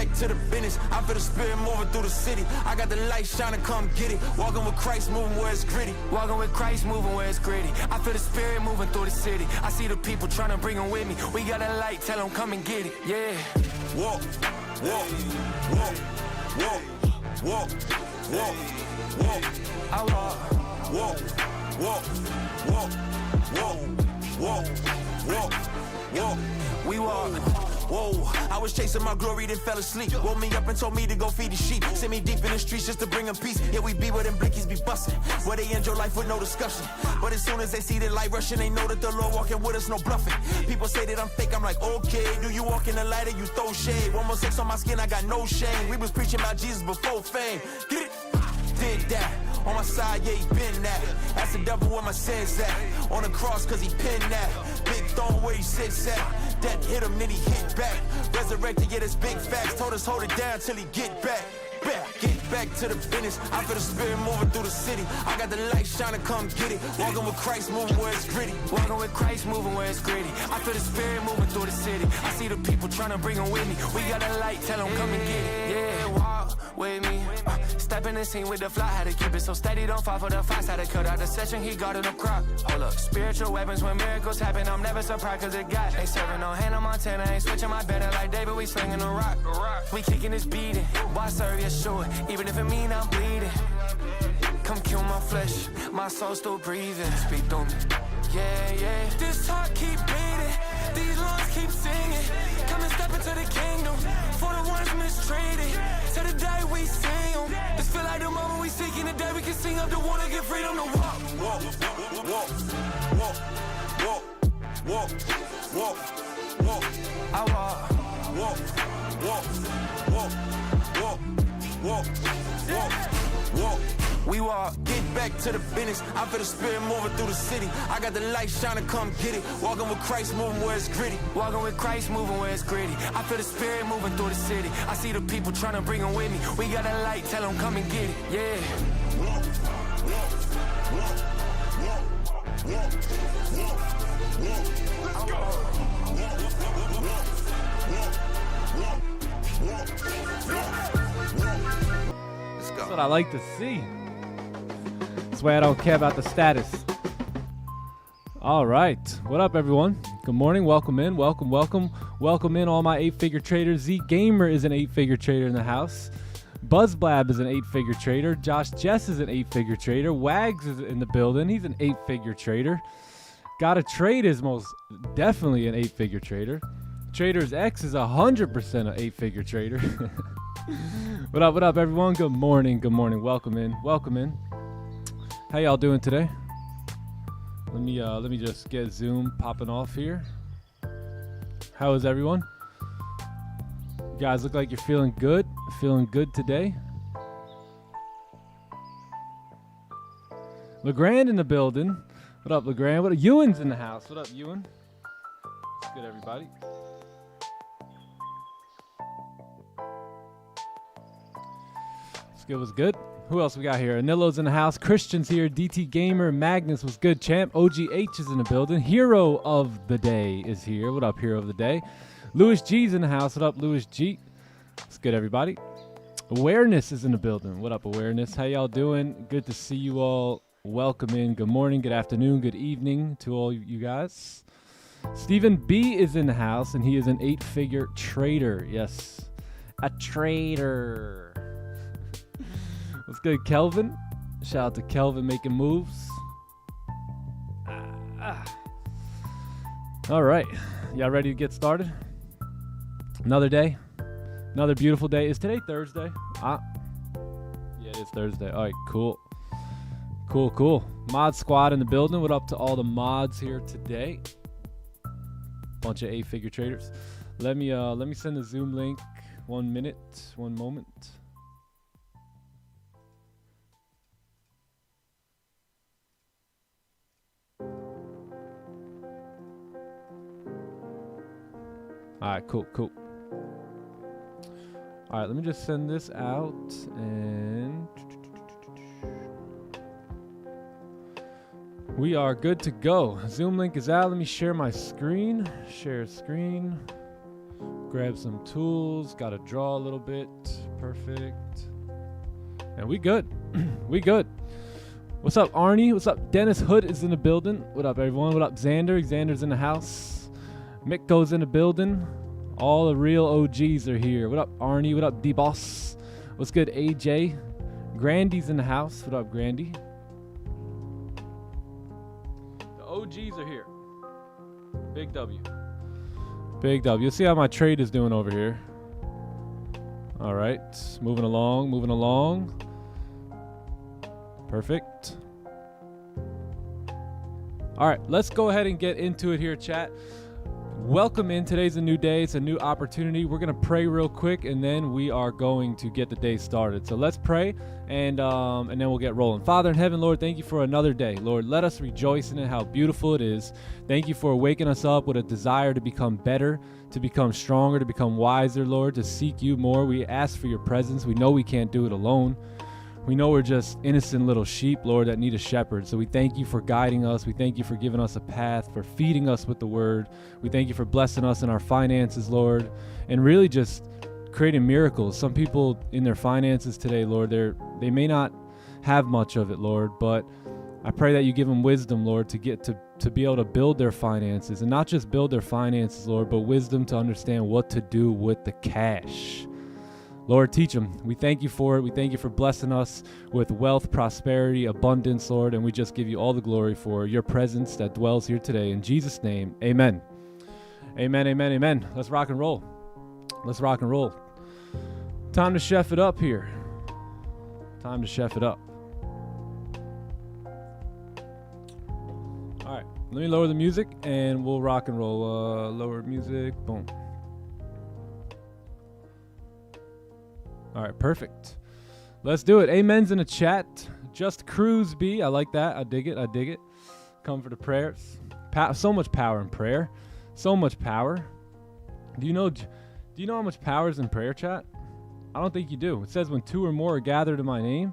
back to the business. I feel the spirit moving through the city. I got the light shining, come get it. Walking with Christ, moving where it's gritty. Walking with Christ, moving where it's gritty. I feel the spirit moving through the city. I see the people trying to bring them with me. We got a light, tell them come and get it. Yeah. Walk, walk, walk, walk, walk, walk, walk. I walk, walk, walk, walk, walk, walk, walk, walk. We walk. Whoa, I was chasing my glory, then fell asleep. Woke me up and told me to go feed the sheep. Sent me deep in the streets just to bring them peace. Yeah, we be where them blickies be busting, where they end your life with no discussion. But as soon as they see the light rushing, they know that the Lord walking with us, no bluffing. People say that I'm fake, I'm like, okay. Do you walk in the light or you throw shade? 1 more sex on my skin, I got no shame. We was preaching about Jesus before fame. Get it? Did that. On my side, yeah, he been that. That's the devil where my sins at. On the cross, cause he pinned that. Big throne where he sits at. Death hit him, then he hit back. Resurrected, yeah, that's big facts. Told us hold it down till he get back. Get back to the business. I feel the spirit moving through the city. I got the light shining, come get it. Walking with Christ, moving where it's gritty. Walking with Christ, moving where it's gritty. I feel the spirit moving through the city. I see the people trying to bring them with me. We got a light, tell them come and get it. Yeah, walk with me. Step in the scene with the fly, had to keep it so steady, don't fall for the fast. Had to cut out the session, he got in the crop. Hold up, spiritual weapons when miracles happen. I'm never surprised cause it got. Ain't serving no Hannah Montana, ain't switching my banner like David, we slinging the rock. We kicking this beating, why serve you sure, even if it mean I'm bleeding. Come kill my flesh, my soul still breathing. Speak through me, yeah, yeah. This heart keep beating, these lungs keep singing. Come and step into the kingdom, for the ones mistreated. Till the day we sing them. This feel like the moment we seeking, the day we can sing up the water, get freedom to walk. Walk, walk, walk, walk, walk, walk, walk, walk. I walk, walk, walk, walk, walk, walk, walk, walk. We walk, get back to the business. I feel the spirit moving through the city. I got the light shining, come get it. Walking with Christ, moving where it's gritty. Walking with Christ, moving where it's gritty. I feel the spirit moving through the city. I see the people trying to bring them with me. We got a light, tell them come and get it. Yeah. That's what I like to see. That's why I don't care about the status. All right. What up, everyone? Good morning. Welcome in. Welcome, welcome. Welcome in all my 8-figure traders. Z Gamer is an 8-figure trader in the house. BuzzBlab is an 8-figure trader. Josh Jess is an 8-figure trader. Wags is in the building. He's an 8-figure trader. Gotta Trade is most definitely an 8-figure trader. Traders X is 100% an 8-figure trader. What up, everyone? Good morning. Good morning. Welcome in. Welcome in. How y'all doing today? Let me just get Zoom popping off here. How is everyone? You guys look like you're feeling good. Feeling good today. LeGrand in the building. What up, LeGrand? What up? Ewan's in the house. What up, Ewan? What's good, everybody? What's good? Who else we got here? Anillo's in the house. Christian's here. DT Gamer. Magnus was good. Champ. OGH is in the building. Hero of the Day is here. What up, Hero of the Day? Louis G's in the house. What up, Louis G? What's good, everybody? Awareness is in the building. What up, Awareness? How y'all doing? Good to see you all. Welcome in. Good morning, good afternoon, good evening to all you guys. Stephen B is in the house, and he is an 8-figure trader. Yes, a trader. What's good, Kelvin? Shout out to Kelvin making moves. All right. Y'all ready to get started? Another day. Another beautiful day. Is today Thursday? Yeah, it is Thursday. All right, cool. Cool. Mod squad in the building. What up to all the mods here today? Bunch of 8-figure traders. Let me send the Zoom link. 1 minute. 1 moment. All right, cool. All right, let me just send this out and we are good to go. Zoom link is out. Let me share my screen. Share screen. Grab some tools. Got to draw a little bit. Perfect. And we good. We good. What's up, Arnie? What's up? Dennis Hood is in the building. What up, everyone? What up, Xander? Xander's in the house. Mick goes in the building. All the real OGs are here. What up, Arnie? What up, D-Boss? What's good, AJ? Grandy's in the house. What up, Grandy? The OGs are here. Big W. Big W. You'll see how my trade is doing over here. All right. Moving along. Moving along. Perfect. All right. Let's go ahead and get into it here, chat. Welcome in. Today's a new day. It's a new opportunity. We're going to pray real quick, and then we are going to get the day started. So let's pray, and then we'll get rolling. Father in heaven, Lord, thank you for another day. Lord, let us rejoice in it, how beautiful it is. Thank you for waking us up with a desire to become better, to become stronger, to become wiser, Lord, to seek you more. We ask for your presence. We know we can't do it alone. We know we're just innocent little sheep, Lord, that need a shepherd. So we thank you for guiding us. We thank you for giving us a path, for feeding us with the word. We thank you for blessing us in our finances, Lord, and really just creating miracles. Some people in their finances today, Lord, they may not have much of it, Lord, but I pray that you give them wisdom, Lord, to get to be able to build their finances, and not just build their finances, Lord, but wisdom to understand what to do with the cash. Lord, teach them. We thank you for it. We thank you for blessing us with wealth, prosperity, abundance, Lord, and we just give you all the glory for your presence that dwells here today. In Jesus' name, amen. Amen, amen, amen. Let's rock and roll. Let's rock and roll. Time to chef it up here. Time to chef it up. All right, let me lower the music and we'll rock and roll. Lower music, boom. All right, perfect. Let's do it. Amen's in the chat. Just Cruise B. I like that. I dig it. I dig it. Come for the prayers. So much power in prayer. So much power. Do you know how much power is in prayer, chat? I don't think you do. It says when two or more are gathered in my name,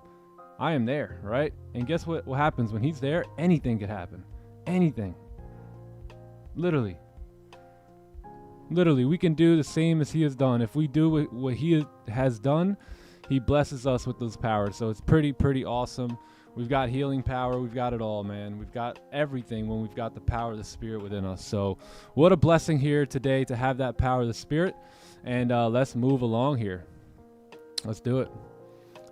I am there, right? And guess what happens when he's there? Anything could happen. Anything. Literally. Literally, we can do the same as he has done. If we do what he has done, he blesses us with those powers. So it's pretty awesome. We've got healing power. We've got it all, man. We've got everything when we've got the power of the Spirit within us. So what a blessing here today to have that power of the Spirit. And let's move along here. Let's do it.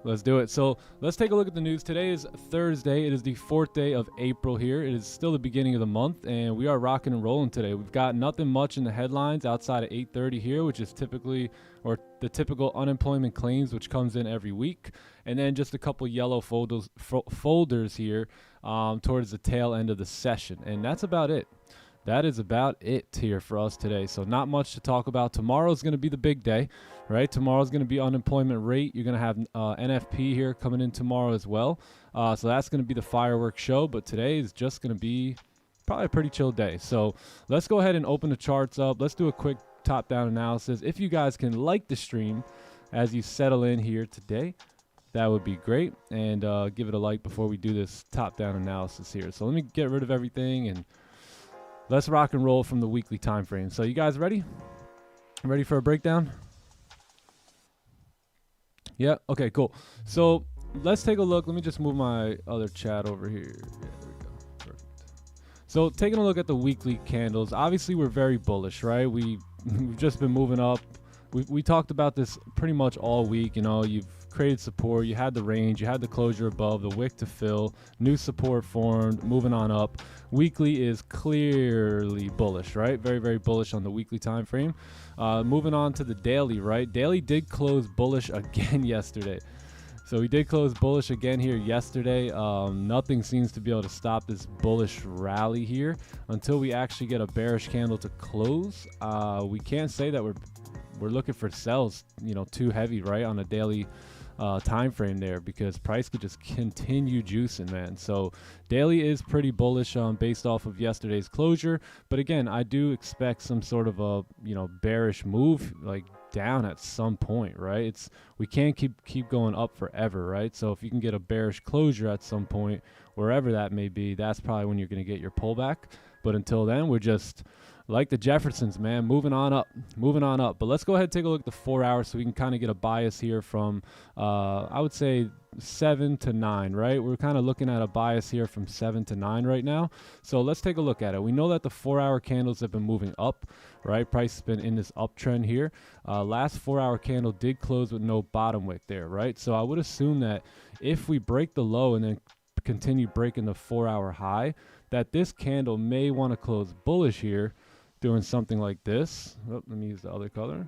Let's do it. So let's take a look at the news. Today is Thursday. It is the 4th day of April here. It is still the beginning of the month, and we are rocking and rolling today. We've got nothing much in the headlines outside of 8:30 here, which is typically, or the typical unemployment claims, which comes in every week. And then just a couple yellow folders here towards the tail end of the session. And that's about it. That is about it here for us today. So not much to talk about. Tomorrow's going to be the big day, right? Tomorrow's going to be unemployment rate. You're going to have NFP here coming in tomorrow as well. So that's going to be the fireworks show. But today is just going to be probably a pretty chill day. So let's go ahead and open the charts up. Let's do a quick top-down analysis. If you guys can like the stream as you settle in here today, that would be great. And give it a like before we do this top-down analysis here. So let me get rid of everything and let's rock and roll from the weekly time frame. So you guys ready? Ready for a breakdown? Yeah? Okay, cool. So let's take a look. Let me just move my other chat over here. Yeah, there we go. Perfect. So taking a look at the weekly candles, obviously we're very bullish, right? We've just been moving up. We talked about this pretty much all week. You know, you've created support, you had the range, you had the closure above, the wick to fill, new support formed, moving on up. Weekly is clearly bullish, right? Very bullish on the weekly time frame. Moving on to the daily, right? Daily did close bullish again yesterday. So we did close bullish again here yesterday. Nothing seems to be able to stop this bullish rally here until we actually get a bearish candle to close. We can't say that we're looking for sells, you know, too heavy, right, on a daily time frame there, because price could just continue juicing, man. So daily is pretty bullish based off of yesterday's closure, but again, I do expect some sort of a, you know, bearish move like down at some point, right? We can't keep going up forever, right? So if you can get a bearish closure at some point, wherever that may be, that's probably when you're going to get your pullback. But until then, we're just like the Jeffersons, man, moving on up. But let's go ahead and take a look at the 4 hours so we can kind of get a bias here from, I would say 7 to 9, right? We're kind of looking at a bias here from 7 to 9 right now. So let's take a look at it. We know that the 4 hour candles have been moving up, right? Price has been in this uptrend here. Last 4 hour candle did close with no bottom wick there, right? So I would assume that if we break the low and then continue breaking the 4 hour high, that this candle may want to close bullish here, doing something like this. Oh, let me use the other color.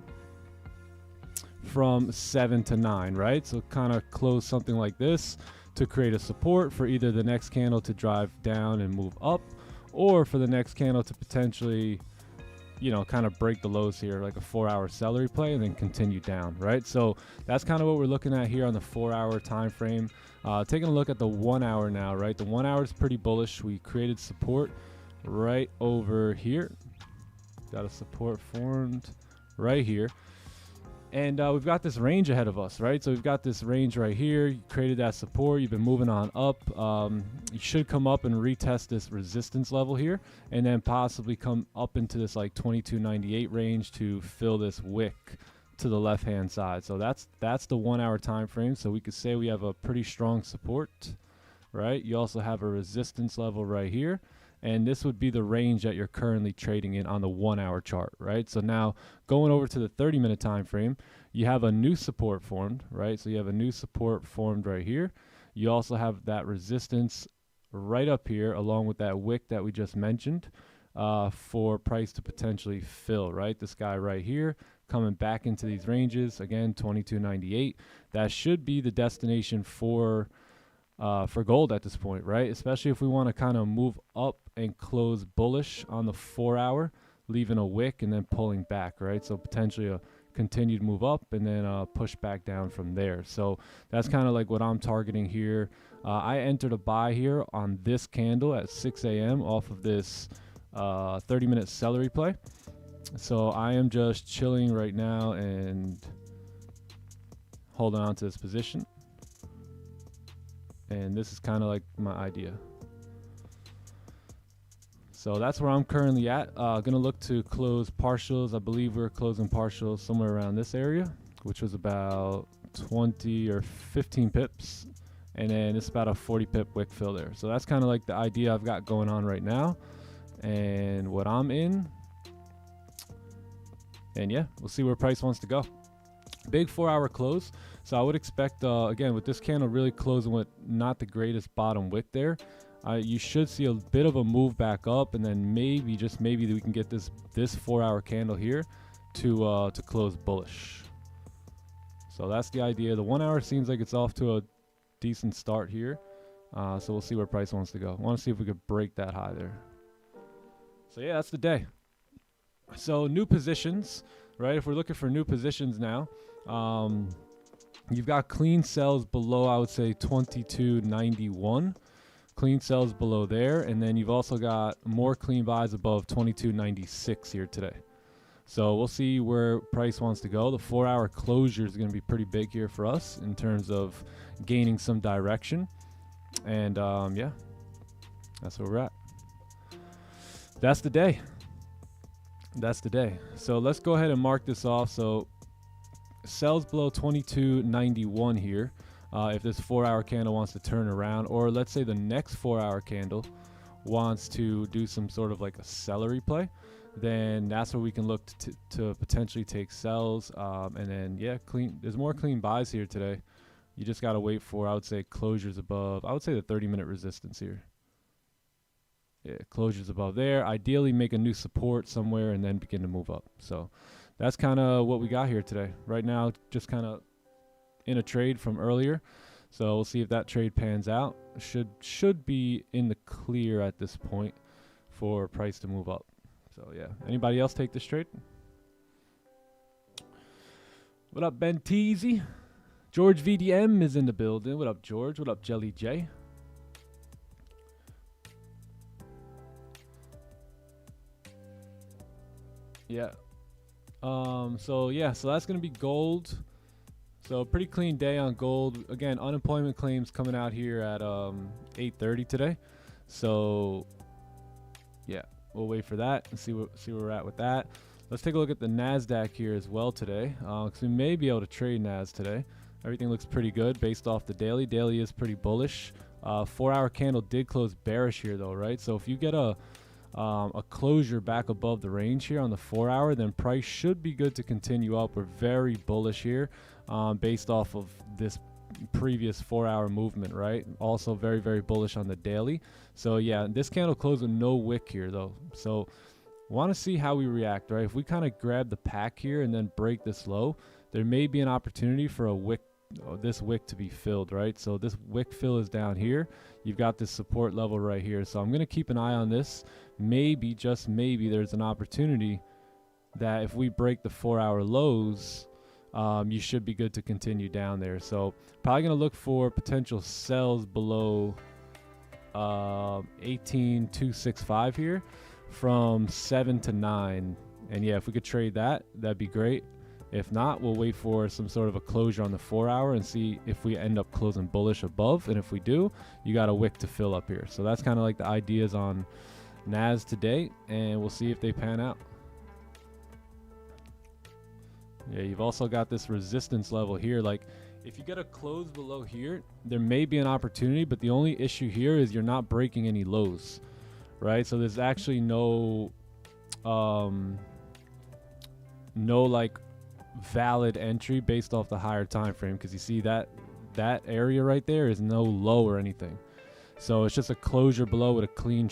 From 7 to 9, right? So kind of close something like this to create a support for either the next candle to drive down and move up, or for the next candle to potentially, you know, kind of break the lows here, like a 4 hour celery play, and then continue down, right? So that's kind of what we're looking at here on the 4 hour time frame. Taking a look at the 1 hour now, right? The 1 hour is pretty bullish. We created support right over here. Got a support formed right here. And we've got this range ahead of us, right? So we've got this range right here. You created that support. You've been moving on up. You should come up and retest this resistance level here, and then possibly come up into this like 2298 range to fill this wick to the left-hand side. So that's the 1 hour time frame. So we could say we have a pretty strong support, right? You also have a resistance level right here. And this would be the range that you're currently trading in on the 1 hour chart, right? So now going over to the 30-minute time frame, you have a new support formed, right? So you have a new support formed right here. You also have that resistance right up here along with that wick that we just mentioned for price to potentially fill, right? This guy right here coming back into these ranges, again, 2298. That should be the destination for gold at this point, right? Especially if we want to kind of move up and close bullish on the 4 hour, leaving a wick and then pulling back, right? So potentially a continued move up and then push back down from there. So that's kind of like what I'm targeting here. I entered a buy here on this candle at 6 a.m. off of this 30-minute celery play. So I am just chilling right now and holding on to this position. And this is kind of like my idea. So that's where I'm currently at. Gonna look to close partials. I believe we're closing partials somewhere around this area, which was about 20 or 15 pips. And then it's about a 40 pip wick fill there. So that's kind of like the idea I've got going on right now and what I'm in. And yeah, we'll see where price wants to go. Big 4 hour close. So I would expect, again, with this candle really closing with not the greatest bottom wick there, you should see a bit of a move back up, and then maybe, just maybe, we can get this 4 hour candle here to close bullish. So that's the idea. The 1 hour seems like it's off to a decent start here. So we'll see where price wants to go. I want to see if we could break that high there. So yeah, that's the day. So new positions, right? If we're looking for new positions now, you've got clean sells below, I would say 2291. Clean sells below there, and then you've also got more clean buys above 2296 here today. So we'll see where price wants to go. The 4 hour closure is going to be pretty big here for us in terms of gaining some direction. And yeah, that's where we're at. That's the day. That's the day. So let's go ahead and mark this off. So sells below 2291 here. If this 4 hour candle wants to turn around, or let's say the next 4 hour candle wants to do some sort of like a celery play, then that's where we can look to potentially take sells. And then yeah, there's more clean buys here today. You just got to wait for, I would say, closures above, I would say the 30-minute resistance here. Yeah, closures above there. Ideally make a new support somewhere and then begin to move up. So that's kind of what we got here today. Right now, just kind of in a trade from earlier. So we'll see if that trade pans out. Should be in the clear at this point for price to move up. So yeah, anybody else take this trade? What up, Ben Teasy? George VDM is in the building. What up, George? What up, Jelly J? Yeah. So that's gonna be gold. So pretty clean day on gold. Again, unemployment claims coming out here at 8:30 today. So yeah, We'll wait for that and see where we're at with that. Let's take a look at the NASDAQ here as well today, because we may be able to trade NAS today. Everything looks pretty good based off the daily. Daily is pretty bullish. 4-hour candle did close bearish here though, right? So if you get a closure back above the range here on the 4-hour, then price should be good to continue up. We're very bullish here based off of this previous 4-hour movement, right? Also very, very bullish on the daily. So yeah, this candle closed with no wick here though. So want to see how we react, right? If we kind of grab the pack here and then break this low, there may be an opportunity for a wick, this wick to be filled, right? So this wick fill is down here. You've got this support level right here. So I'm going to keep an eye on this. Maybe, just maybe, there's an opportunity that if we break the 4-hour lows, you should be good to continue down there. So probably going to look for potential sells below 18,265 here from 7 to 9. And yeah, if we could trade that, that'd be great. If not, we'll wait for some sort of a closure on the 4-hour and see if we end up closing bullish above. And if we do, you got a wick to fill up here. So that's kind of like the ideas on NAS today, and we'll see if they pan out. Yeah, you've also got this resistance level here. Like if you get a close below here, there may be an opportunity, but the only issue here is you're not breaking any lows, right? So there's actually no like valid entry based off the higher time frame, because you see that area right there is no low or anything. So it's just a closure below with a clean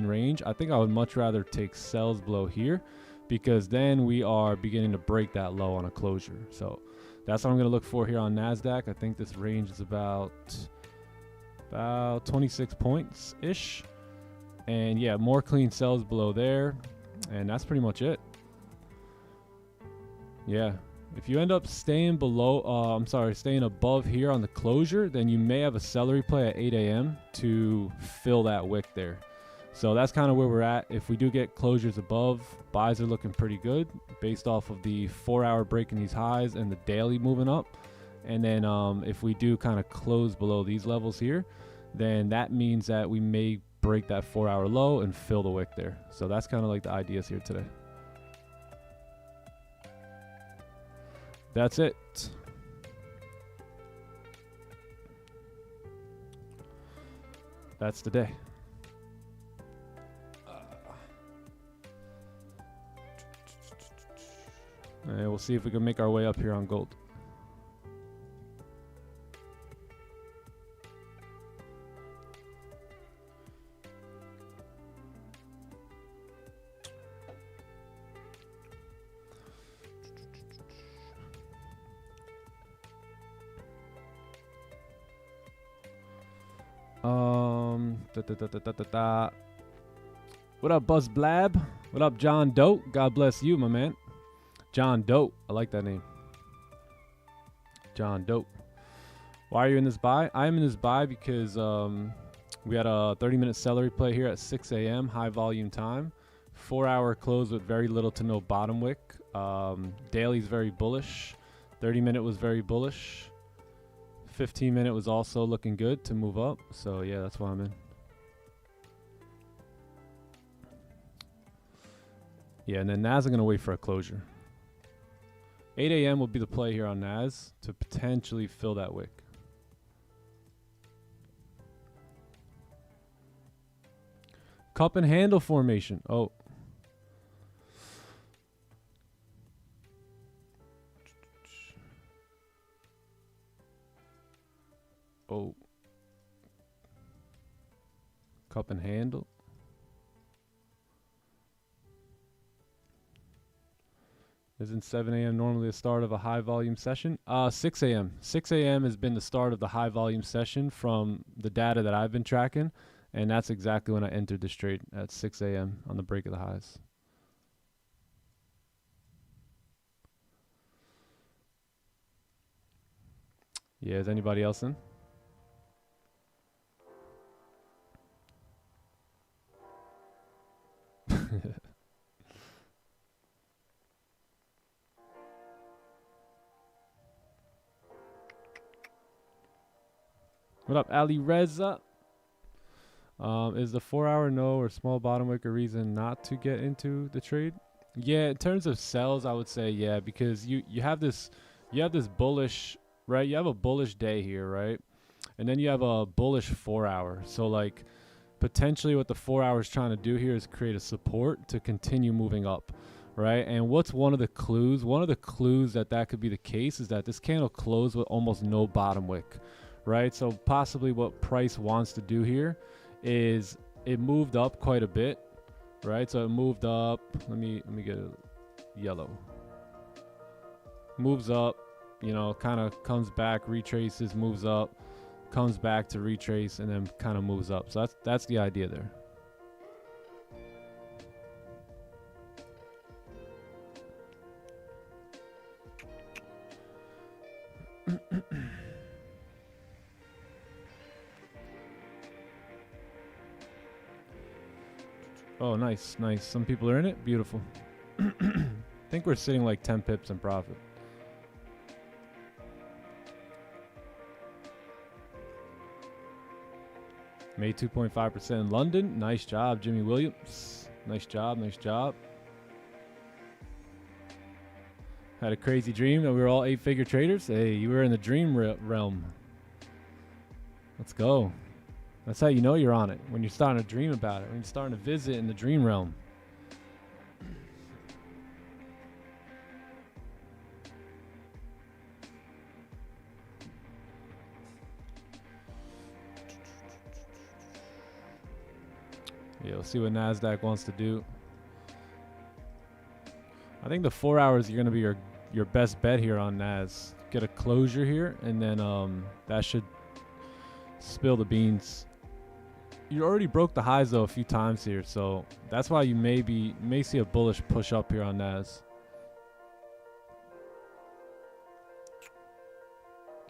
range. I think I would much rather take sells below here, because then we are beginning to break that low on a closure. So that's what I'm going to look for here on NASDAQ. I think this range is about 26 points ish. And yeah, more clean sells below there. And that's pretty much it. Yeah. If you end up staying below, staying above here on the closure, then you may have a celery play at 8 a.m. to fill that wick there. So that's kind of where we're at. If we do get closures above, buys are looking pretty good based off of the 4-hour breaking these highs and the daily moving up. And then if we do kind of close below these levels here, then that means that we may break that 4-hour low and fill the wick there. So that's kind of like the ideas here today. That's it. That's the day. And we'll see if we can make our way up here on gold. What up, Buzz Blab? What up, John Doe? God bless you, my man. John Doe. I like that name. John Doe. Why are you in this buy? I'm in this buy because we had a 30-minute celery play here at 6 a.m. high volume time. 4-hour close with very little to no bottom wick. Daily's very bullish. 30-minute was very bullish. 15-minute was also looking good to move up. So yeah, that's why I'm in. Yeah, and then NAS are going to wait for a closure. 8 a.m. will be the play here on NAS to potentially fill that wick. Cup and handle formation. Oh. Oh. Cup and handle. Isn't 7 a.m. normally the start of a high volume session? 6 a.m. 6 a.m. has been the start of the high volume session from the data that I've been tracking. And that's exactly when I entered this trade at 6 a.m. on the break of the highs. Yeah, is anybody else in? What up, Ali Reza? Is the 4-hour no or small bottom wick a reason not to get into the trade? Yeah, in terms of sells, I would say yeah, because you have this bullish, right? You have a bullish day here, right? And then you have a bullish 4-hour. So like potentially what the 4-hour is trying to do here is create a support to continue moving up, right? And what's one of the clues? One of the clues that could be the case is that this candle closed with almost no bottom wick, right? So possibly what price wants to do here is it moved up quite a bit, right? So it moved up. Let me get a yellow. Moves up, you know, kind of comes back, retraces, moves up, comes back to retrace, and then kind of moves up. So that's the idea there. Oh, nice, nice. Some people are in it. Beautiful. I think we're sitting like 10 pips in profit. Made 2.5% in London. Nice job, Jimmy Williams. Nice job, nice job. Had a crazy dream that we were all 8-figure traders. Hey, you were in the dream realm. Let's go. That's how you know you're on it. When you're starting to dream about it. When you're starting to visit in the dream realm. Yeah, we'll see what NASDAQ wants to do. I think the 4 hours are going to be your best bet here on NAS. Get a closure here, and then that should spill the beans. You already broke the highs though a few times here, so that's why you may see a bullish push up here on NAS.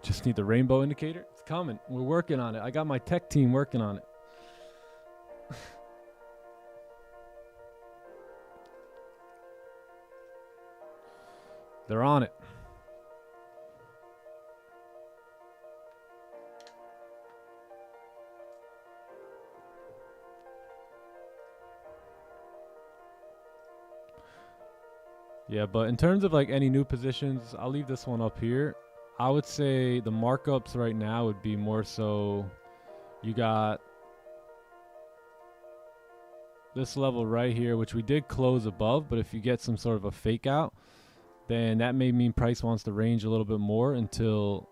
Just need the rainbow indicator. It's coming. We're working on it. I got my tech team working on it. They're on it. Yeah, but in terms of like any new positions, I'll leave this one up here. I would say the markups right now would be more so you got this level right here, which we did close above, but if you get some sort of a fake out, then that may mean price wants to range a little bit more until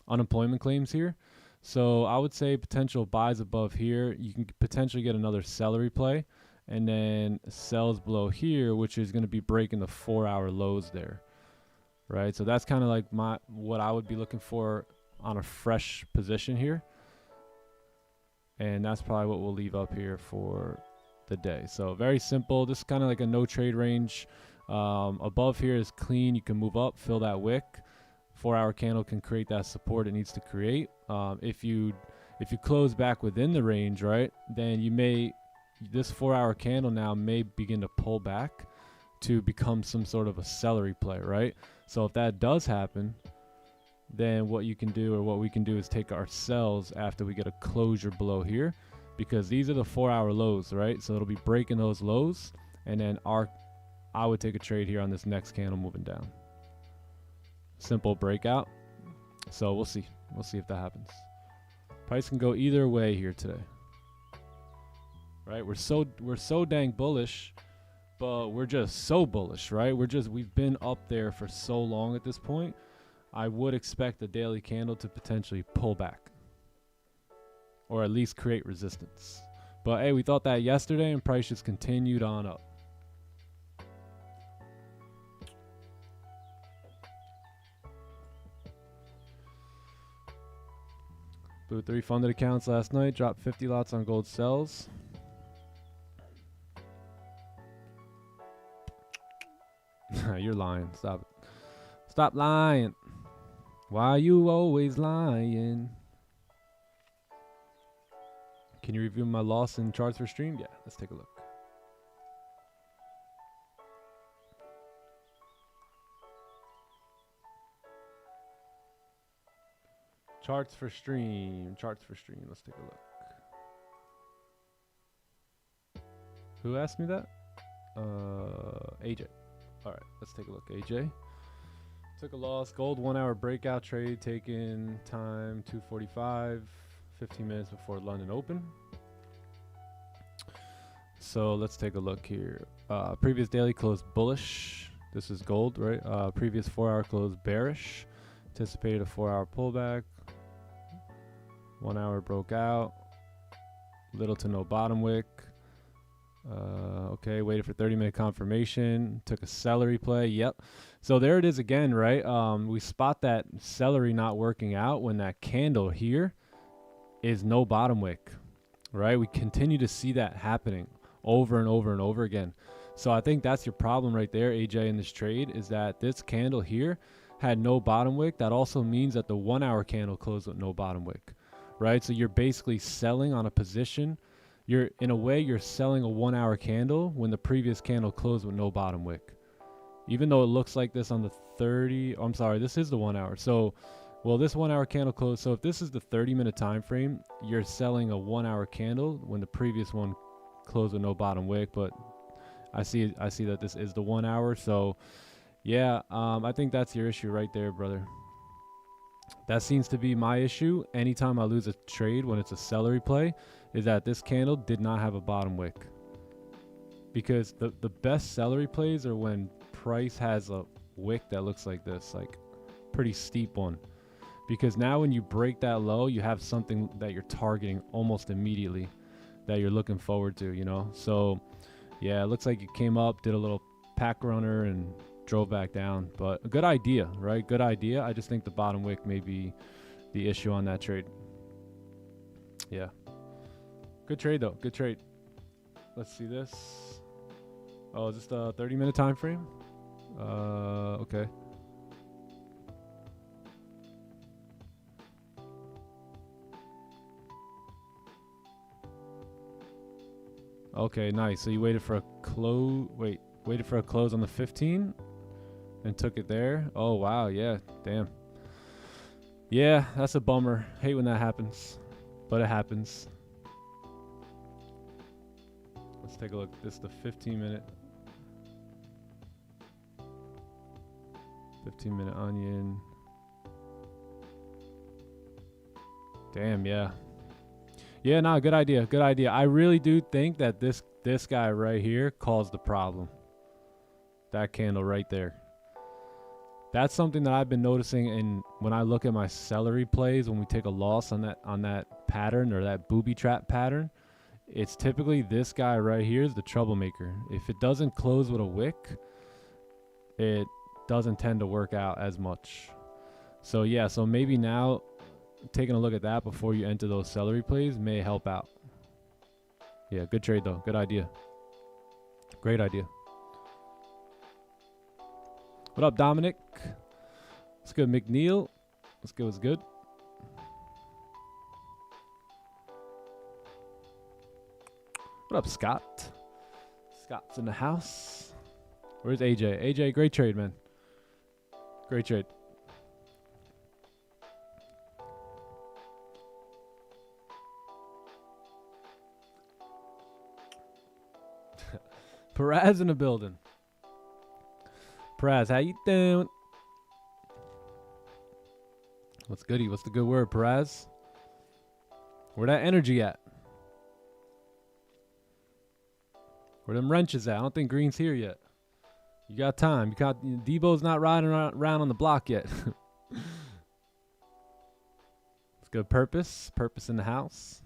unemployment claims here. So I would say potential buys above here. You can potentially get another celery play, and then sells below here, which is going to be breaking the 4-hour lows there, right? So that's kind of like what I would be looking for on a fresh position here, and that's probably what we'll leave up here for the day. So very simple. This is kind of like a no trade range. Above here is clean. You can move up, fill that wick. 4-hour candle can create that support it needs to create. If you close back within the range, right, then this 4-hour candle now may begin to pull back to become some sort of a celery play, right? So if that does happen, then what you can do, or what we can do, is take our sells after we get a closure below here, because these are the 4-hour lows, right? So it'll be breaking those lows, and then I would take a trade here on this next candle moving down. Simple breakout. So we'll see if that happens. Price can go either way here today, right? We're so dang bullish, but we're just so bullish, right? We've been up there for so long at this point. I would expect the daily candle to potentially pull back, or at least create resistance. But hey, we thought that yesterday, and price just continued on up. Blew 3 funded accounts last night, dropped 50 lots on gold sells. You're lying. Stop it. Stop lying. Why you always lying? Can you review my loss in charts for stream? Yeah, let's take a look. Charts for stream. Charts for stream. Let's take a look. Who asked me that? AJ. All right, let's take a look. AJ. Took a loss. Gold 1 hour breakout trade. Taken time 2:45. 15 minutes before London Open. So let's take a look here. Previous daily closed bullish. This is gold, right? Previous 4 hour close bearish. Anticipated a 4 hour pullback. 1 hour broke out. Little to no bottom wick. Okay, waited for 30-minute confirmation. Took a celery play. Yep. So there it is again, right? We spot that celery not working out when that candle here is no bottom wick, right? We continue to see that happening over and over and over again. So I think that's your problem right there, AJ, in this trade, is that this candle here had no bottom wick. That also means that the 1 hour candle closed with no bottom wick, right? So you're basically selling on a position. You're, in a way, you're selling a 1 hour candle when the previous candle closed with no bottom wick. Even though it looks like this on the 30, oh, I'm sorry, this is the 1 hour. So, well, this 1 hour candle closed. So if this is the 30-minute time frame, you're selling a 1 hour candle when the previous one closed with no bottom wick. But I see that this is the 1 hour. So yeah, I think that's your issue right there, brother. That seems to be my issue anytime I lose a trade when it's a celery play, is that this candle did not have a bottom wick. Because the best celery plays are when price has a wick that looks like this, like pretty steep one. Because now when you break that low, you have something that you're targeting almost immediately that you're looking forward to, you know? So yeah, it looks like you came up, did a little pack runner and drove back down, but a good idea, right? Good idea. I just think the bottom wick may be the issue on that trade. Yeah. Good trade though. Good trade. Let's see this. Oh, is this the 30-minute time frame? Okay. Okay, nice. So you waited for a close. Waited for a close on the 15 and took it there. Oh, wow. Yeah, damn. Yeah, that's a bummer. Hate when that happens, but it happens. Let's take a look. This is the 15-minute. 15-minute onion. Damn, yeah. Yeah, no, good idea. Good idea. I really do think that this guy right here caused the problem. That candle right there. That's something that I've been noticing, and when I look at my celery plays, when we take a loss on that pattern or that booby trap pattern, it's typically this guy right here is the troublemaker. If it doesn't close with a wick, it doesn't tend to work out as much. So yeah, so maybe now taking a look at that before you enter those celery plays may help out. Yeah, good trade though. Good idea. Great idea. What up, Dominic? What's good, McNeil? What's good? What's good? What up, Scott? Scott's in the house. Where's AJ? AJ, great trade, man. Great trade. Peraz in the building. Peraz, how you doing? What's goody? What's the good word, Peraz? Where that energy at? Where them wrenches at? I don't think Green's here yet. You got time. You got Debo's not riding around on the block yet. It's good. Purpose. Purpose in the house.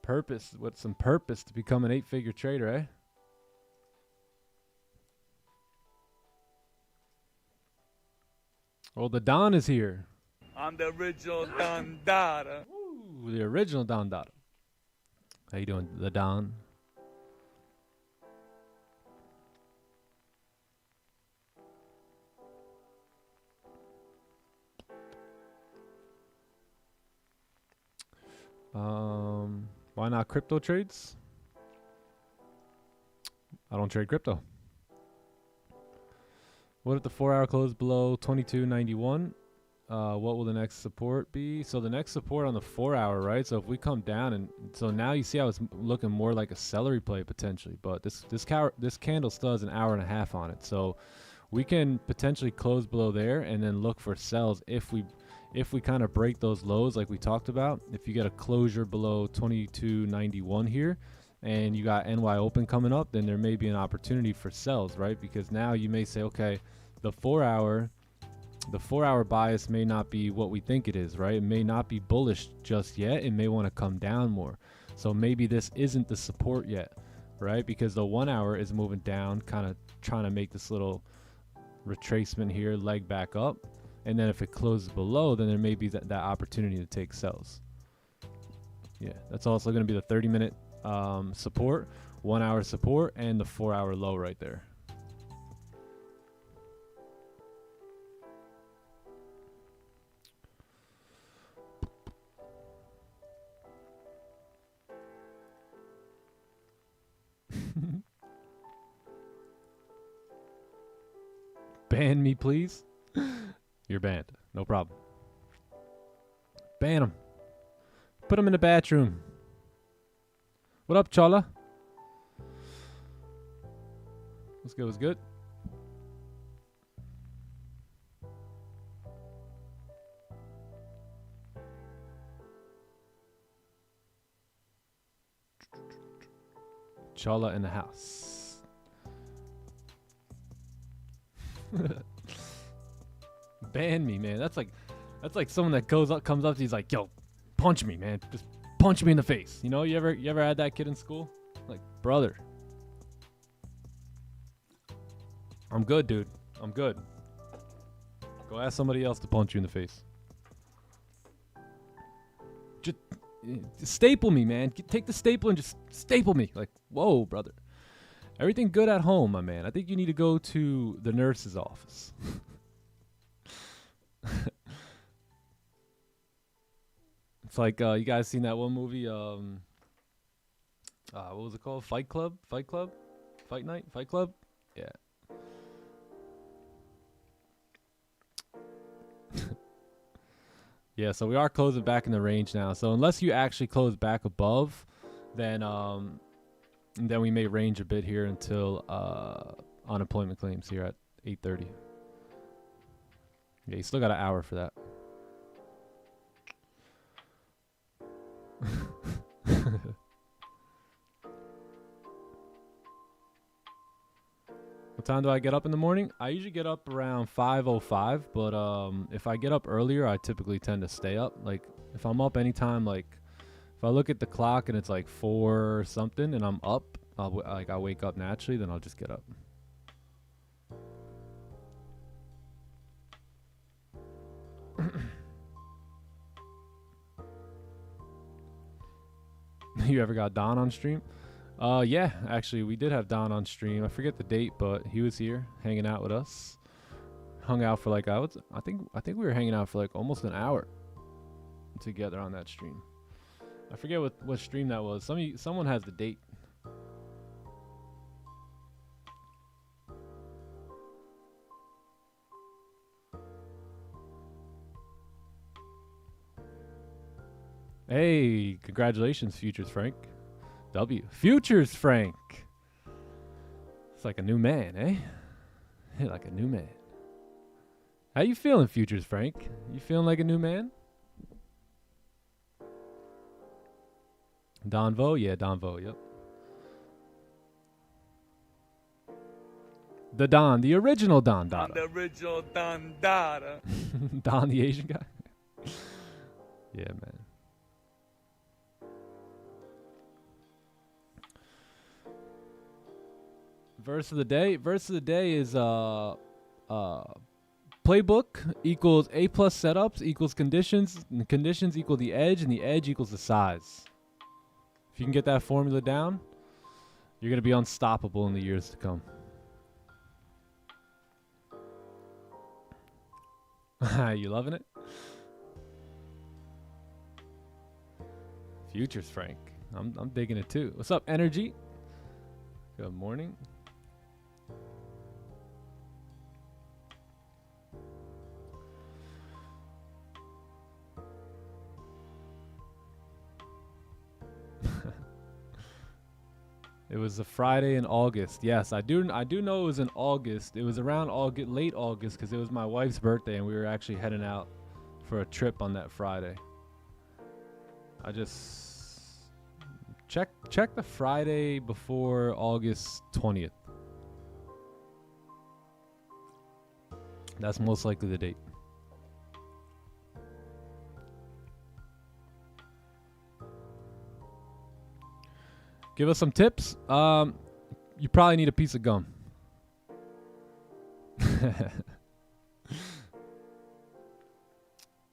Purpose. With some purpose to become an 8-figure trader, eh? Well, the Don is here. I'm the original Don Dada. Ooh, the original Don Dada. How you doing, the Don? Why not crypto trades? I don't trade crypto. What if the 4-hour close below 22.91? What will the next support be? So the next support on the 4 hour, right? So if we come down, and so now you see how it's looking more like a celery play potentially, but this candle still has an hour and a half on it. So we can potentially close below there and then look for sells if we kind of break those lows like we talked about. If you get a closure below 22.91 here and you got NY open coming up, then there may be an opportunity for sells, right? Because now you may say, okay, the 4 hour bias may not be what we think it is, right? It may not be bullish just yet. It may want to come down more. So maybe this isn't the support yet, right? Because the 1 hour is moving down, kind of trying to make this little retracement here, leg back up. And then if it closes below, then there may be that opportunity to take sells. Yeah, that's also going to be the 30-minute support, 1 hour support, and the 4 hour low right there. Ban me, please. You're banned. No problem. Ban him. Put him in the bathroom. What up, Chola? What's good? What's good? Chola in the house. Ban me, man. That's like someone that comes up to you, he's like, yo, punch me, man. Just punch me in the face. You know, you ever had that kid in school? Like, brother. I'm good, dude. I'm good. Go ask somebody else to punch you in the face. Just staple me, man. Take the staple and just staple me. Like, whoa, brother. Everything good at home, my man. I think you need to go to the nurse's office. It's like, you guys seen that one movie? What was it called? Fight Club? Fight Club? Fight Night? Fight Club? Yeah. Yeah, so we are closing back in the range now. So unless you actually close back above, then we may range a bit here until unemployment claims here at 8:30. Yeah, you still got an hour for that. What time do I get up in the morning? I usually get up around 5:05, but if I get up earlier, I typically tend to stay up. Like, if I'm up anytime, like, if I look at the clock and it's like 4 or something and I'm up, I wake up naturally, then I'll just get up. You ever got Don on stream? Yeah, actually, we did have Don on stream. I forget the date, but he was here hanging out with us. Hung out for like, I think we were hanging out for like almost an hour together on that stream. I forget what stream that was. Someone has the date. Hey, congratulations, Futures Frank. W. Futures Frank. It's like a new man, eh? Hey, like a new man. How you feeling, Futures Frank? You feeling like a new man? Don Vo? Yeah, Don Vo, yep. The Don, the original Don Dada. The original Don Dada. Don, the Asian guy? Yeah, man. Verse of the day. Verse of the day is playbook equals A plus setups equals conditions, and the conditions equal the edge, and the edge equals the size. If you can get that formula down, you're going to be unstoppable in the years to come. You loving it? Futures Frank. I'm digging it too. What's up, Energy? Good morning. It was a Friday in August. Yes, I do know it was in August. It was around August, late August, because it was my wife's birthday, and we were actually heading out for a trip on that Friday. I just check the Friday before August 20th. That's most likely the date. Give us some tips. You probably need a piece of gum.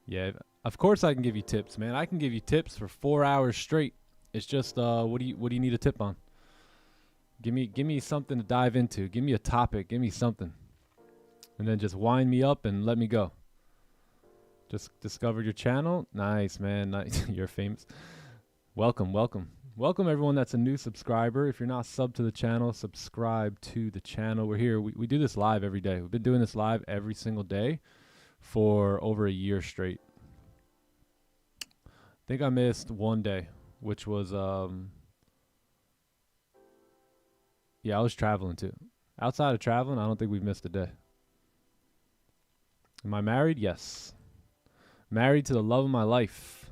Yeah, of course I can give you tips, man. I can give you tips for 4 hours straight. It's just what do you need a tip on? Give me something to dive into. Give me a topic. Give me something. And then just wind me up and let me go. Just discovered your channel. Nice, man. Nice. You're famous. Welcome, welcome. Welcome everyone that's a new subscriber. If you're not subbed to the channel, subscribe to the channel. We're here. We do this live every day. We've been doing this live every single day for over a year straight. I think I missed one day, which was yeah, I was traveling too. Outside of traveling, I don't think we've missed a day. Am I married? Yes. Married to the love of my life.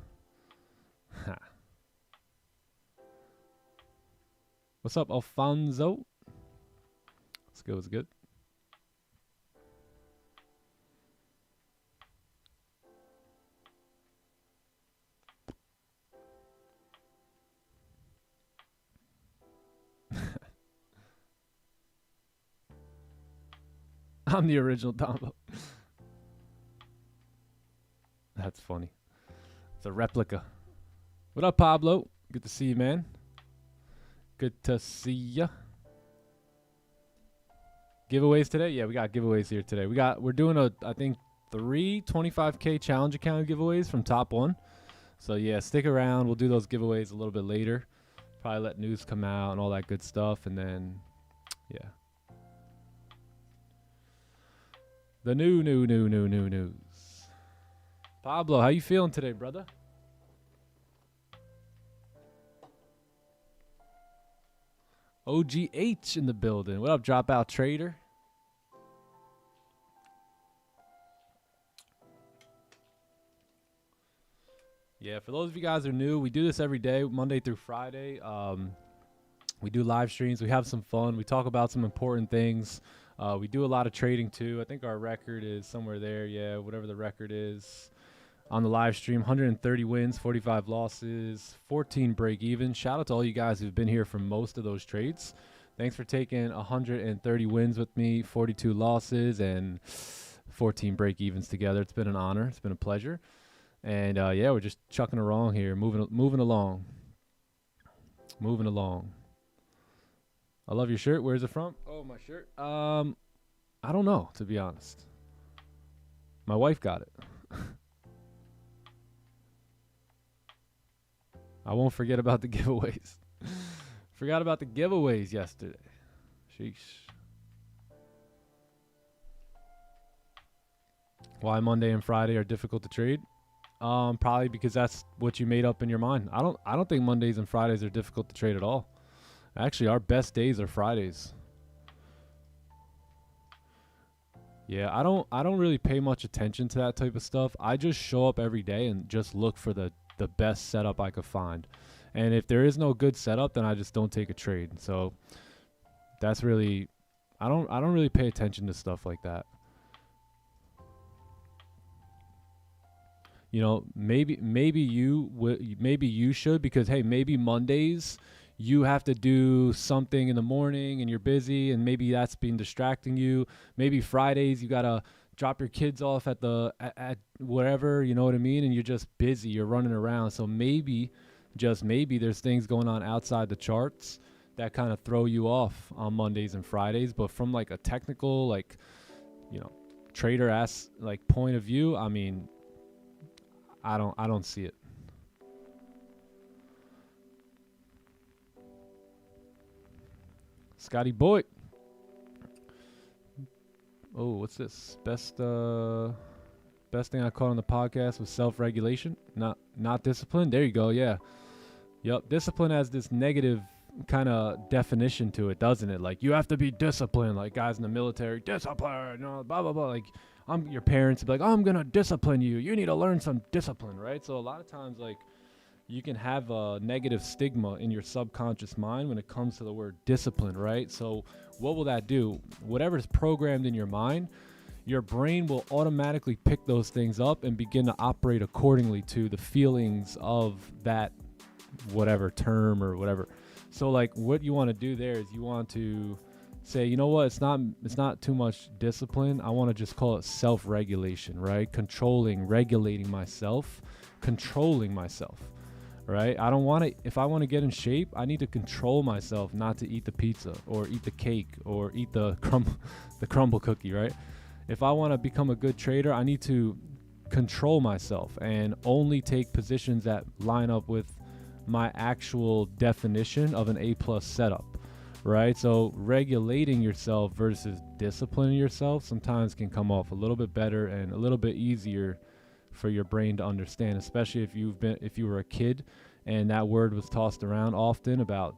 What's up, Alfonso? What's good? What's good? I'm the original Dumbo. That's funny. It's a replica. What up, Pablo? Good to see you, man. Good to see ya. Giveaways today? Yeah, we got giveaways here today. We're doing I think 3 25K challenge account giveaways from top 1. So yeah, stick around. We'll do those giveaways a little bit later. Probably let news come out and all that good stuff, and then yeah. The new news. Pablo, how you feeling today, brother? OGH in the building. What up, Dropout Trader? Yeah, for those of you guys who are new, we do this every day, Monday through Friday. We do live streams. We have some fun. We talk about some important things. We do a lot of trading too. I think our record is somewhere there. Yeah, whatever the record is on the live stream. 130 wins, 45 losses, 14 break even. Shout out to all you guys who've been here for most of those trades. Thanks for taking 130 wins with me, 42 losses, and 14 break evens together. It's been an honor. It's been a pleasure. And yeah, we're just chucking along here, moving along. Moving along. I love your shirt. Where's it from? Oh, my shirt. I don't know, to be honest. My wife got it. I won't forget about the giveaways. Forgot about the giveaways yesterday. Sheesh. Why Monday and Friday are difficult to trade? Probably because that's what you made up in your mind. I don't think Mondays and Fridays are difficult to trade at all. Actually, our best days are Fridays. Yeah, I don't really pay much attention to that type of stuff. I just show up every day and just look for the best setup I could find. And if there is no good setup, then I just don't take a trade. So that's really, I don't really pay attention to stuff like that. You know, maybe you should, because hey, maybe Mondays you have to do something in the morning and you're busy, and maybe that's been distracting you. Maybe Fridays you gotta drop your kids off at wherever, you know what I mean, and you're just busy, you're running around. So maybe, just maybe, there's things going on outside the charts that kind of throw you off on Mondays and Fridays. But from like a technical, like, you know, trader like point of view, I mean, I don't see it. Scotty Boy. Oh, what's this? Best thing I caught on the podcast was self-regulation, not discipline. There you go. Yeah. Yep. Discipline has this negative definition to it, doesn't it? Like, you have to be disciplined, like guys in the military, discipline, you know, blah blah blah. Like, your parents would be like, oh, I'm gonna discipline you, you need to learn some discipline, right? So a lot of times, like, you can have a negative stigma in your subconscious mind when it comes to the word discipline, right? So what will that do? Whatever's programmed in your mind, your brain will automatically pick those things up and begin to operate accordingly to the feelings of that whatever term or whatever. So like, what you want to do there is you want to say, you know what, it's not too much discipline. I want to just call it self-regulation, right? Regulating myself, controlling myself, right? I don't want to, if I want to get in shape, I need to control myself not to eat the pizza or eat the cake or eat the crumble cookie, right? If I want to become a good trader, I need to control myself and only take positions that line up with my actual definition of an A+ setup, right? So regulating yourself versus disciplining yourself sometimes can come off a little bit better and a little bit easier for your brain to understand, especially if you were a kid and that word was tossed around often about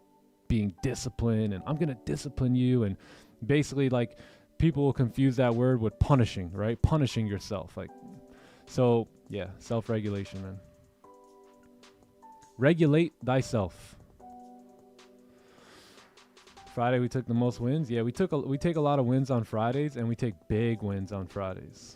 being disciplined and I'm going to discipline you. And basically, like, people will confuse that word with punishing, right? Punishing yourself. Like, so yeah, self-regulation, man. Regulate thyself. Friday we took the most wins. Yeah, we take a lot of wins on Fridays, and we take big wins on Fridays.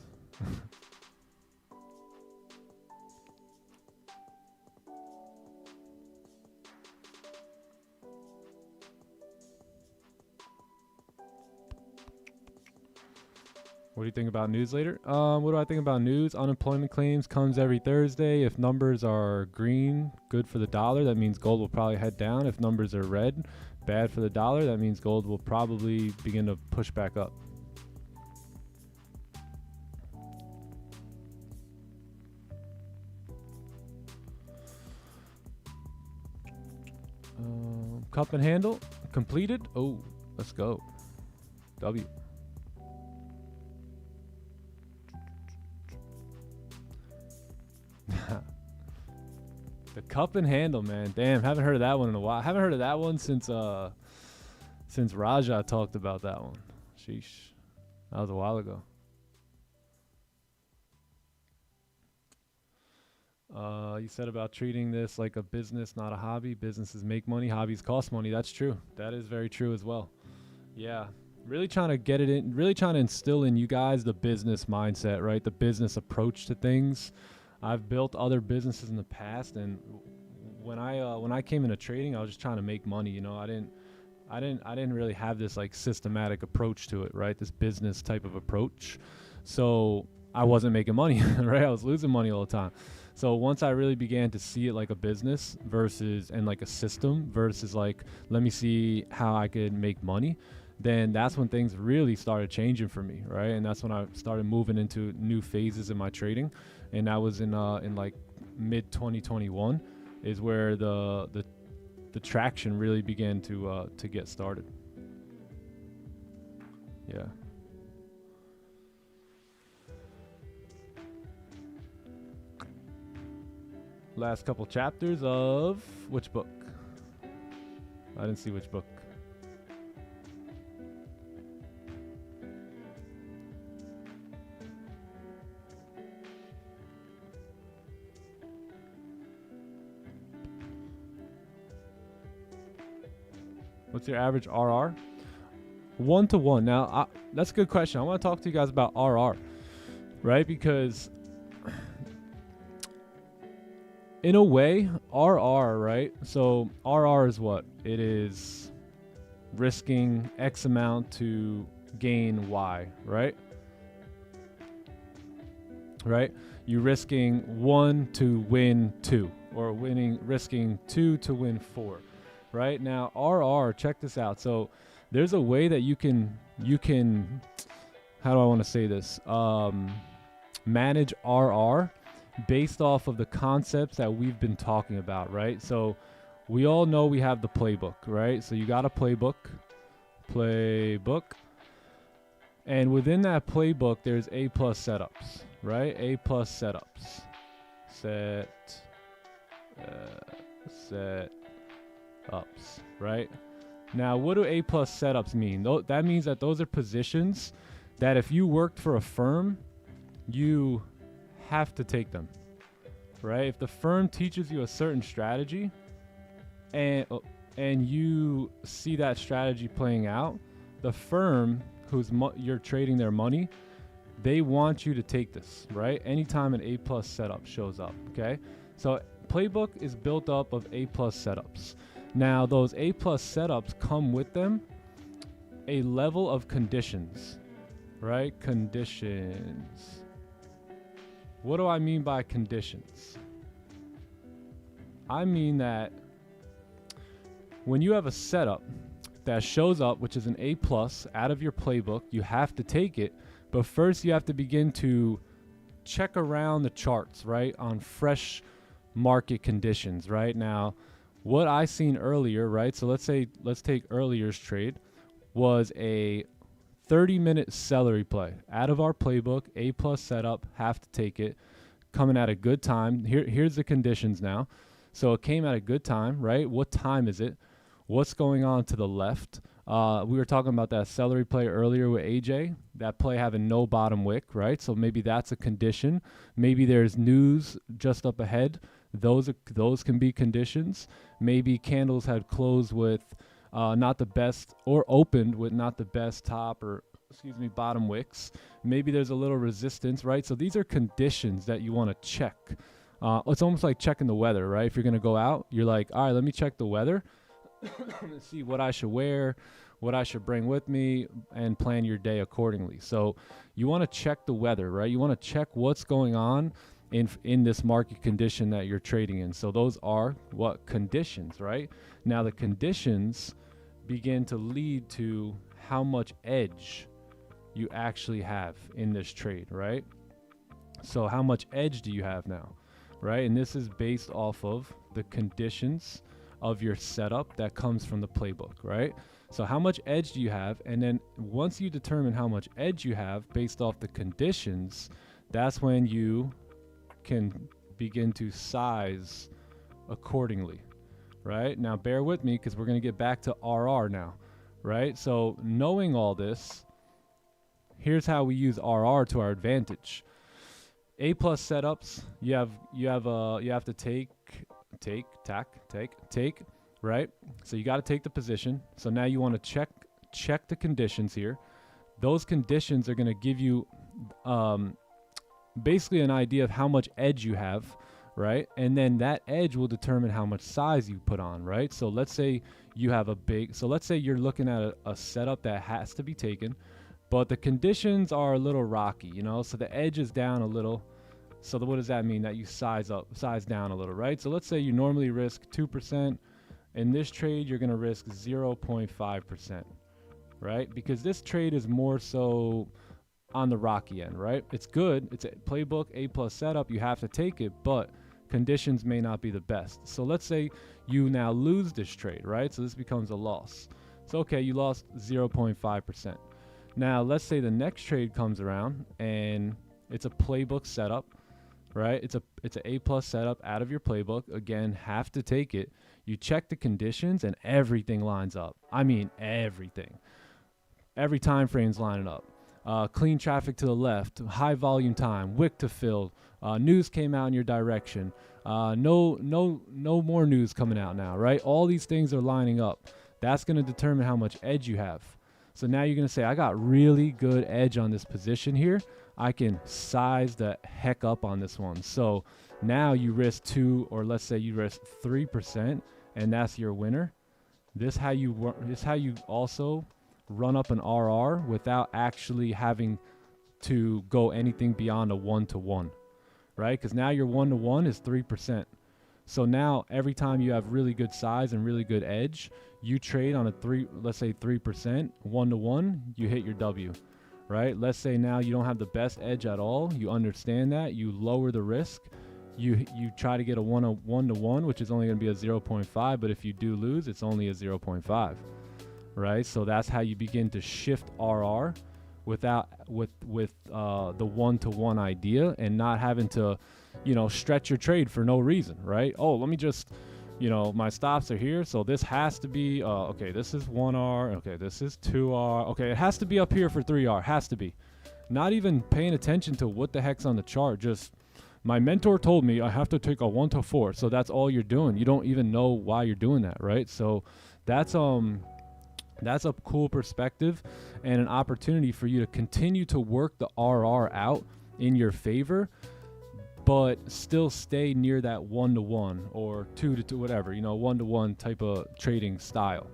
What do you think about news later? What do I think about news? Unemployment claims comes every Thursday. If numbers are green, good for the dollar. That means gold will probably head down. If numbers are red, bad for the dollar. That means gold will probably begin to push back up. Cup and handle completed. Oh, let's go. W. The cup and handle, man. Damn, haven't heard of that one in a while. Haven't heard of that one since Raja talked about that one. Sheesh. That was a while ago. You said about treating this like a business, not a hobby. Businesses make money, hobbies cost money. That's true. That is very true as well. Yeah. Really trying to get it in, really trying to instill in you guys the business mindset, right? The business approach to things. I've built other businesses in the past, and when I came into trading, I was just trying to make money. You know, I didn't really have this like systematic approach to it, right? This business type of approach. So I wasn't making money, right? I was losing money all the time. So once I really began to see it like a business versus and like a system versus like, let me see how I could make money, then that's when things really started changing for me, right? And that's when I started moving into new phases in my trading. And that was in like mid 2021 is where the traction really began to get started. Yeah. Last couple chapters of which book? I didn't see which book. What's your average RR? 1 to 1. Now, that's a good question. I want to talk to you guys about RR, right? Because in a way, RR, right? So RR is what? It is risking X amount to gain Y, right? Right? You're risking 1 to win 2, or risking 2 to win 4. Right now, RR, check this out. So there's a way that you can, how do I want to say this? Manage RR based off of the concepts that we've been talking about, right? So we all know we have the playbook, right? So you got a playbook. And within that playbook, there's A+ setups, right? A+ setups. Set. ups, right? Now, what do A plus setups mean? That means that those are positions that if you worked for a firm, you have to take them, right? If the firm teaches you a certain strategy and you see that strategy playing out, the firm you're trading their money, they want you to take this, right? Anytime an A plus setup shows up, okay? So playbook is built up of A plus setups. Now, those A plus setups come with them a level of conditions, right? Conditions. What do I mean by conditions? I mean that when you have a setup that shows up, which is an A plus out of your playbook, you have to take it. But first you have to begin to check around the charts, right? On fresh market conditions, right? Now, what I seen earlier, right? So let's take earlier's trade was a 30-minute celery play out of our playbook, A plus setup, have to take it, coming at a good time. Here's the conditions now. So it came at a good time, right? What time is it? What's going on to the left? We were talking about that celery play earlier with AJ, that play having no bottom wick, right? So maybe that's a condition. Maybe there's news just up ahead. Those can be conditions. Maybe candles had closed with not the best, or opened with not the best top or bottom wicks. Maybe there's a little resistance, right? So these are conditions that you want to check. It's almost like checking the weather, right? If you're going to go out, you're like, all right, let me check the weather and see what I should wear, what I should bring with me, and plan your day accordingly. So you want to check the weather, right? You want to check what's going on in this market condition that you're trading in. So those are what conditions, right? Now the conditions begin to lead to how much edge you actually have in this trade, right? So how much edge do you have now, right? And this is based off of the conditions of your setup that comes from the playbook, right? So how much edge do you have? And then once you determine how much edge you have based off the conditions, that's when you can begin to size accordingly, right? Now bear with me because we're going to get back to RR now, right? So knowing all this, here's how we use RR to our advantage. A plus setups, you have to take, right? So you got to take the position. So now you want to check the conditions here. Those conditions are going to give you basically an idea of how much edge you have, right? And then that edge will determine how much size you put on, right? So let's say you have let's say you're looking at a setup that has to be taken, but the conditions are a little rocky, you know, so the edge is down a little. So what does that mean? That you size down a little, right? So let's say you normally risk 2%. In this trade, you're going to risk 0.5%, right? Because this trade is more so on the rocky end, right? It's good. It's a playbook, A plus setup. You have to take it, but conditions may not be the best. So let's say you now lose this trade, right? So this becomes a loss. So, okay, you lost 0.5%. Now, let's say the next trade comes around and it's a playbook setup, right? It's an A plus setup out of your playbook. Again, have to take it. You check the conditions and everything lines up. I mean, everything. Every time frame's lining up. Clean traffic to the left, high volume time, wick to fill, news came out in your direction. No more news coming out now, right? All these things are lining up. That's going to determine how much edge you have. So now you're going to say, I got really good edge on this position here. I can size the heck up on this one. So now you risk 2, or let's say you risk 3%, and that's your winner. This how you also run up an RR without actually having to go anything beyond a 1-to-1, right? Because now your 1-to-1 is 3%. So now every time you have really good size and really good edge, you trade on let's say 3%, 1-to-1, you hit your W, right? Let's say now you don't have the best edge at all. You understand that. You lower the risk. You try to get a 1-to-1, which is only going to be a 0.5, but if you do lose, it's only a 0.5, right? So that's how you begin to shift RR with the 1-to-1 idea, and not having to, stretch your trade for no reason, right? Oh, let me just you know, my stops are here, so this has to be, okay, this is 1R, okay, this is 2R, okay, it has to be up here for 3R, has to be. Not even paying attention to what the heck's on the chart, just, my mentor told me I have to take a 1 to 4, so that's all you're doing. You don't even know why you're doing that, right? So that's a cool perspective and an opportunity for you to continue to work the RR out in your favor, but still stay near that 1-to-1 or 2-to-2, whatever, you know, 1-to-1 type of trading style.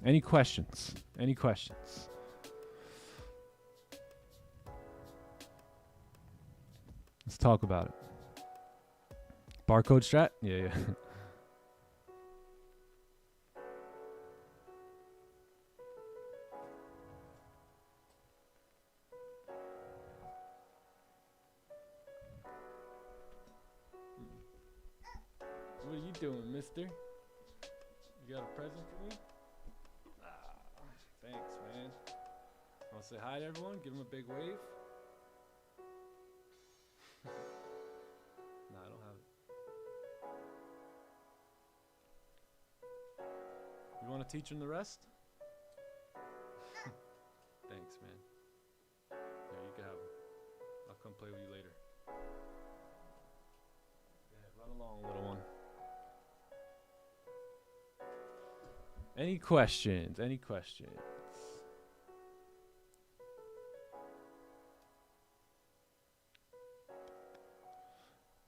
Any questions? Any questions? Let's talk about it. Barcode strat? Yeah. What are you doing, mister? You got a present for me? Ah, thanks, man. Want to say hi to everyone? Give them a big wave? No, I don't have it. You want to teach them the rest? Thanks, man. Here, you can have them. I'll come play with you later. Yeah, run along, little one. Any questions? Any questions?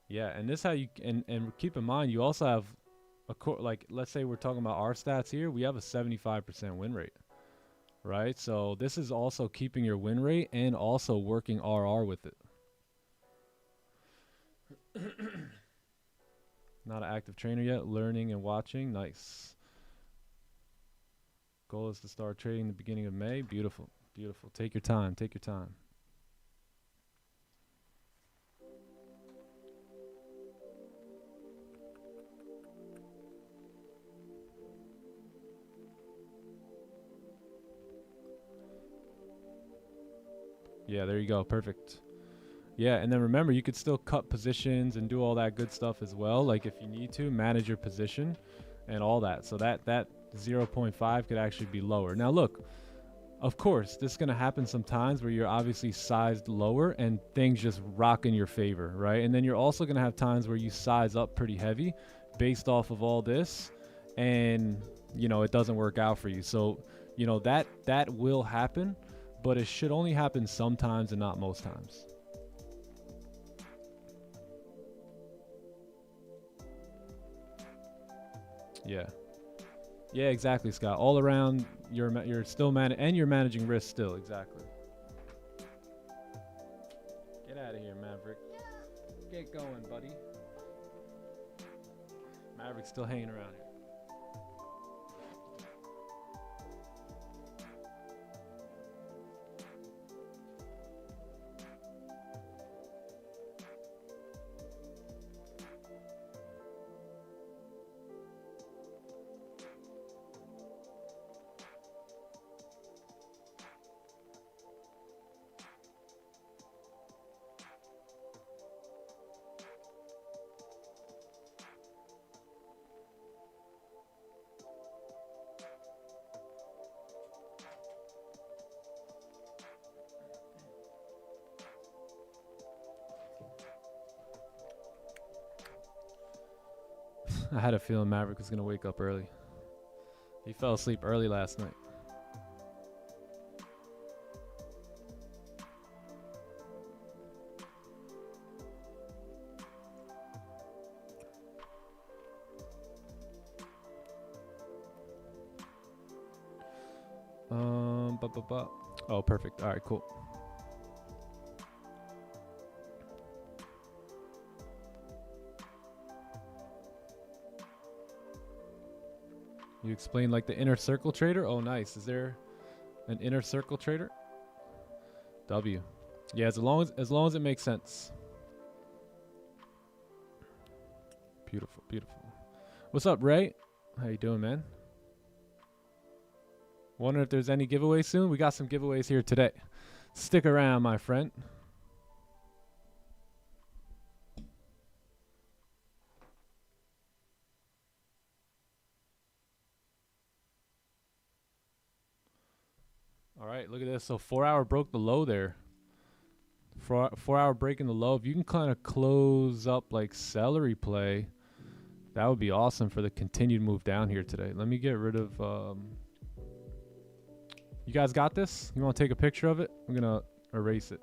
Yeah, and this how you and keep in mind you also have like let's say we're talking about our stats here, we have a 75% win rate. Right? So this is also keeping your win rate and also working RR with it. Not an active trainer yet, learning and watching. Nice. Goal is to start trading the beginning of May. Beautiful. Beautiful. Take your time. Take your time. Yeah, there you go. Perfect. Yeah, and then remember, you could still cut positions and do all that good stuff as well. Like if you need to, manage your position and all that. So that 0.5 could actually be lower. Now look, of course, this is going to happen sometimes where you're obviously sized lower and things just rock in your favor, right? And then you're also going to have times where you size up pretty heavy based off of all this and, you know, it doesn't work out for you. So, you know, that will happen, but it should only happen sometimes and not most times. Yeah. Yeah, exactly, Scott. All around, you're still you're managing risk still. Exactly. Get out of here, Maverick. Get going, buddy. Maverick's still hanging around here. I had a feeling Maverick was going to wake up early. He fell asleep early last night. Oh, perfect. All right, cool. You explained like the inner circle trader? Oh, nice. Is there an inner circle trader? W. Yeah, as long as it makes sense. Beautiful, beautiful. What's up, Ray? How you doing, man? Wondering if there's any giveaways soon? We got some giveaways here today. Stick around, my friend. right, look at this. So 4 hour broke the low there. 4 hour breaking the low. If you can kind of close up like celery play, that would be awesome for the continued move down here today. Let me get rid of. You guys got this? You want to take a picture of it? I'm gonna erase it.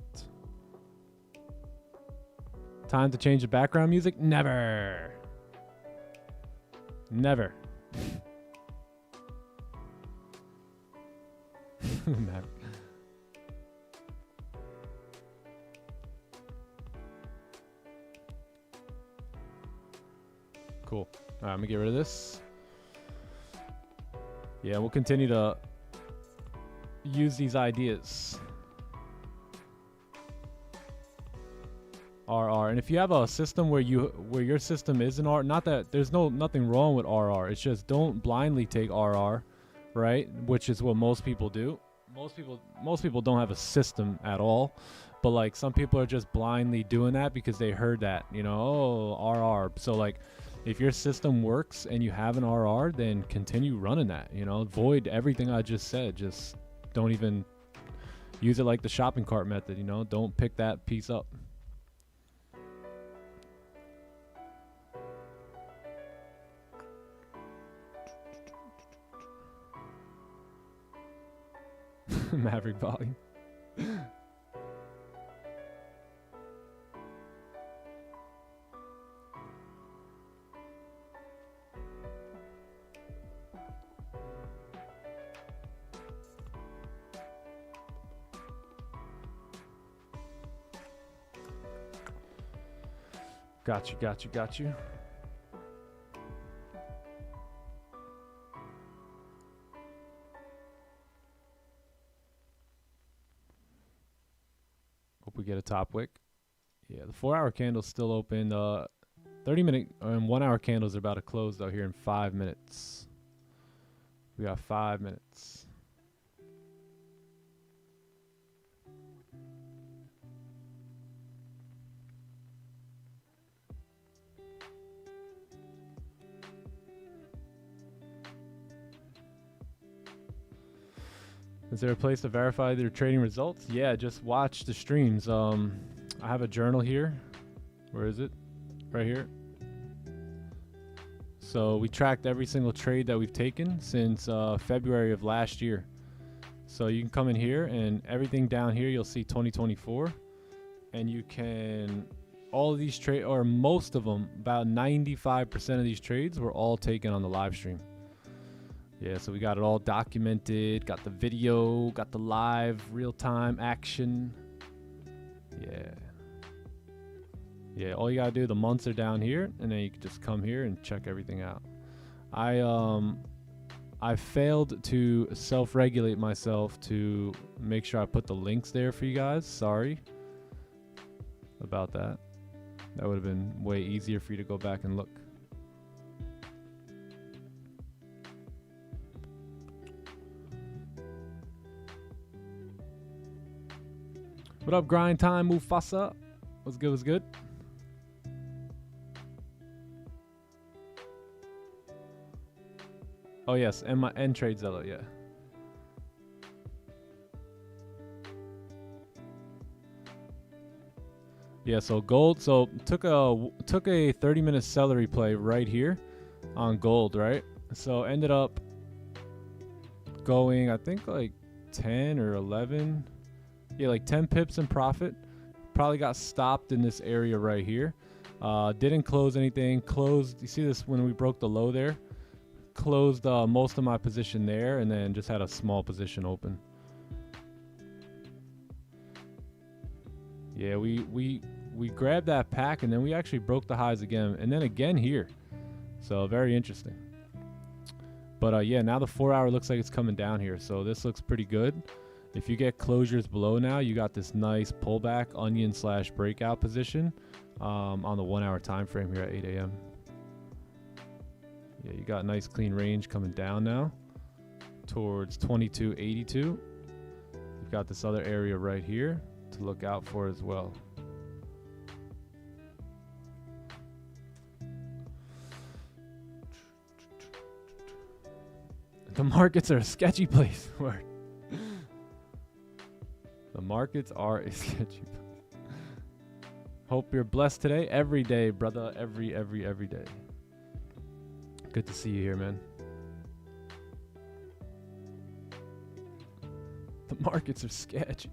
Time to change the background music? Never. Never. Never. Cool. All right, I'm gonna get rid of this. Yeah, we'll continue to use these ideas. RR, and if you have a system where your system is an R, not that there's nothing wrong with RR. It's just don't blindly take RR, right? Which is what most people do. Most people don't have a system at all, but like some people are just blindly doing that because they heard that, you know, oh, RR. So like, if your system works and you have an RR, then continue running that. You know, avoid everything I just said. Just don't even use it like the shopping cart method. You know, don't pick that piece up. Maverick volume. Got you. Hope we get a top wick. Yeah, the 4 hour candle's still open. 30-minute and 1 hour candles are about to close though here in 5 minutes. We got 5 minutes. Is there a place to verify their trading results? Yeah, just watch the streams. I have a journal here. Where is it? Right here. So we tracked every single trade that we've taken since February of last year. So you can come in here and everything down here, you'll see 2024. And you can, all of these trades, or most of them, about 95% of these trades were all taken on the live stream. Yeah, so we got it all documented, got the video, got the live real-time action. Yeah, all you gotta do, the months are down here, and then you can just come here and check everything out. I failed to self-regulate myself to make sure I put the links there for you guys. Sorry about that. That would have been way easier for you to go back and look. What up, Grind Time, Mufasa? What's good, what's good? Oh, yes, and my N Trade Zella, yeah. Yeah, so gold, so took a 30-minute celery play right here on gold, right? So ended up going, I think like 10 or 11. Yeah, like 10 pips in profit. Probably got stopped in this area right here. Didn't close anything. Closed, you see this when we broke the low there? Closed most of my position there and then just had a small position open. Yeah, we grabbed that pack and then we actually broke the highs again and then again here. So very interesting. But yeah, now the 4 hour looks like it's coming down here. So this looks pretty good. If you get closures below now, you got this nice pullback, onion / breakout position on the 1 hour time frame here at 8 a.m. Yeah, you got nice clean range coming down now towards 22.82. You've got this other area right here to look out for as well. The markets are a sketchy place. The markets are sketchy. Hope you're blessed today. Every day, brother. Every day. Good to see you here, man. The markets are sketchy.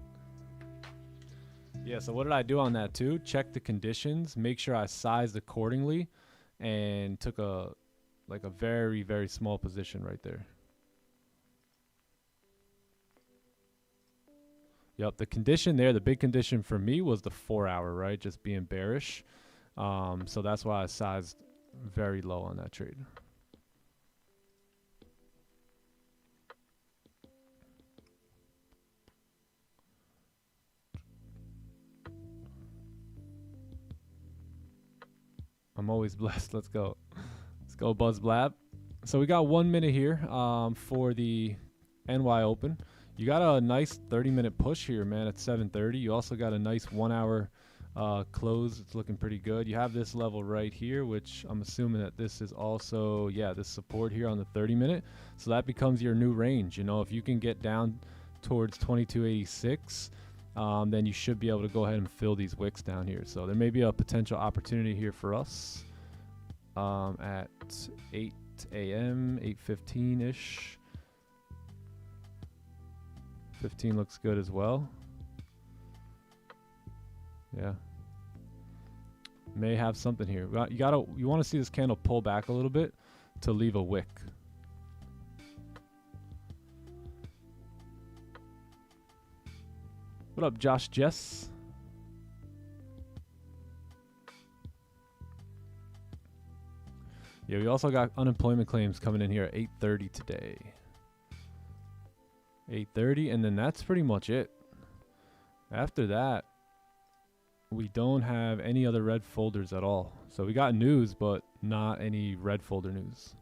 Yeah, so what did I do on that too? Check the conditions, make sure I sized accordingly, and took a very, very small position right there. Yep, the condition there, the big condition for me was the 4 hour, right? Just being bearish. So that's why I sized very low on that trade. I'm always blessed. Let's go. Let's go, Buzz Blab. So we got 1 minute here for the NY Open. You got a nice 30-minute push here, man, at 7:30. You also got a nice 1 hour close. It's looking pretty good. You have this level right here, which I'm assuming that this is also, yeah, this support here on the 30-minute. So that becomes your new range. You know, if you can get down towards 2286, then you should be able to go ahead and fill these wicks down here. So there may be a potential opportunity here for us at 8 a.m., 8:15-ish. 15 looks good as well. Yeah. May have something here. You want to see this candle pull back a little bit to leave a wick. What up, Josh Jess? Yeah, we also got unemployment claims coming in here at 8:30 today. 8:30, and then that's pretty much it. After that, we don't have any other red folders at all. So we got news, but not any red folder news.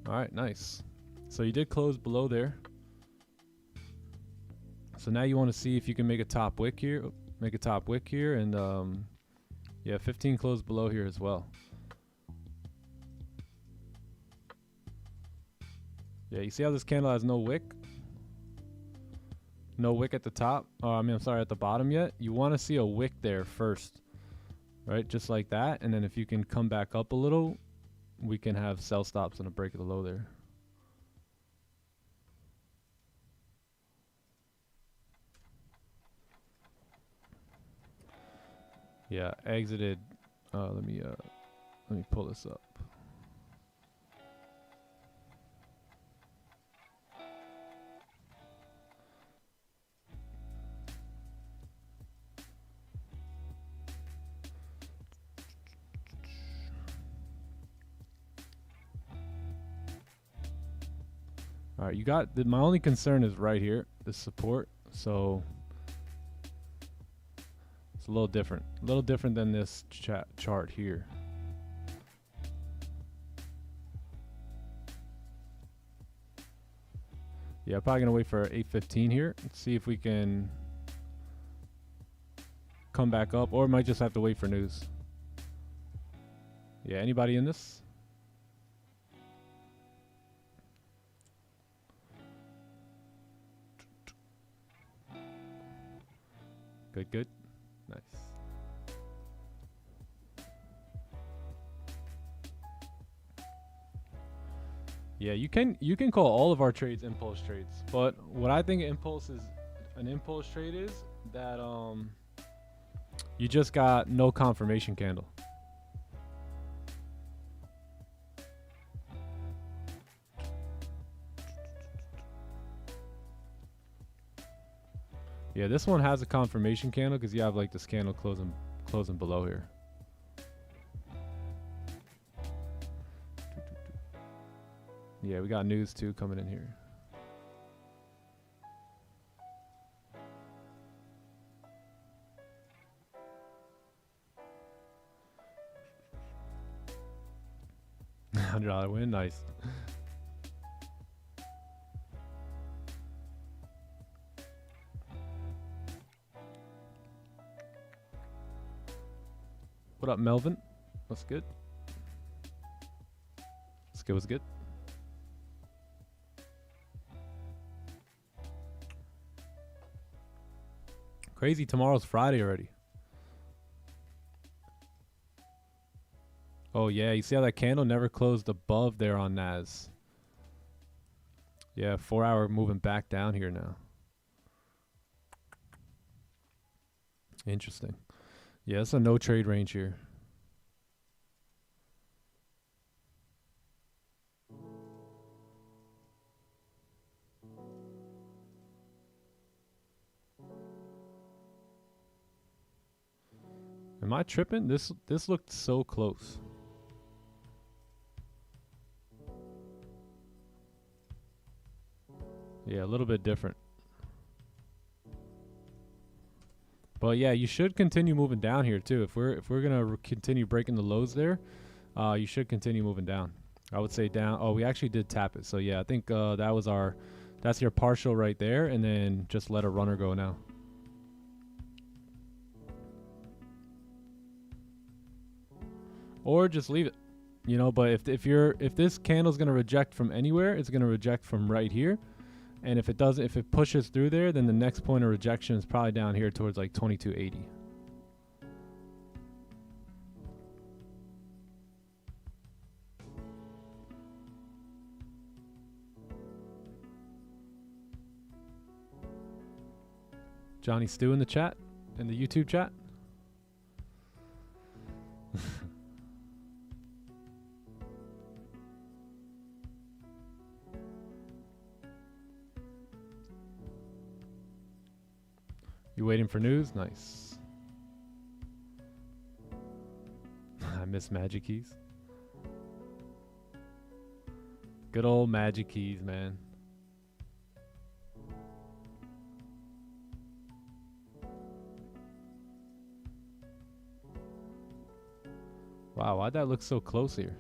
All right, nice. So you did close below there. So now you want to see if you can make a top wick here. Make a top wick here, and yeah, 15 closed below here as well. Yeah, you see how this candle has no wick? No wick at the top. I'm sorry, at the bottom yet. You want to see a wick there first, right? Just like that, and then if you can come back up a little, we can have sell stops and a break of the low there. Yeah, exited. Let me pull this up. All right, you got my only concern is right here, the support. So it's a little different than this chart here. Yeah, probably gonna wait for 8:15 here. Let's see if we can come back up, or might just have to wait for news. Yeah, anybody in this? Good, good. Nice. Yeah, you can call all of our trades impulse trades, but what I think an impulse trade is that you just got no confirmation candle. Yeah, this one has a confirmation candle because you have like this candle closing below here. Yeah, we got news too coming in here. $100 win, nice. What up, Melvin? What's good? What's good? What's good? Crazy, tomorrow's Friday already. Oh yeah, you see how that candle never closed above there on NAS? Yeah, 4 hour moving back down here now. Interesting. Yeah, it's a no trade range here. Am I tripping? This looked so close. Yeah, a little bit different. But yeah, you should continue moving down here too. If we're gonna continue breaking the lows there, you should continue moving down. I would say down. Oh, we actually did tap it. So yeah, I think that's your partial right there, and then just let a runner go now. Or just leave it, you know. But if this candle's gonna reject from anywhere, it's gonna reject from right here. And if it pushes through there, then the next point of rejection is probably down here towards like 2280. Johnny Stew in the chat, in the YouTube chat. You waiting for news? Nice. I miss Magic Keys. Good old Magic Keys, man. Wow, why'd that look so close here?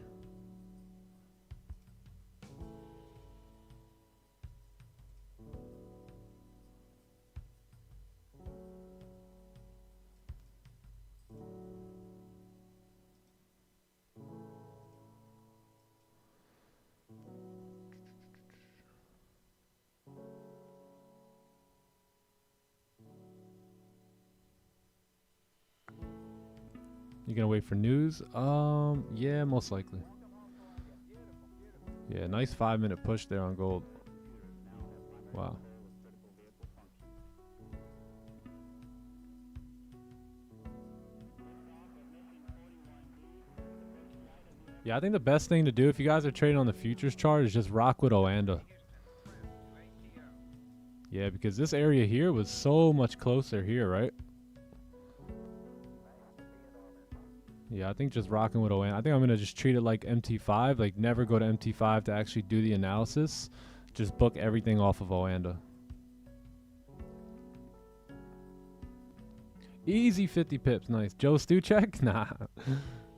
You gonna wait for news? Yeah, most likely. Yeah, nice 5-minute push there on gold. Wow. Yeah, I think the best thing to do if you guys are trading on the futures chart is just rock with Oanda. Yeah, because this area here was so much closer here, right? Yeah, I think just rocking with Oanda. I think I'm going to just treat it like MT5. Like, never go to MT5 to actually do the analysis. Just book everything off of Oanda. Easy 50 pips. Nice. Joe Stu check? Nah.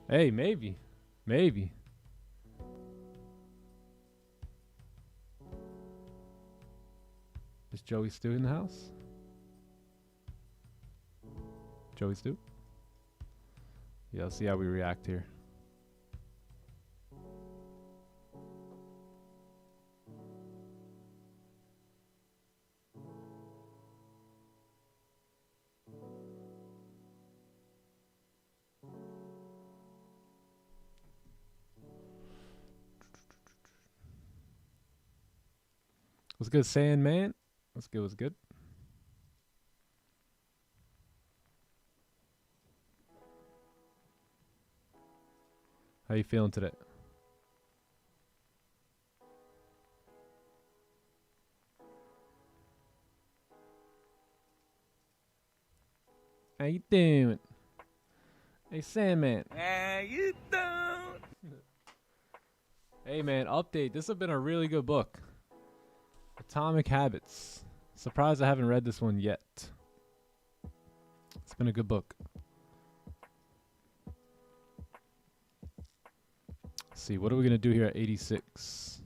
Hey, maybe. Maybe. Is Joey Stu in the house? Joey Stu? Yeah, let's see how we react here. What's good, saying, man? What's good? What's good? How you feeling today? How you doing? Hey, Sandman. How you doing? Hey, man, update. This has been a really good book. Atomic Habits. Surprised I haven't read this one yet. It's been a good book. Let's see, what are we going to do here at 86?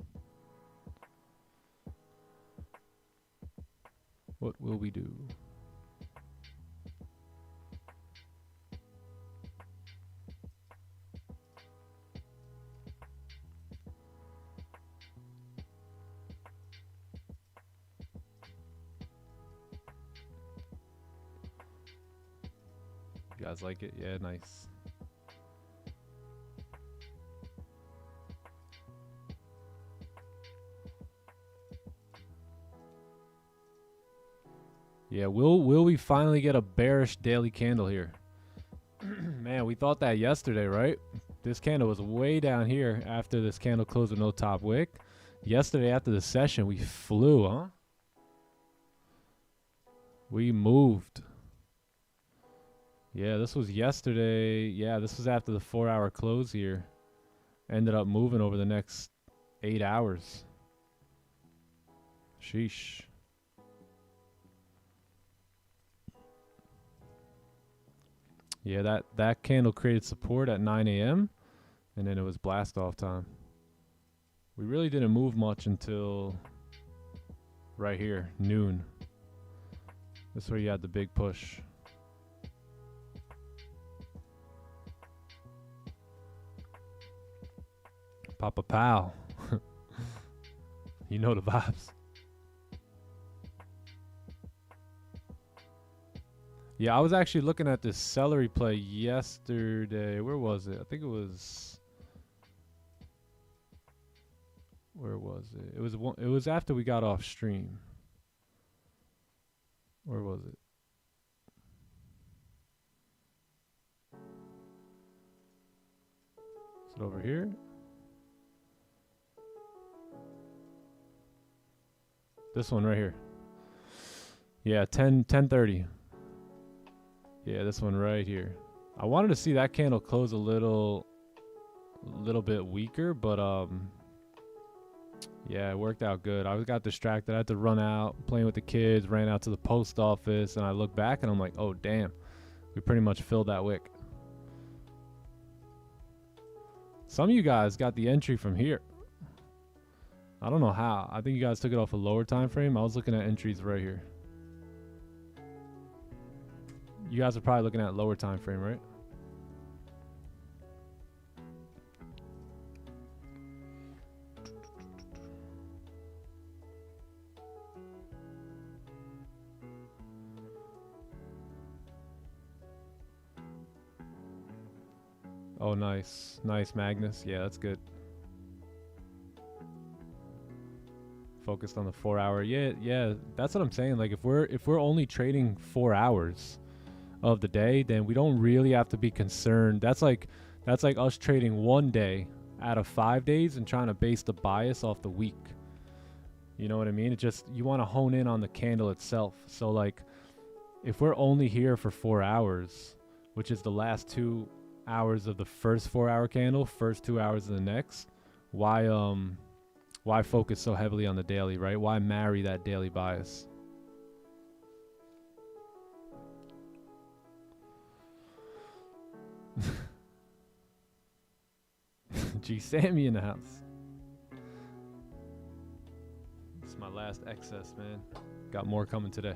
What will we do? You guys like it? Yeah, nice. Yeah, will we finally get a bearish daily candle here? Man, we thought that yesterday, right? This candle was way down here after this candle closed with no top wick. Yesterday after the session, we flew, huh? We moved. Yeah, this was yesterday. Yeah, this was after the 4-hour close here. Ended up moving over the next 8 hours. Sheesh. Yeah, that candle created support at 9 a.m. and then it was blast off time. We really didn't move much until right here, noon. This is where you had the big push. Papa Pow. You know the vibes. Yeah, I was actually looking at this celery play yesterday. Where was it? I think it was... Where was it? It was after we got off stream. Where was it? Is it over here? This one right here. Yeah, 10:30. Yeah, this one right here. I wanted to see that candle close a little bit weaker, but yeah, it worked out good. I got distracted. I had to run out, playing with the kids, ran out to the post office, and I looked back and I'm like, oh damn, we pretty much filled that wick. Some of you guys got the entry from here. I don't know how. I think you guys took it off a lower time frame. I was looking at entries right here. You guys are probably looking at lower time frame, right? Oh, nice. Nice, Magnus. Yeah, that's good. Focused on the 4-hour. Yeah, that's what I'm saying. Like if we're only trading 4 hours of the day, then we don't really have to be concerned. That's like us trading 1 day out of 5 days and trying to base the bias off the week. You know what I mean? It just, you want to hone in on the candle itself. So like if we're only here for 4 hours, which is the last 2 hours of the first 4-hour candle, first 2 hours of the next, why focus so heavily on the daily, right? Why marry that daily bias? G Sammy in the house. This is my last excess, man. Got more coming today.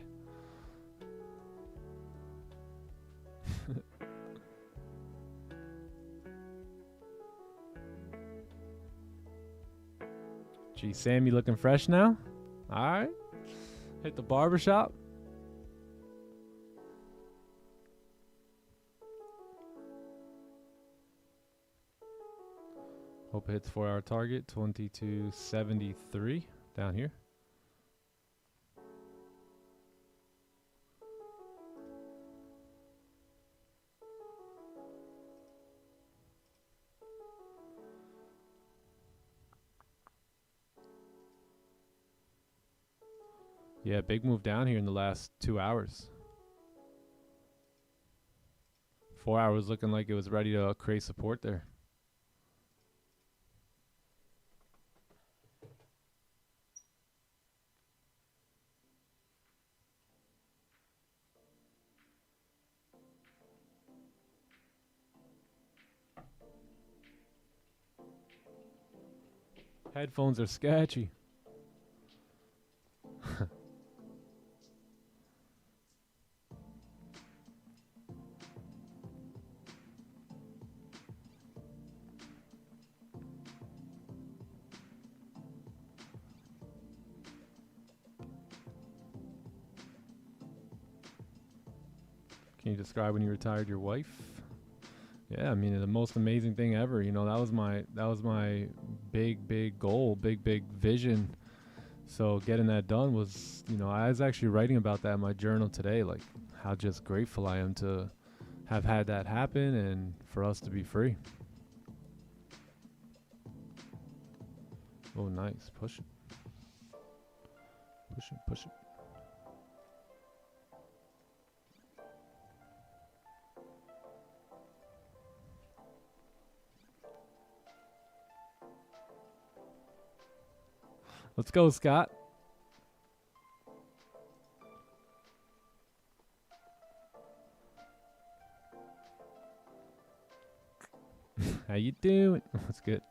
Gee, Sammy looking fresh now? Alright. Hit the barbershop. Hope it hits 4-hour target. 2273 down here. Yeah, big move down here in the last 2 hours. 4 hours looking like it was ready to create support there. Headphones are sketchy. Can you describe when you retired your wife? Yeah, I mean, the most amazing thing ever. You know, that was my big goal, big vision. So getting that done was, you know, I was actually writing about that in my journal today, like how just grateful I am to have had that happen and for us to be free. Oh, nice. Push it. Push it, push it. Let's go, Scott. How you doing? That's good.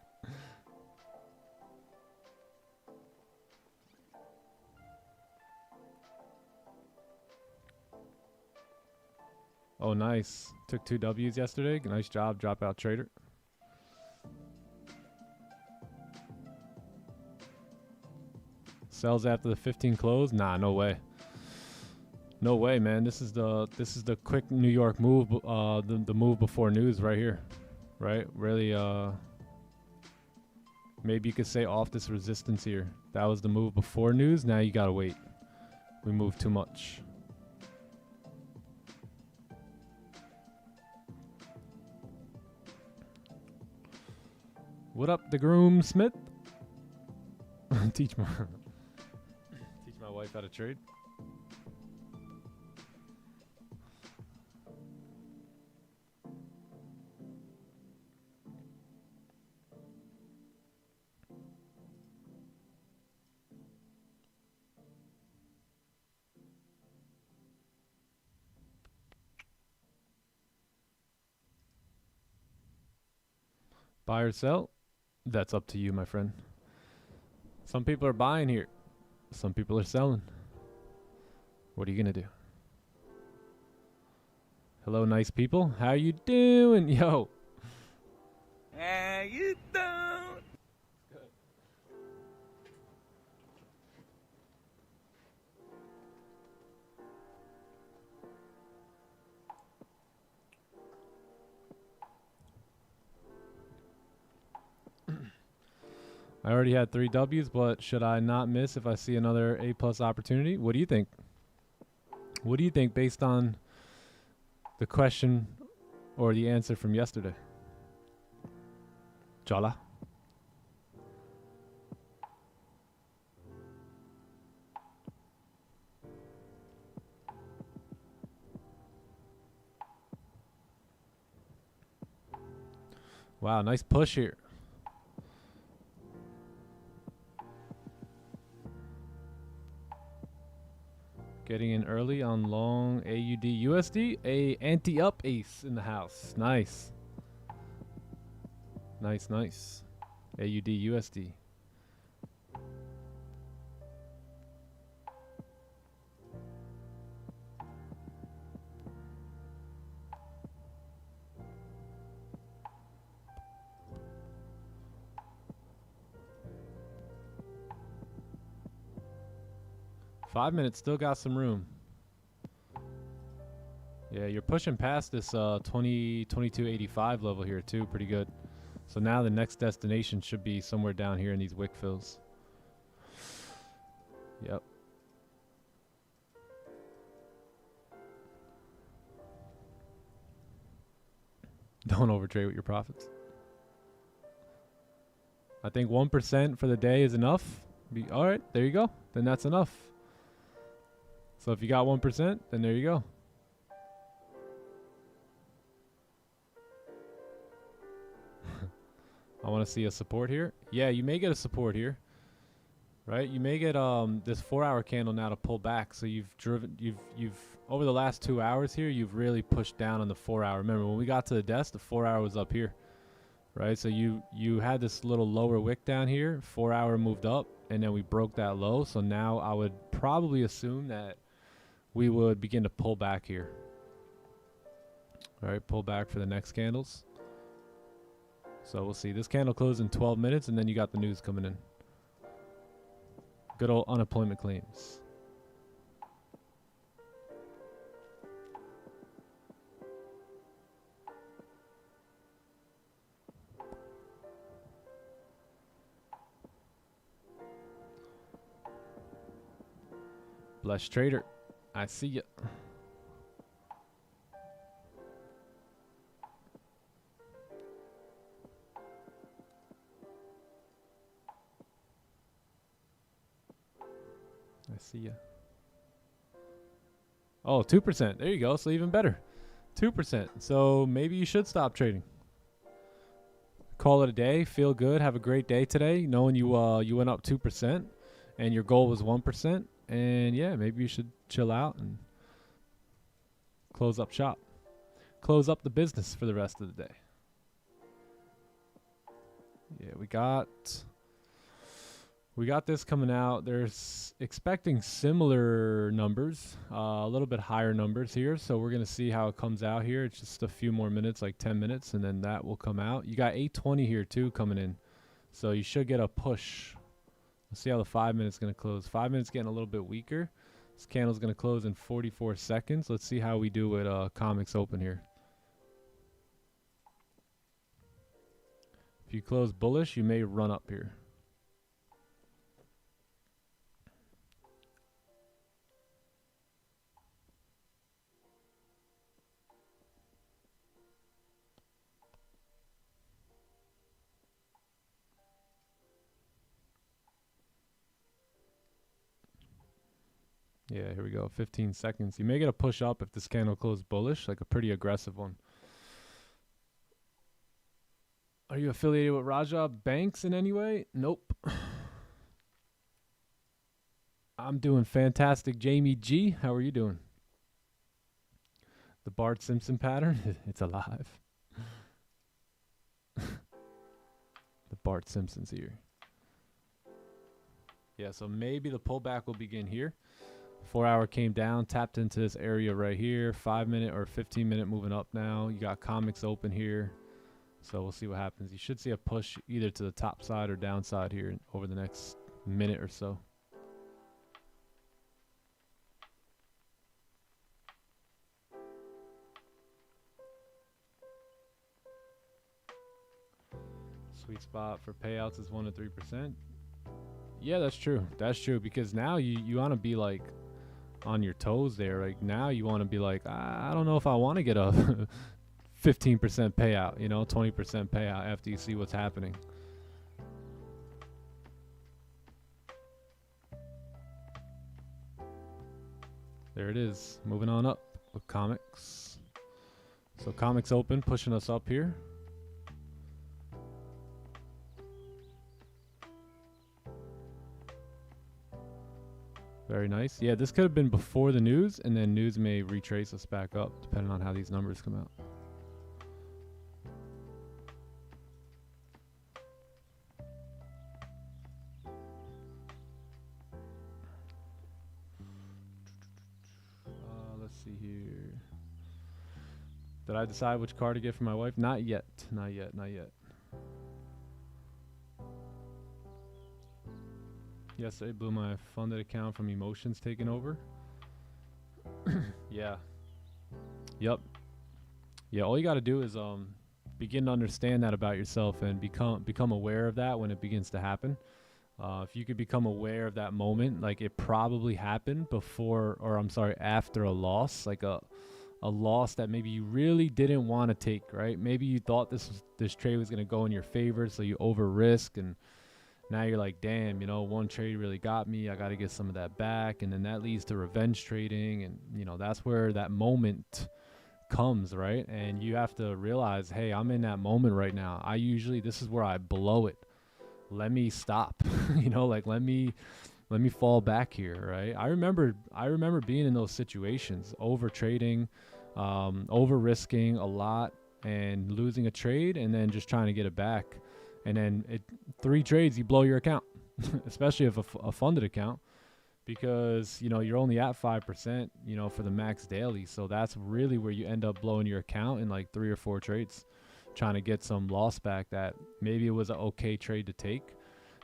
Oh, nice. Took 2 W's yesterday. Nice job, dropout trader. Sells after the 15 close? Nah, no way. No way, man. This is the quick New York move. The move before news right here, right? Really. Maybe you could say off this resistance here. That was the move before news. Now you gotta wait. We moved too much. What up, the groomsmith? Teach my wife how to trade. Buy or sell? That's up to you, my friend. Some people are buying here. Some people are selling. What are you gonna do? Hello, nice people. How you doing? Yo. How you doing? I already had 3 W's, but should I not miss if I see another A+ opportunity? What do you think? What do you think based on the question or the answer from yesterday? Jala? Wow, nice push here. Getting in early on long AUD USD. A anti-up ace in the house. Nice. Nice, nice. AUD USD. Five minutes, still got some room. Yeah, you're pushing past this 2285 level here too, pretty good. So now the next destination should be somewhere down here in these wick fills. Yep. Don't overtrade with your profits. I think 1% for the day is enough. All right, there you go. Then that's enough. So if you got 1%, then there you go. I want to see a support here. Yeah, you may get a support here. Right? You may get this 4-hour candle now to pull back. So you've over the last 2 hours here, you've really pushed down on the 4-hour. Remember when we got to the desk, the 4-hour was up here. Right? So you had this little lower wick down here, 4-hour moved up, and then we broke that low. So now I would probably assume that we would begin to pull back here. All right, pull back for the next candles. So we'll see. This candle closed in 12 minutes, and then you got the news coming in. Good old unemployment claims. Bless trader. I see ya. I see ya. Oh, 2%. There you go. So even better. 2%. So maybe you should stop trading. Call it a day. Feel good. Have a great day today, knowing you went up 2% and your goal was 1%. And yeah, maybe you should chill out and close up shop. Close up the business for the rest of the day. Yeah, we got this coming out. There's expecting similar numbers, a little bit higher numbers here. So we're going to see how it comes out here. It's just a few more minutes, like 10 minutes, and then that will come out. You got 820 here too coming in. So you should get a push. Let's see how the 5 minutes going to close. 5 minutes getting a little bit weaker. This candle's going to close in 44 seconds. Let's see how we do with comics open here. If you close bullish, you may run up here. Yeah, here we go. 15 seconds. You may get a push up if this candle closed bullish, like a pretty aggressive one. Are you affiliated with Raja Banks in any way? Nope. I'm doing fantastic. Jamie G, how are you doing? The Bart Simpson pattern, it's alive. The Bart Simpson's here. Yeah, so maybe the pullback will begin here. 4 hour came down, tapped into this area right here. 5 minute or 15 minute moving up now. You got comics open here. So we'll see what happens. You should see a push either to the top side or downside here over the next minute or so. Sweet spot for payouts is 1 to 3%. Yeah, that's true. That's true, because now you want to be like on your toes there. Like now you want to be like, I don't know if I want to get a 15% payout, 20% payout after you see what's happening. There it is, moving on up with comics. So comics open, pushing us up here. Very nice. Yeah, this could have been before the news, and then news may retrace us back up, depending on how these numbers come out. Let's see here. Did I decide which car to get for my wife? Not yet. Not yet. Not yet. Yesterday blew my funded account from emotions taking over. Yeah. Yep. Yeah, all you got to do is begin to understand that about yourself and become aware of that when it begins to happen. If you could become aware of that moment, like it probably happened before, or I'm sorry, after a loss, like a loss that maybe you really didn't want to take, right? Maybe you thought this trade was going to go in your favor, so you over risk, and now you're like, damn, one trade really got me. I got to get some of that back. And then that leads to revenge trading. And, that's where that moment comes, right? And you have to realize, hey, I'm in that moment right now. This is where I blow it. Let me stop, like let me fall back here, right? I remember being in those situations, over trading, over risking a lot and losing a trade and then just trying to get it back. And then 3 trades, you blow your account, especially if a funded account, because, you're only at 5%, for the max daily. So that's really where you end up blowing your account in like 3 or 4 trades, trying to get some loss back that maybe it was an okay trade to take.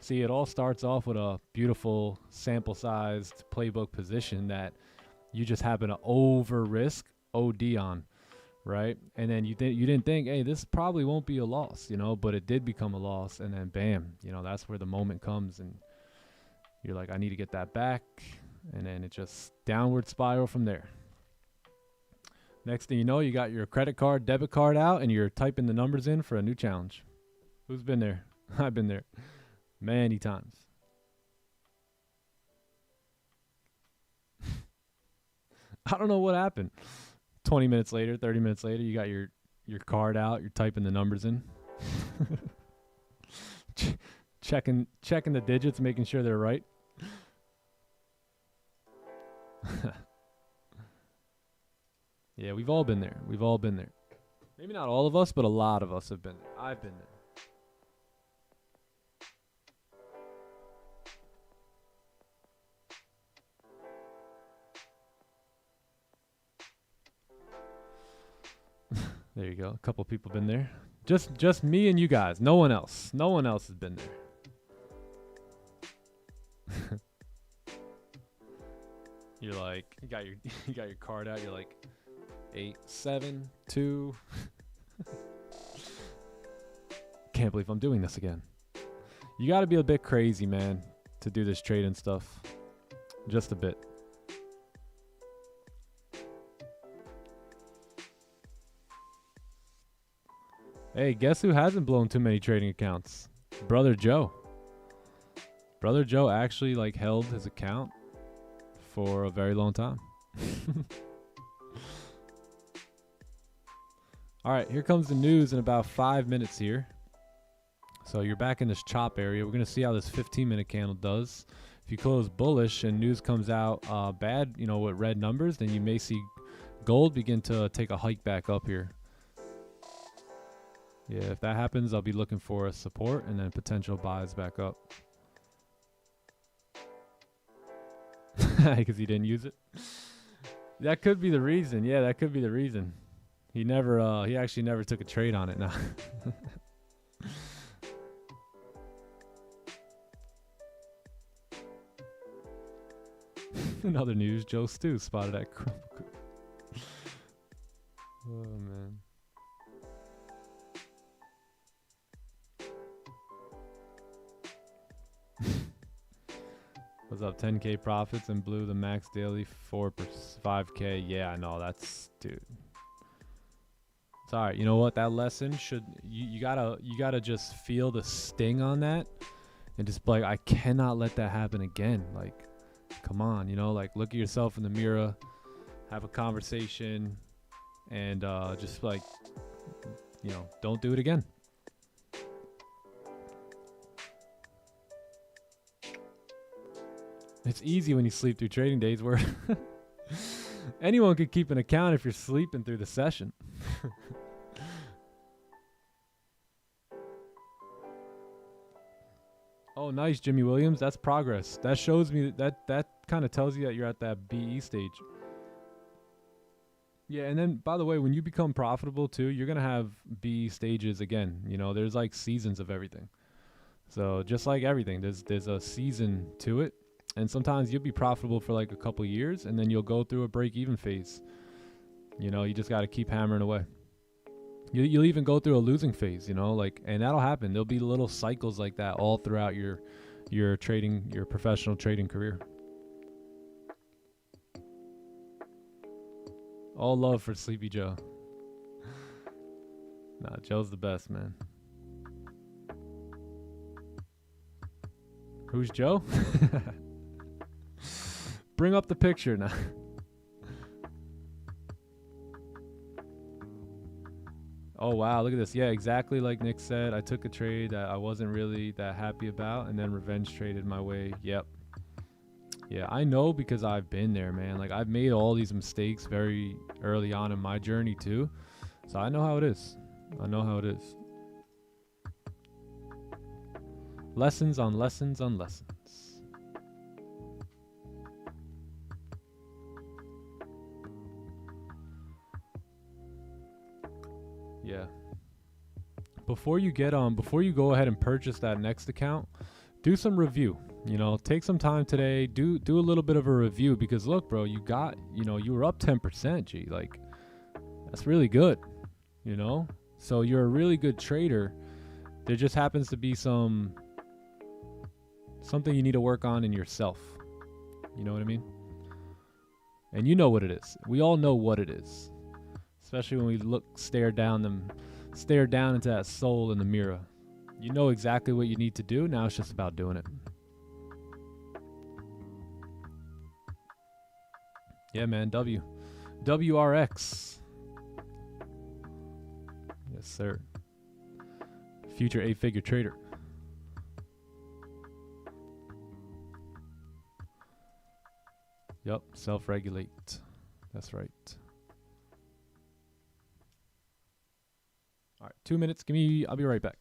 See, it all starts off with a beautiful sample-sized playbook position that you just happen to over-risk OD on. Right? And then you didn't think, hey, this probably won't be a loss, but it did become a loss. And then bam, that's where the moment comes and you're like, I need to get that back. And then it just downward spiral from there. Next thing you know, you got your credit card, debit card out, and you're typing the numbers in for a new challenge. Who's been there? I've been there many times. I don't know what happened. 20 minutes later, 30 minutes later, you got your card out, you're typing the numbers in. checking the digits, making sure they're right. Yeah, we've all been there. We've all been there. Maybe not all of us, but a lot of us have been there. I've been there. There you go. A couple people been there. Just me and you guys. No one else. No one else has been there. You're like, you got your card out. You're like 8, 7, 2. Can't believe I'm doing this again. You got to be a bit crazy, man, to do this trading stuff. Just a bit. Hey, guess who hasn't blown too many trading accounts? Brother Joe. Brother Joe actually like held his account for a very long time. All right, here comes the news in about 5 minutes here. So you're back in this chop area. We're going to see how this 15-minute candle does. If you close bullish and news comes out bad, you know, with red numbers, then you may see gold begin to take a hike back up here. Yeah, if that happens, I'll be looking for a support and then potential buys back up. Because he didn't use it. That could be the reason. Yeah, that could be the reason. He actually never took a trade on it now. In other news, Joe Stu spotted at Crumble. Oh, man. What's up? 10K profits and blew the max daily 5K. Yeah, I know. That's, dude. It's all right. You know what? That lesson should you gotta just feel the sting on that, and just be like, I cannot let that happen again. Like, come on, you know, like look at yourself in the mirror, have a conversation, and just like, you know, don't do it again. It's easy when you sleep through trading days where anyone could keep an account if you're sleeping through the session. Oh, nice, Jimmy Williams. That's progress. That shows me that kind of tells you that you're at that BE stage. Yeah, and then, by the way, when you become profitable, too, you're going to have BE stages again. You know, there's like seasons of everything. So just like everything, there's a season to it. And sometimes you'll be profitable for like a couple years, and then you'll go through a break-even phase. You know, you just got to keep hammering away. You'll even go through a losing phase, you know, like, and that'll happen. There'll be little cycles like that all throughout your trading, your professional trading career. All love for Sleepy Joe. Nah, Joe's the best, man. Who's Joe? Bring up the picture now. Oh, wow. Look at this. Yeah, exactly like Nick said. I took a trade that I wasn't really that happy about, and then revenge traded my way. Yep. Yeah, I know because I've been there, man. Like, I've made all these mistakes very early on in my journey, too. So I know how it is. I know how it is. Lessons on lessons on lessons. Yeah. Before you go ahead and purchase that next account, do some review. You know, take some time today, do a little bit of a review, because look, bro, you were up 10%, G. Like, that's really good, you know? So you're a really good trader. There just happens to be something you need to work on in yourself. You know what I mean? And you know what it is. We all know what it is. Especially when we stare down into that soul in the mirror. You know exactly what you need to do. Now it's just about doing it. Yeah, man. WRX. Yes, sir. Future 8-figure trader. Yup, self-regulate. That's right. All right, 2 minutes. I'll be right back.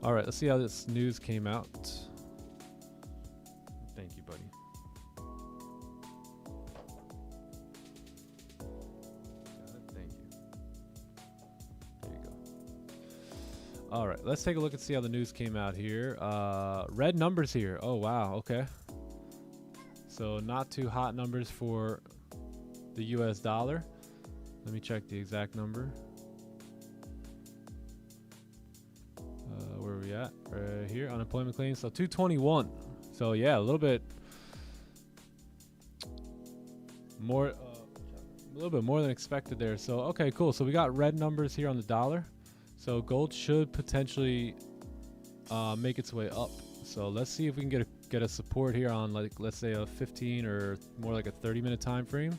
All right, let's see how this news came out. Thank you, buddy. Thank you. There you go. All right, let's take a look and see how the news came out here. Red numbers here. Oh, wow. Okay. So not too hot numbers for the US dollar. Let me check the exact number. Where are we at? Right here, unemployment claims. So 221. So yeah, a little bit more, a little bit more than expected there. So okay, cool. So we got red numbers here on the dollar. So gold should potentially make its way up. So let's see if we can get a support here on, like, let's say a 15 or more like a 30-minute time frame,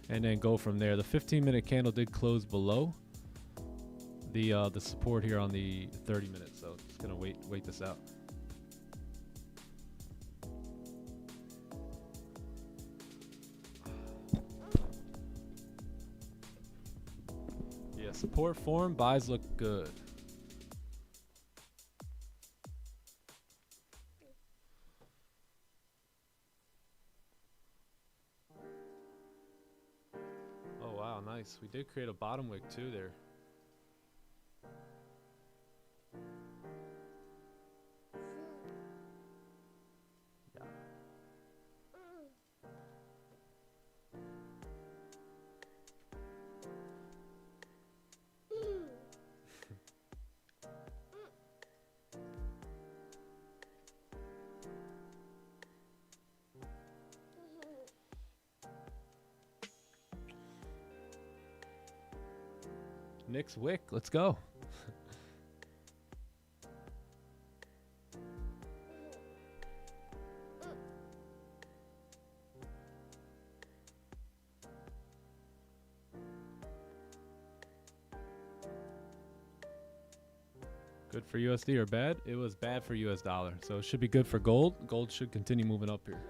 and then go from there. The 15-minute candle did close below the support here on the 30 minutes, so just gonna wait this out. Yeah, support form, buys look good. Oh wow, nice. We did create a bottom wick too there. Nick's wick, let's go. Good for USD or bad? It was bad for US dollar, so it should be good for gold. Gold should continue moving up here.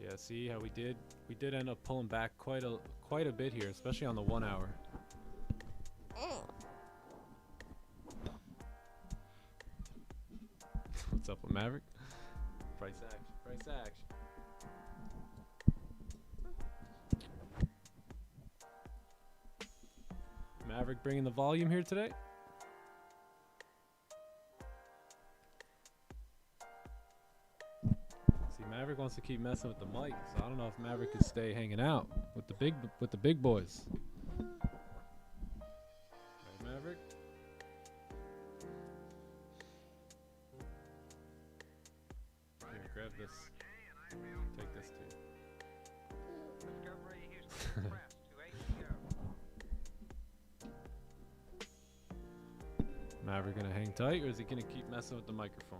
Yeah, Yeah, see how we did end up pulling back quite a bit here, especially on the 1 hour. What's up with Maverick? Price action, price action. Maverick bringing the volume here today. See, Maverick wants to keep messing with the mic, so I don't know if Maverick could stay hanging out with the big boys. Right, Maverick? Here, grab this. Take this too. Maverick gonna hang tight, or is he gonna keep messing with the microphone?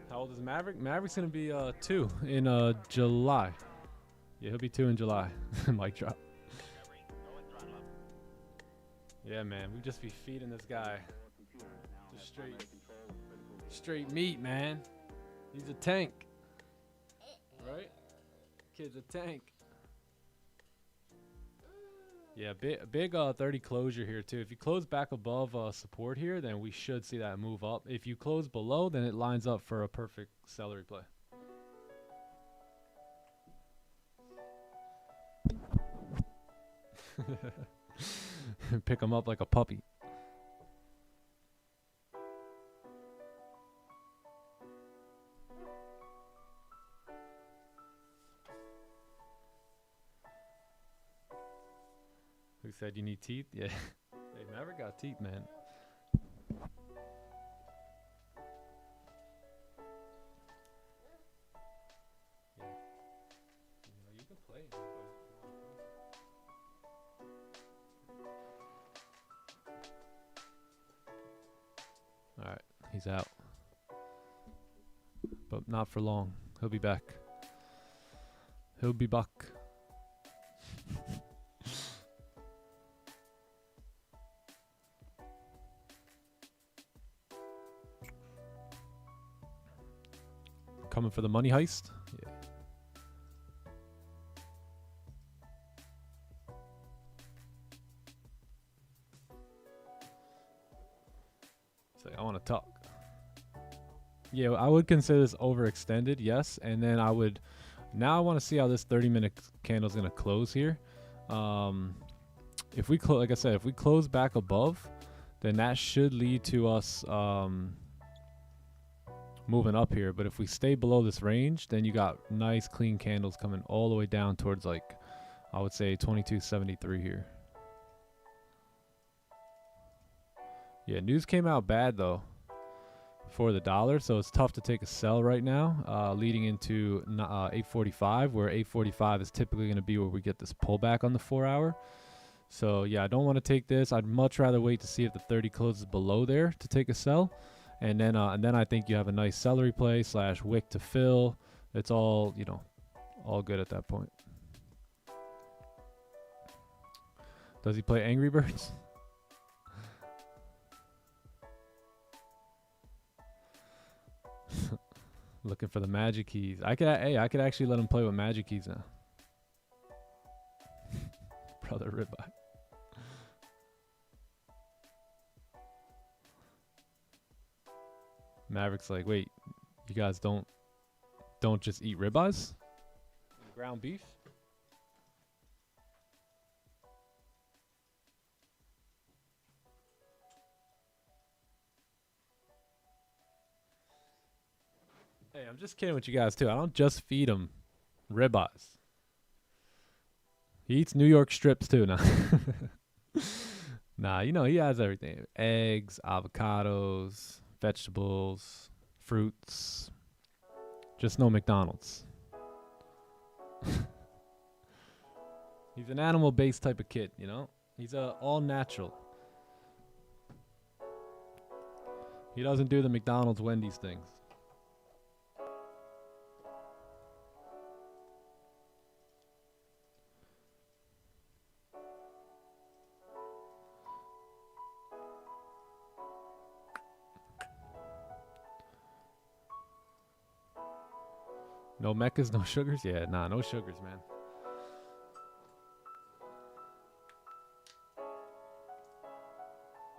How old is Maverick? Maverick's gonna be 2 in July. Yeah, he'll be 2 in July. Mic drop. Yeah, man, we just be feeding this guy just straight meat, man. He's a tank, right? Kid's a tank. Yeah, big 30 closure here too. If you close back above support here, then we should see that move up. If you close below, then it lines up for a perfect celery play. Pick him up like a puppy. Who said you need teeth? Yeah. They never got teeth, man. Yeah. You can play. Alright, he's out. But not for long. He'll be back. He'll be back. Coming for the money heist? Yeah. So I want to talk. Yeah, I would consider this overextended, yes. And then I would, now I want to see how this 30-minute candle is going to close here. If we close, like I said, if we close back above, then that should lead to us moving up here. But if we stay below this range, then you got nice clean candles coming all the way down towards, like, I would say 2273 here. Yeah, news came out bad though for the dollar, so it's tough to take a sell right now, leading into 845, where 845 is typically going to be where we get this pullback on the 4 hour. So yeah, I don't want to take this. I'd much rather wait to see if the 30 closes below there to take a sell. And then I think you have a nice celery play / wick to fill. It's all, you know, all good at that point. Does he play Angry Birds? Looking for the magic keys. I could actually let him play with magic keys now. Brother ribeye. Maverick's like, wait, you guys don't just eat ribeyes? Ground beef? Hey, I'm just kidding with you guys too. I don't just feed him ribeyes. He eats New York strips too now. Nah, you know, he has everything. Eggs, avocados, vegetables, fruits. Just no McDonald's. He's an animal-based type of kid, you know? He's all natural. He doesn't do the McDonald's, Wendy's things. No mechas, no sugars? Yeah, nah, no sugars, man.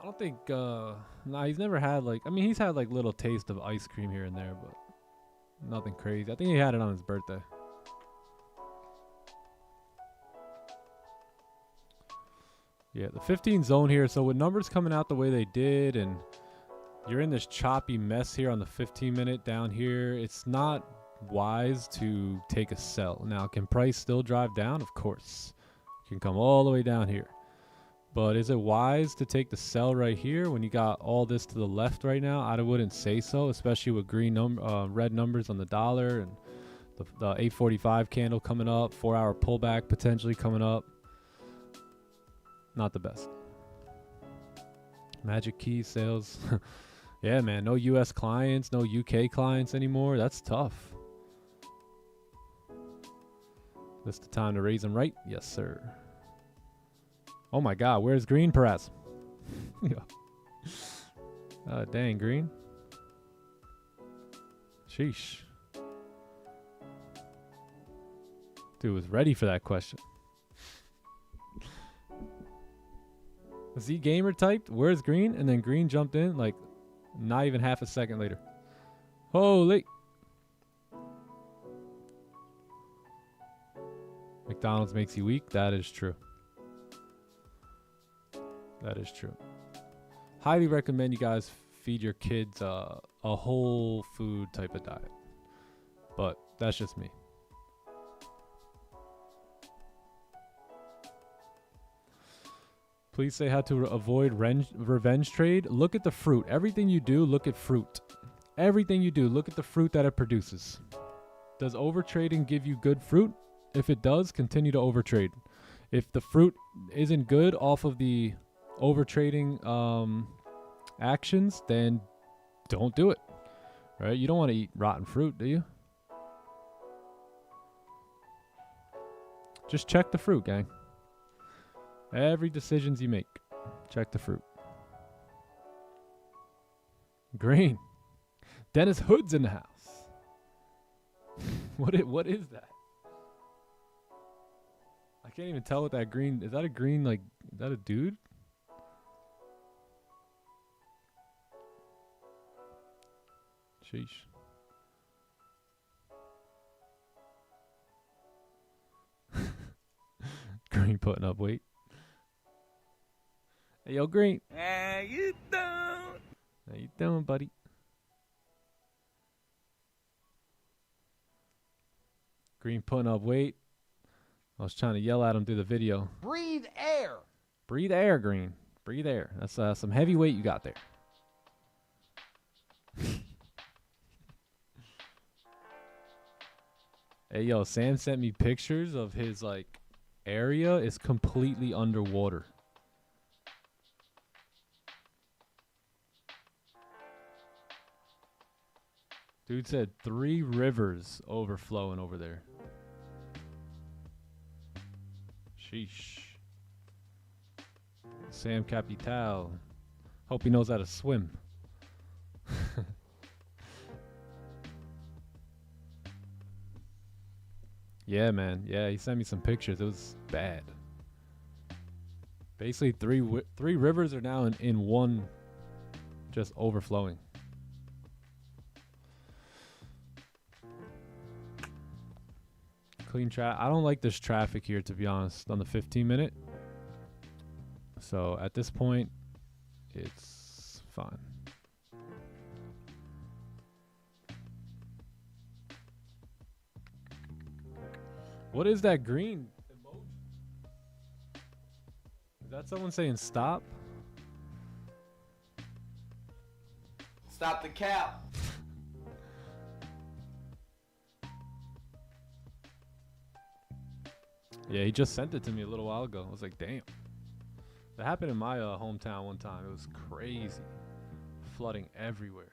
I don't think, nah, he's never had like, I mean, he's had like little taste of ice cream here and there, but nothing crazy. I think he had it on his birthday. Yeah, the 15 zone here. So with numbers coming out the way they did, and you're in this choppy mess here on the 15 minute down here, it's not wise to take a sell. Now, can price still drive down? Of course. You can come all the way down here. But is it wise to take the sell right here when you got all this to the left right now? I wouldn't say so, especially with red numbers on the dollar and the 845 candle coming up, 4 hour pullback potentially coming up. Not the best. Magic key sales. Yeah, man, no US clients, no UK clients anymore. That's tough. This the time to raise them right? Yes, sir. Oh my God, where's Green, Perez? Dang, Green. Sheesh. Dude was ready for that question. Z Gamer typed, where's Green? And then Green jumped in like not even half a second later. Holy. McDonald's makes you weak. That is true. That is true. Highly recommend you guys feed your kids a whole food type of diet. But that's just me. Please say how to avoid revenge trade. Look at the fruit. Everything you do, look at fruit. Everything you do, look at the fruit that it produces. Does overtrading give you good fruit? If it does, continue to overtrade. If the fruit isn't good off of the overtrading actions, then don't do it. Right? You don't want to eat rotten fruit, do you? Just check the fruit, gang. Every decisions you make, check the fruit. Green. Dennis Hood's in the house. What is that? I can't even tell what that green is. That a green, like, is that a dude? Sheesh. Green putting up weight. Hey, yo, Green. How you doing? How you doing, buddy? Green putting up weight. I was trying to yell at him through the video. Breathe air. Breathe air, Green. Breathe air. That's some heavy weight you got there. Hey, yo, Sam sent me pictures of his, like, area is completely underwater. Dude said 3 rivers overflowing over there. Sheesh. Sam Capital. Hope he knows how to swim. Yeah, man. Yeah, he sent me some pictures. It was bad. Basically, three rivers are now in one, just overflowing. Clean traffic. I don't like this traffic here, to be honest, on the 15-minute. So at this point, it's fine. What is that green emoji? Is that someone saying stop? Stop the cap. Yeah, he just sent it to me a little while ago. I was like, damn. That happened in my hometown one time. It was crazy. Flooding everywhere.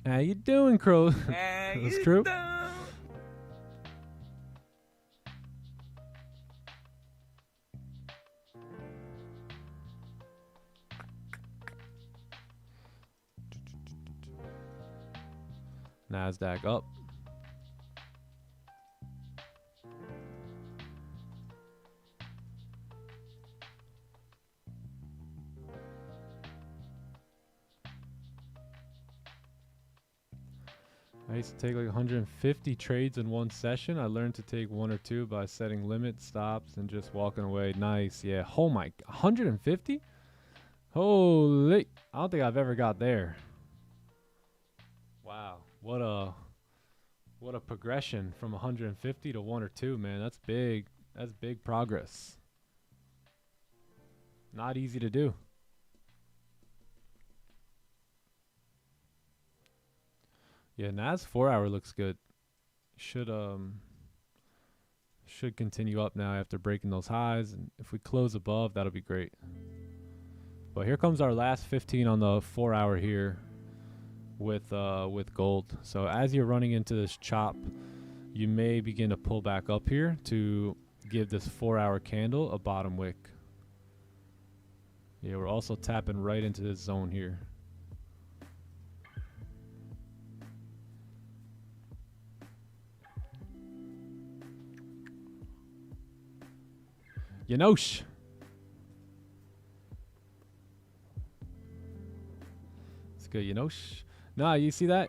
How you doing, Crow? How That's you true. don't. NASDAQ up. I used to take like 150 trades in one session. I learned to take 1 or 2 by setting limit stops and just walking away. Nice. Yeah. Oh my, 150? Holy. I don't think I've ever got there. Wow. What a progression from 150 to 1 or 2, man. That's big. That's big progress. Not easy to do. Yeah, NAS 4 hour looks good. Should continue up now after breaking those highs, and if we close above, that'll be great. But here comes our last 15 on the 4 hour here with gold. So as you're running into this chop, you may begin to pull back up here to give this 4 hour candle a bottom wick. Yeah, we're also tapping right into this zone here. Yanosh. It's good, Yanosh. Nah, you see that?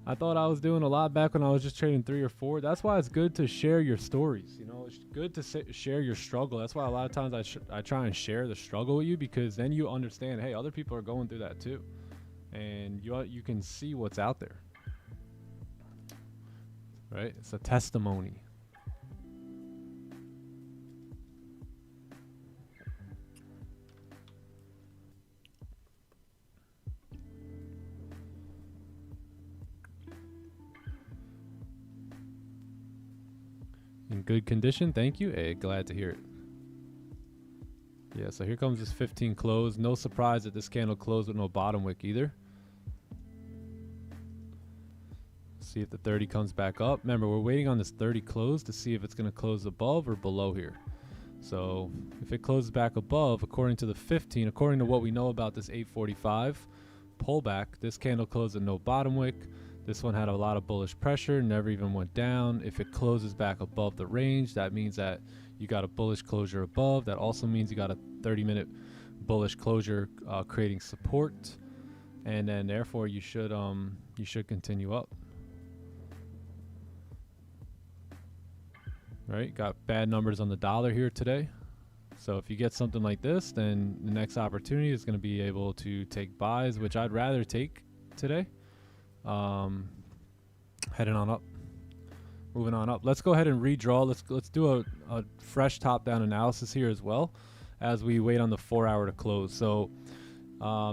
I thought I was doing a lot back when I was just trading 3 or 4. That's why it's good to share your stories. You know, it's good to share your struggle. That's why a lot of times I try and share the struggle with you, because then you understand, hey, other people are going through that too, and you can see what's out there. Right? It's a testimony. In good condition, thank you. Hey, glad to hear it. Yeah, so here comes this 15 close. No surprise that this candle closed with no bottom wick either. See if the 30 comes back up. Remember, we're waiting on this 30 close to see if it's going to close above or below here. So if it closes back above, according to the 15, according to what we know about this 845 pullback, this candle closed at no bottom wick. This one had a lot of bullish pressure, never even went down. If it closes back above the range, that means that you got a bullish closure above. That also means you got a 30-minute bullish closure creating support, and then therefore you should continue up. Right? Got bad numbers on the dollar here today. So if you get something like this, then the next opportunity is going to be able to take buys, which I'd rather take today. Heading on up, moving on up. Let's go ahead and redraw. Let's do a fresh top-down analysis here as well as we wait on the 4 hour to close. So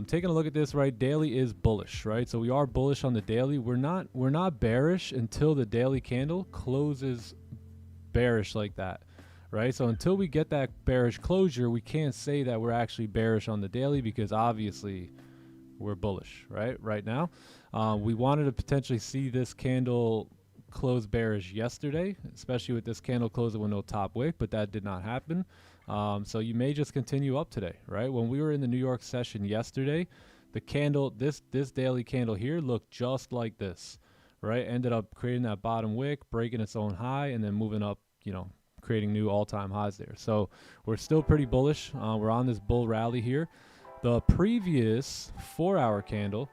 taking a look at this, right, daily is bullish, right? So we are bullish on the daily. We're not bearish until the daily candle closes bearish like that, right? So until we get that bearish closure, we can't say that we're actually bearish on the daily, because obviously we're bullish right now. We wanted to potentially see this candle close bearish yesterday, especially with this candle closing with no top wick, but that did not happen. So you may just continue up today, right? When we were in the New York session yesterday, the candle, this daily candle here looked just like this, right? Ended up creating that bottom wick, breaking its own high, and then moving up, you know, creating new all-time highs there. So we're still pretty bullish. We're on this bull rally here. The previous 4 hour candle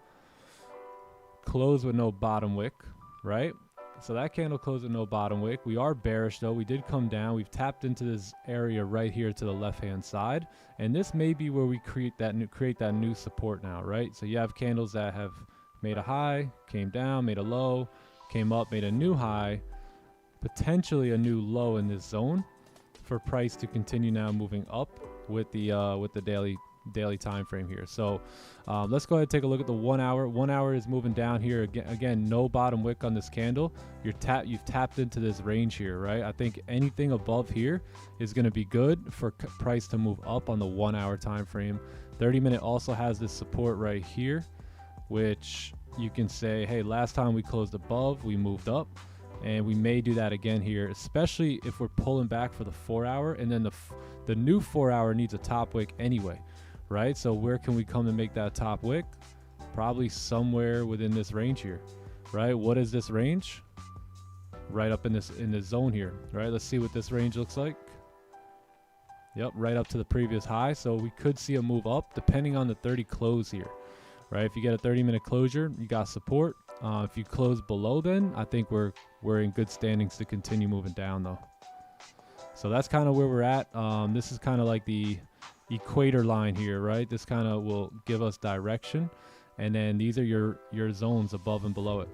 closed with no bottom wick, right? So that candle closed with no bottom wick. We are bearish though. We did come down. We've tapped into this area right here to the left-hand side, and this may be where we create that new support now, right? So you have candles that have made a high, came down, made a low, came up, made a new high, potentially a new low in this zone for price to continue now moving up with the daily time frame here. So let's go ahead and take a look at the 1 hour. 1 hour is moving down here again, no bottom wick on this candle. You've tapped into this range here, right? I think anything above here is going to be good for price to move up on the 1 hour time frame. 30-minute also has this support right here, which you can say, hey, last time we closed above, we moved up. And we may do that again here, especially if we're pulling back for the 4 hour, and then the new 4 hour needs a top wick anyway, right? So where can we come and make that top wick? Probably somewhere within this range here, right? What is this range? Right up in this zone here, right? Let's see what this range looks like. Yep, right up to the previous high. So we could see a move up depending on the 30 close here, right? If you get a 30-minute closure, you got support. If you close below, then I think we're in good standings to continue moving down though. So that's kind of where we're at. This is kind of like the equator line here, right? This kind of will give us direction, and then these are your zones above and below it.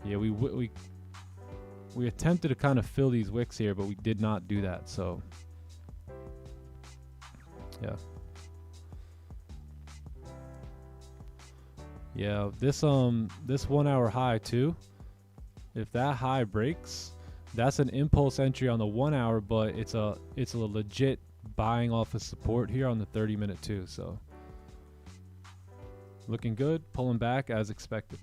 Yeah, we attempted to kind of fill these wicks here, but we did not do that. So yeah. Yeah, this 1 hour high too, if that high breaks, that's an impulse entry on the 1 hour, but it's a legit buying off of support here on the 30-minute too. So looking good, pulling back as expected.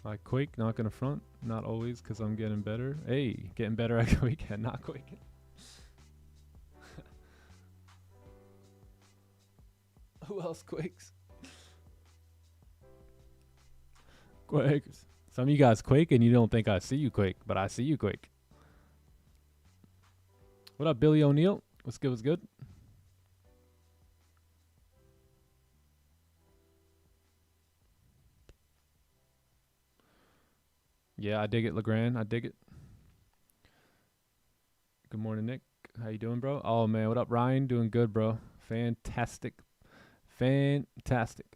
I quake, not gonna front. Not always, because I'm getting better. Hey, getting better at quake and not quaking. Who else quakes? Quakes. Some of you guys quake and you don't think I see you quake, but I see you quake. What up, Billy O'Neill? What's good? What's good? Yeah, I dig it, LeGrand. I dig it. Good morning, Nick. How you doing, bro? Oh, man. What up, Ryan? Doing good, bro. Fantastic. Fantastic.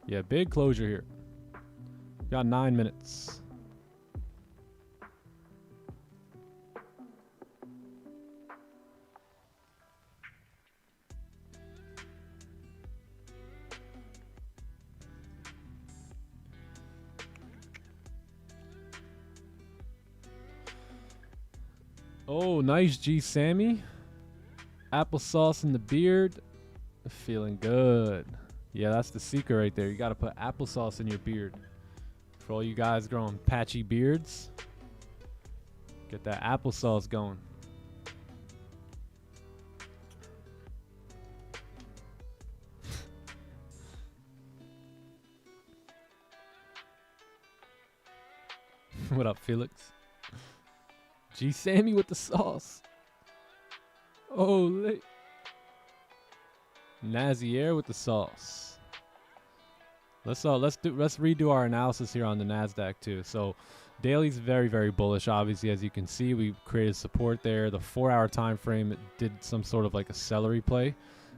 Yeah, big closure here. Got 9 minutes. Oh, nice G Sammy. Applesauce in the beard. Feeling good. Yeah, that's the secret right there. You got to put applesauce in your beard. For all you guys growing patchy beards, get that applesauce going. What up, Felix? G Sammy with the sauce. Holy. Nazier with the sauce. Let's redo our analysis here on the Nasdaq too. So daily's very, very bullish. Obviously, as you can see, we created support there. The 4 hour time frame did some sort of like a celery play,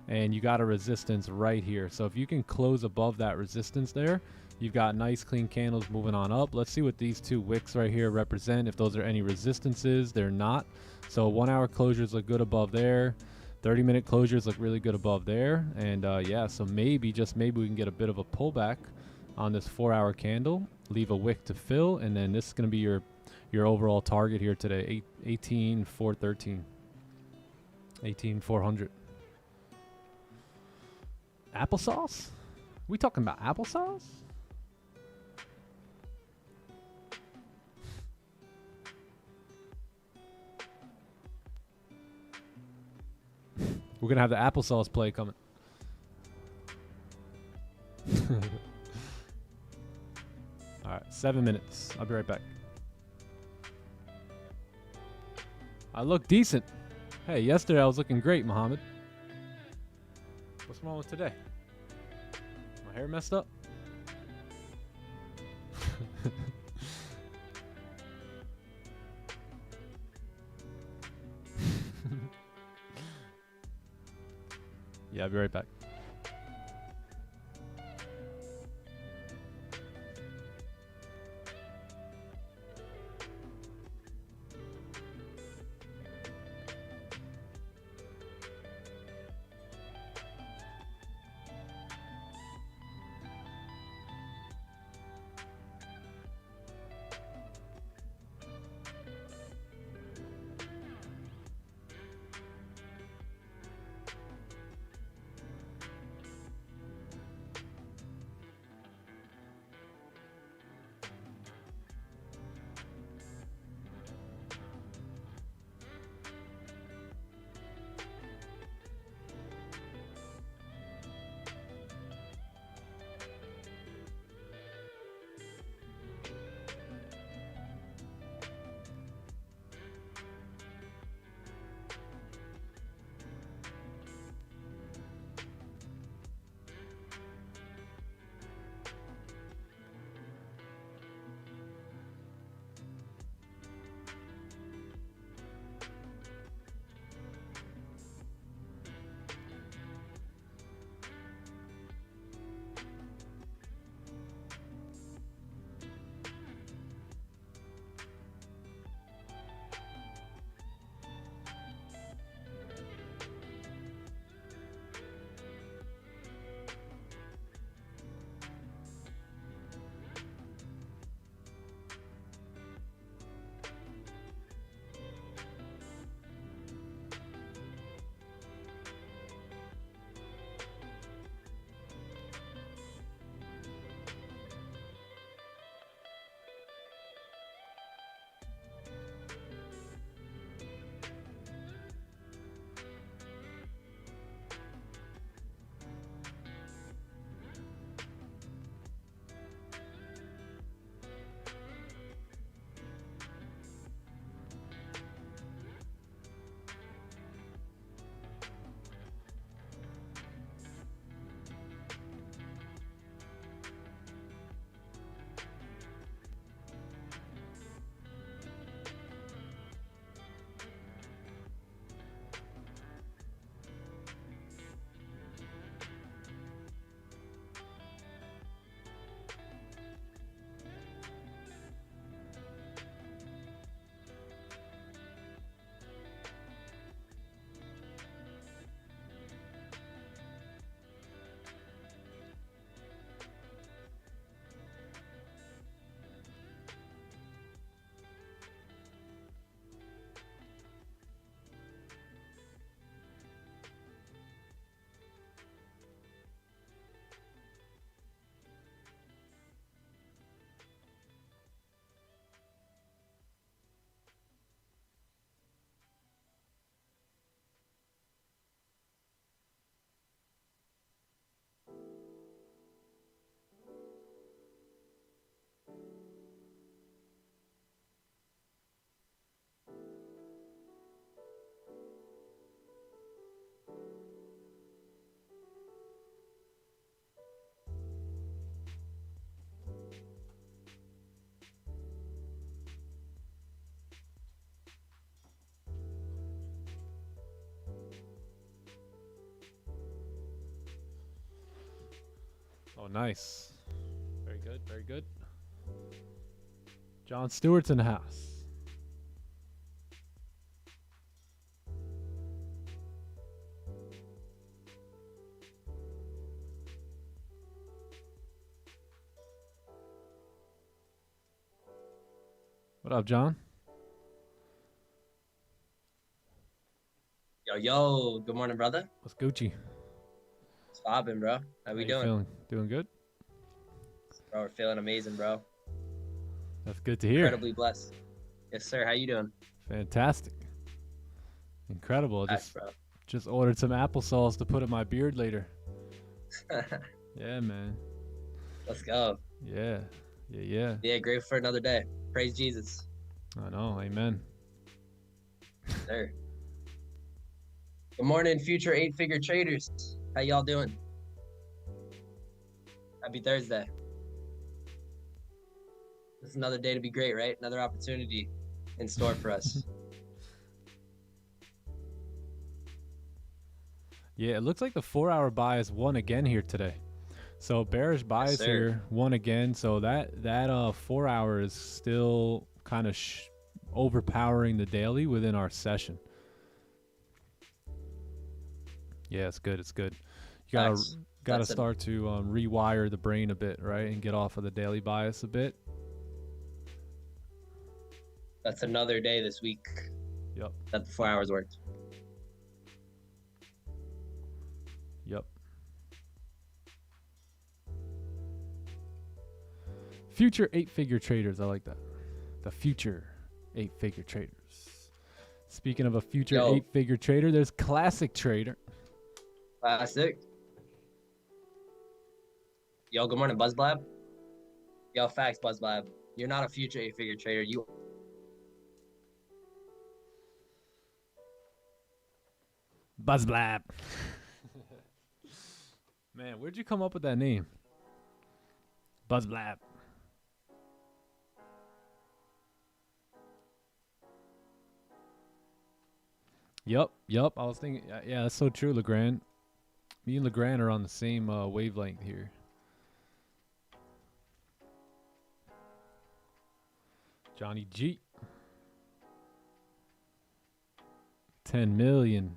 and you got a resistance right here. So if you can close above that resistance there, you've got nice clean candles moving on up. Let's see what these two wicks right here represent. If those are any resistances, they're not. So 1 hour closures look good above there. 30-minute closures look really good above there. And yeah, so maybe, just maybe, we can get a bit of a pullback on this 4 hour candle, leave a wick to fill, and then this is going to be your overall target here today, 18,413. 18,400. Applesauce? We talking about applesauce? We're going to have the applesauce play coming. All right, 7 minutes. I'll be right back. I look decent. Hey, yesterday I was looking great, Muhammad. What's wrong with today? My hair messed up? Yeah, I'll be right back. Oh, nice. Very good. Very good. John Stewart's in the house. What up, John? Yo, good morning, brother. What's Gucci? What's poppin', bro? How we you doing? feeling? Doing good? Bro, we're feeling amazing, bro. That's good to hear. Incredibly blessed. Yes, sir. How you doing? Fantastic. Incredible. Thanks, bro. Just ordered some applesauce to put in my beard later. Yeah, man. Let's go. Yeah. Yeah. Yeah, grateful for another day. Praise Jesus. I know. Amen. Sir. Good morning, future 8-figure traders. How y'all doing? Happy Thursday. It's another day to be great, right? Another opportunity in store for us. Yeah, it looks like the 4-hour buy is won again here today. So bearish buy is here, won again. So that 4 hour is still kind of overpowering the daily within our session. Yeah, it's good. It's good. You gotta start to rewire the brain a bit, right, and get off of the daily bias a bit. That's another day this week. Yep. That the 4 hours worked. Yep. Future 8-figure traders. I like that. The future 8-figure traders. Speaking of a future 8-figure trader, there's Classic Trader. Classic. Yo, good morning, BuzzBlab. Yo, facts, BuzzBlab. You're not a future 8-figure trader. You. BuzzBlab. Man, where'd you come up with that name? BuzzBlab. Yep. I was thinking, yeah, that's so true, Legrand. Me and Legrand are on the same wavelength here. Johnny G. 10 million.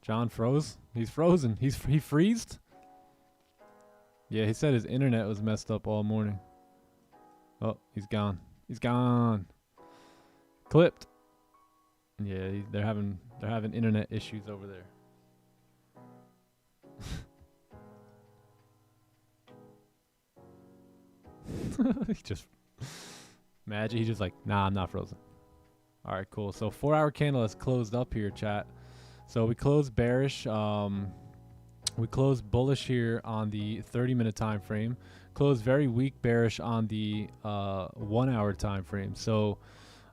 John froze. He's frozen. He freezed. Yeah, he said his internet was messed up all morning. Oh, he's gone. Clipped. Yeah, they're having internet issues over there. He just imagine he's just like, nah, I'm not frozen. All right, cool. So 4-hour candle has closed up here, chat. So we closed bearish. We closed bullish here on the 30-minute time frame. Closed very weak bearish on the 1-hour time frame. So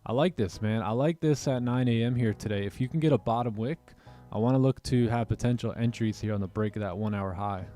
I like this, man. I like this at 9 a.m. here today. If you can get a bottom wick, I want to look to have potential entries here on the break of that 1-hour high.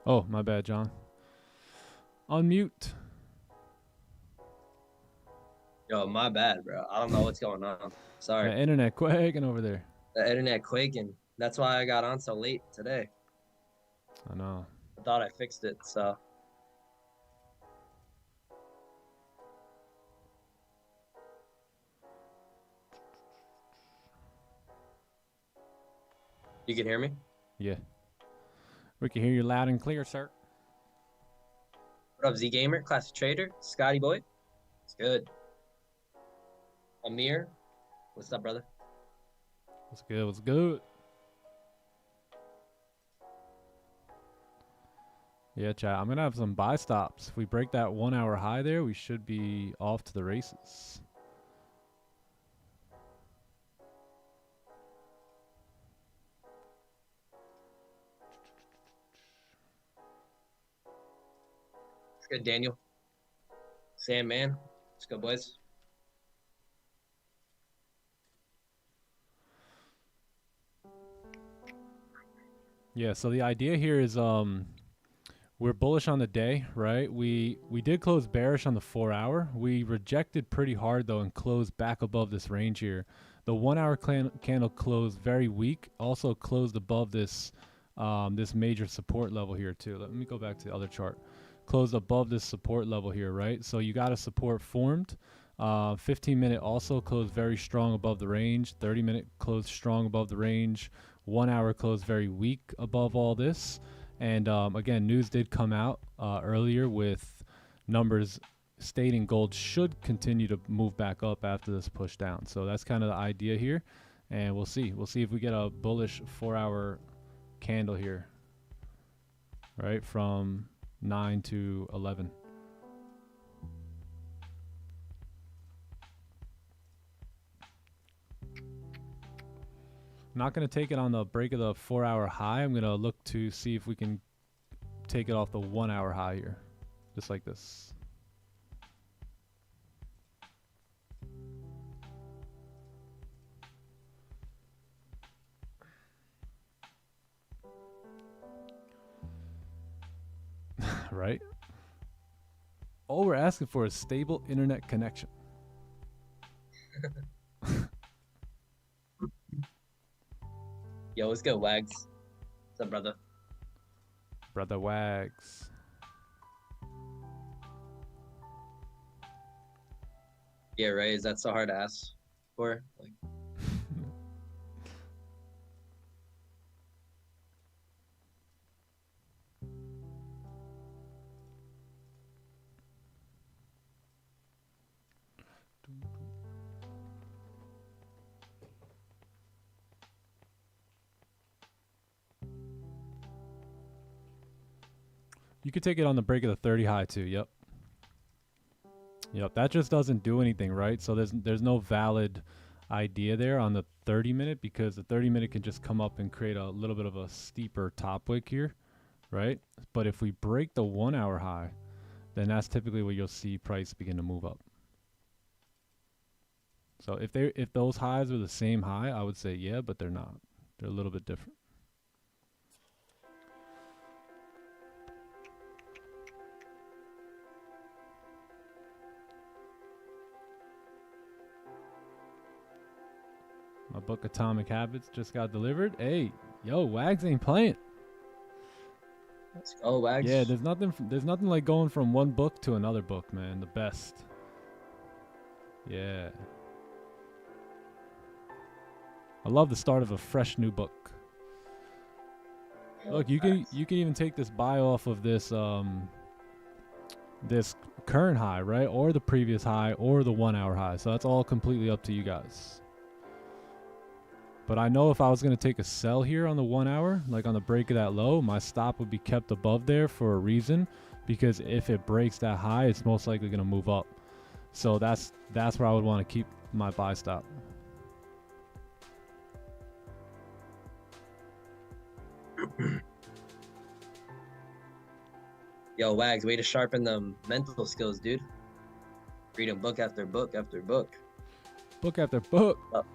Oh, my bad, John. Unmute. Yo, my bad, bro. I don't know what's going on. Sorry. The internet quaking over there. The internet quaking. That's why I got on so late today. I know. I thought I fixed it, so. You can hear me? Yeah. We can hear you loud and clear, sir. What up, Z Gamer, Classic Trader, Scotty Boy? It's good. Amir, what's up, brother? What's good? Yeah, chat. I'm going to have some buy stops. If we break that 1-hour high there, we should be off to the races. It's good, Daniel. Sam, man. Let's go, boys. Yeah, so the idea here is we're bullish on the day, right? We did close bearish on the 4 hour. We rejected pretty hard though and closed back above this range here. The 1 hour candle closed very weak, also closed above this this major support level here too. Let me go back to the other chart. Closed above this support level here, right? So you got a support formed. 15-minute also closed very strong above the range. 30-minute closed strong above the range. 1 hour closed very weak above all this. And again, news did come out earlier with numbers stating gold should continue to move back up after this push down. So that's kind of the idea here. And we'll see. We'll see if we get a bullish 4 hour candle here, right? From 9 to 11. Not going to take it on the break of the 4 hour high. I'm going to look to see if we can take it off the 1 hour high here. Just like this. Right? All we're asking for is stable internet connection. Yo, let's go, Wags. What's up, brother? Brother Wags. Yeah, right. Is that so hard to ask for? Like, You could take it on the break of the 30 high too. Yep. Yep. That just doesn't do anything, right? So there's no valid idea there on the 30-minute because the 30-minute can just come up and create a little bit of a steeper top wick here, right? But if we break the 1 hour high, then that's typically where you'll see price begin to move up. So if those highs are the same high, I would say yeah, but they're not. They're a little bit different. My book Atomic Habits just got delivered. Hey, yo, Wags ain't playing. let's go, Wags. Yeah, there's nothing like going from one book to another book, man. The best. Yeah. I love the start of a fresh new book. Look, you can even take this buy off of this this current high, right? Or the previous high or the 1 hour high. So that's all completely up to you guys. But I know if I was going to take a sell here on the 1 hour, like on the break of that low, my stop would be kept above there for a reason, because if it breaks that high, it's most likely going to move up. So that's where I would want to keep my buy stop. Yo, Wags, way to sharpen them mental skills, dude. Reading book after book after book. Book after book. What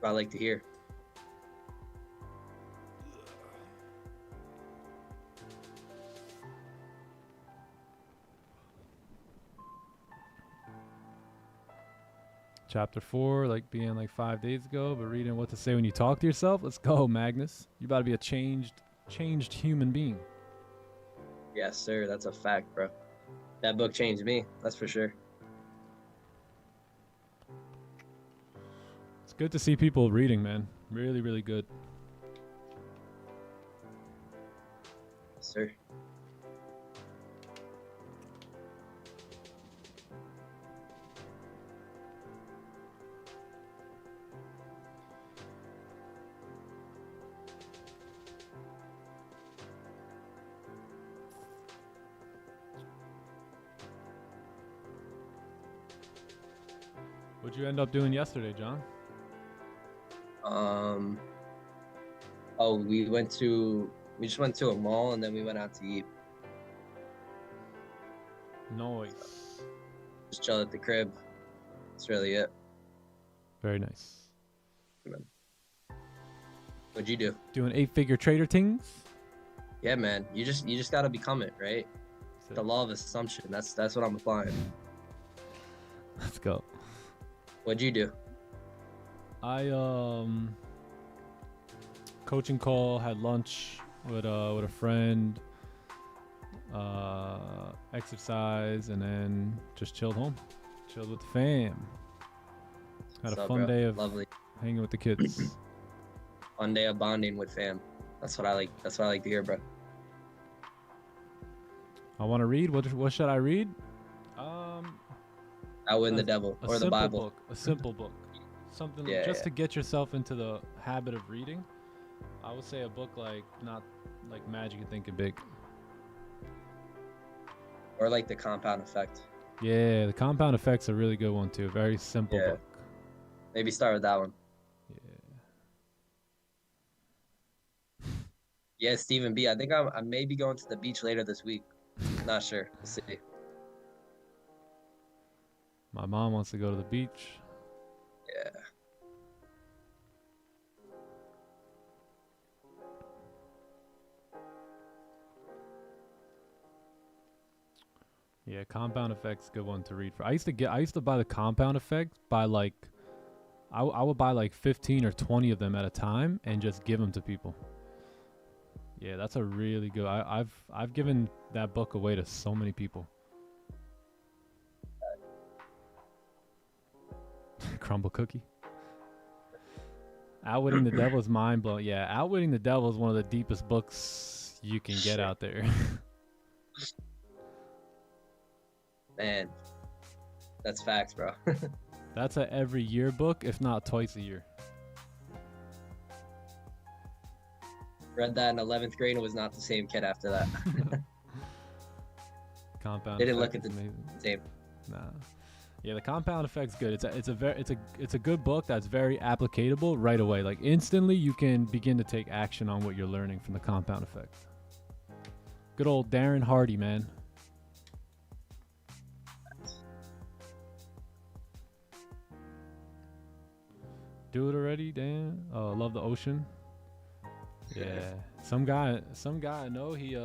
I like to hear. Chapter 4, like being like 5 days ago, but reading what to say when you talk to yourself. Let's go, Magnus. You about to be a changed human being. Yes, sir. That's a fact, bro. That book changed me. That's for sure. It's good to see people reading, man. Really, really good. Yes, sir. What'd you end up doing yesterday, John? Oh, we just went to a mall and then we went out to eat. Nice. Just chill at the crib. That's really it. Very nice. What'd you do? Doing 8-figure trader things. Yeah, man. You just gotta become it, right? The law of assumption. That's what I'm applying. Let's go. What'd you do? I coaching call, had lunch with a friend, exercise, and then just chilled home. Chilled with the fam. Had What's a up, fun bro? day of Lovely. hanging with the kids. Fun day of bonding with fam. That's what I like. That's what I like to hear, bro. I want to read. What should I read? Outwitting the devil or the Bible. Book, a simple book. Something Yeah, just yeah. to get yourself into the habit of reading. I would say a book like not like Magic and Thinking Big. Or like the compound effect. Yeah, the Compound Effect's a really good one too. Very simple Yeah. book. Maybe start with that one. Yeah. Yeah, Stephen B. I think I may be going to the beach later this week. Not sure. We'll see. My mom wants to go to the beach. Yeah. Yeah, Compound Effect's a good one to read for. I used to buy the Compound Effect by like I would buy like 15 or 20 of them at a time and just give them to people. Yeah, that's a really good. I've given that book away to so many people. Crumble cookie. Outwitting the Devil is mind blowing. Yeah, Outwitting the Devil is one of the deepest books you can get out there. Man, that's facts, bro. That's a every year book, if not twice a year. Read that in 11th grade and was not the same kid after that. Compound. Didn't Effect look at is the amazing. same. Nah. Yeah, the Compound Effect's good. It's a good book that's very applicable right away. Like instantly you can begin to take action on what you're learning from the Compound Effect. Good old Darren Hardy, man. Do it already, Dan. Oh, love the ocean. Yeah. Some guy I know, he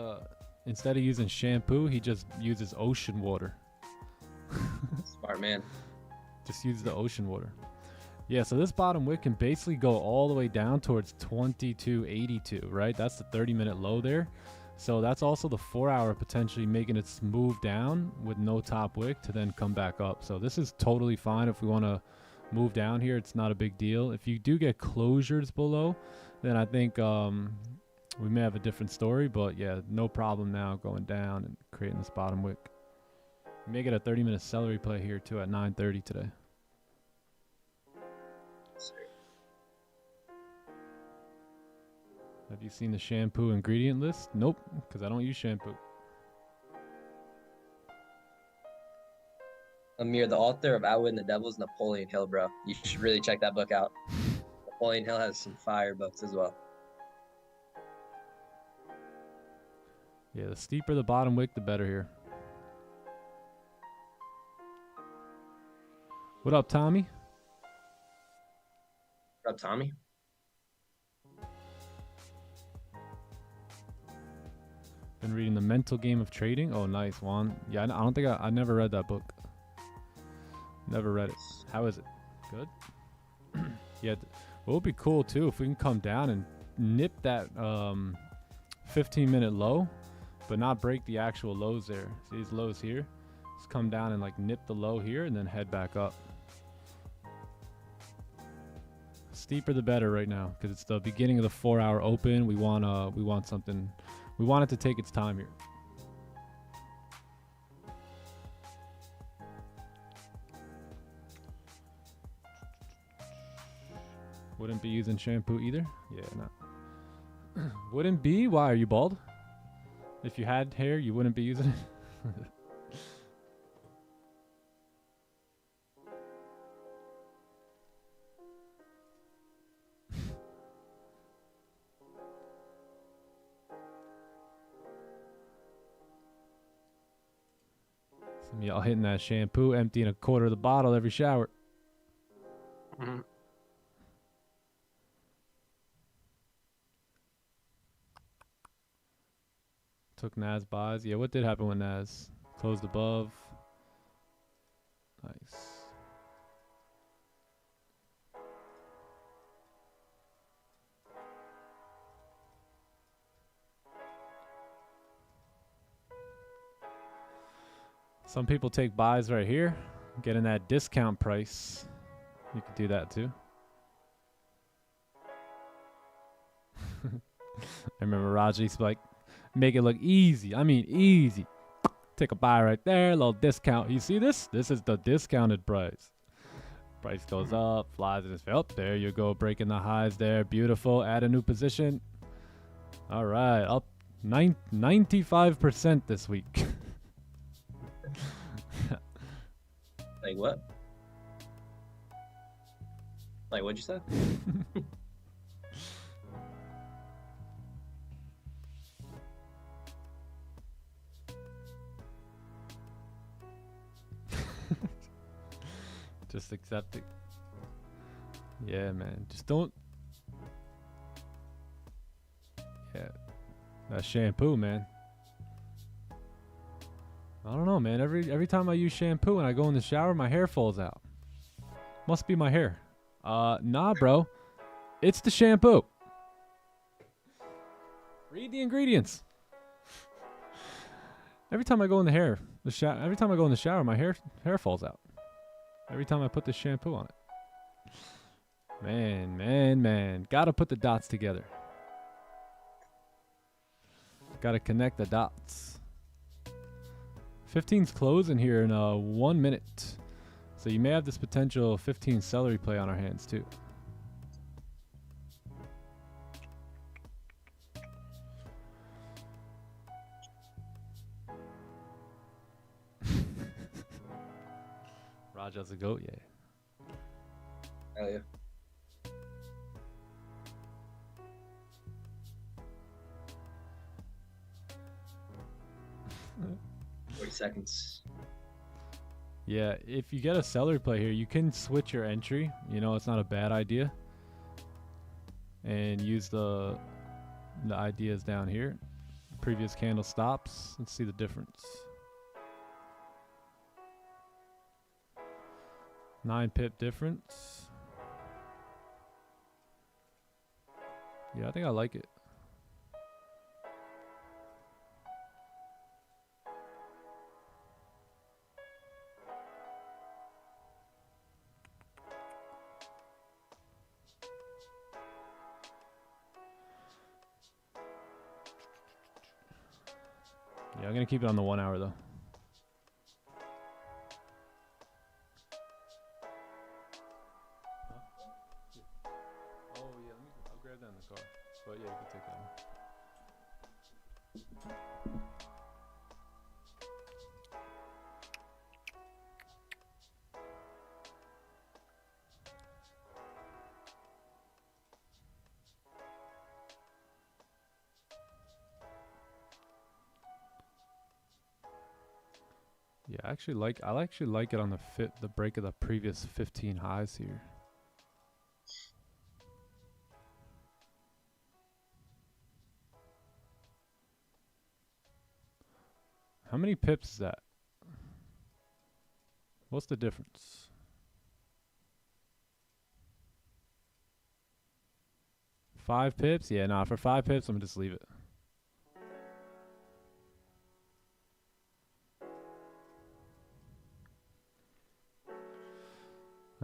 instead of using shampoo, he just uses ocean water. Smart man. Just use the ocean water. Yeah, so this bottom wick can basically go all the way down towards 2282, right? That's the 30-minute low there. So that's also the 4-hour potentially making it move down with no top wick to then come back up. So this is totally fine if we want to move down here. It's not a big deal. If you do get closures below, then I think we may have a different story. But yeah, no problem now going down and creating this bottom wick. We may get a 30-minute celery play here too at 9:30 today. Have you seen the shampoo ingredient list? Nope, because I don't use shampoo. Amir, the author of Outwitting the Devil is Napoleon Hill, bro. You should really check that book out. Napoleon Hill has some fire books as well. Yeah, the steeper the bottom wick, the better here. What up, Tommy? What up, Tommy? Been reading The Mental Game of Trading. Oh, nice, Juan. Yeah, I don't think I never read that book. Never read it. How is it? Good? Yeah, what would be cool, too, if we can come down and nip that 15-minute low, but not break the actual lows there. See these lows here? Just come down and, like, nip the low here and then head back up. Steeper the better right now, because it's the beginning of the 4-hour open. We want something. We want it to take its time here. Wouldn't be using shampoo either? Yeah, no. Wouldn't be? Why? Are you bald? If you had hair, you wouldn't be using it? Some of y'all hitting that shampoo, emptying a quarter of the bottle every shower. Mhm. Took NAS buys. Yeah, what did happen with NAS? Closed above. Nice. Some people take buys right here, getting that discount price. You could do that too. I remember Raji's like, make it look easy. I mean, easy. Take a buy right there, a little discount. You see this? This is the discounted price. Price goes up, flies in his face. Oh, there you go, breaking the highs there. Beautiful. Add a new position. All right, up 95% this week. Like what? Like what'd you say? Just accept it. Yeah, man. Just don't. Yeah. That shampoo, man. I don't know, man. Every time I use shampoo and I go in the shower, my hair falls out. Must be my hair. Nah, bro. It's the shampoo. Read the ingredients. Every time I go in every time I go in the shower, my hair falls out. Every time I put the shampoo on it. Man. Gotta put the dots together. Gotta connect the dots. 15's closing here in 1 minute. So you may have this potential 15 celery play on our hands too. Raja's a goat, yeah. Hell yeah. Seconds. Yeah, if you get a celery play here, you can switch your entry. You know, it's not a bad idea. And use the ideas down here. Previous candle stops. Let's see the difference. 9 pip difference. Yeah, I think I like it. Yeah, I'm going to keep it on the 1 hour though. Oh yeah, I'll grab that in the car. But yeah, you can take that one. Yeah, I actually like it on the break of the previous 15 highs here. How many pips is that? What's the difference? Five pips? Yeah, nah, for 5 pips, I'm gonna just leave it.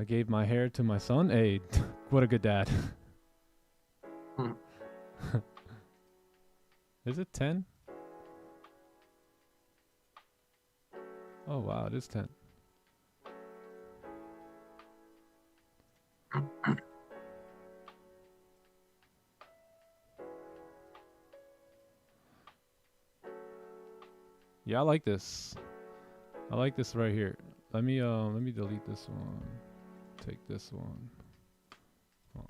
I gave my hair to my son. Hey, what a good dad. Is it 10? Oh, wow, it is 10. Yeah, I like this. I like this right here. Let me delete this one. Take this one. Oh.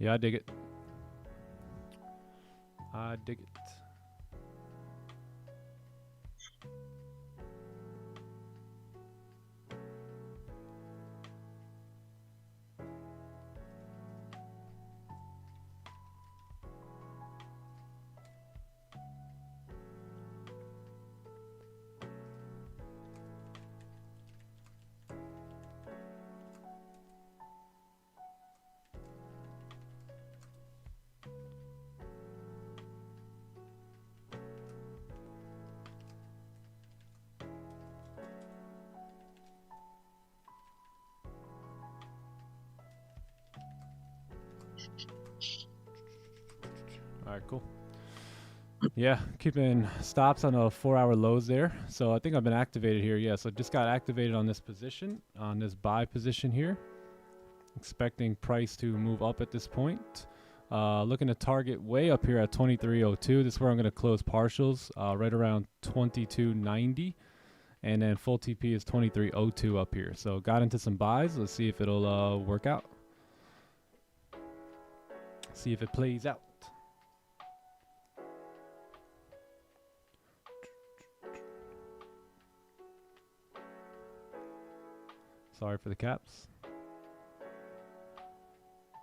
Yeah, I dig it. I dig it. All right, cool. Yeah, keeping stops on the 4-hour lows there. So I think I've been activated here. Yeah, so just got activated on this position, on this buy position here. Expecting price to move up at this point. Looking to target way up here at 23.02. This is where I'm going to close partials, right around 22.90. And then full TP is 23.02 up here. So got into some buys. Let's see if it'll work out. See if it plays out. Sorry for the caps.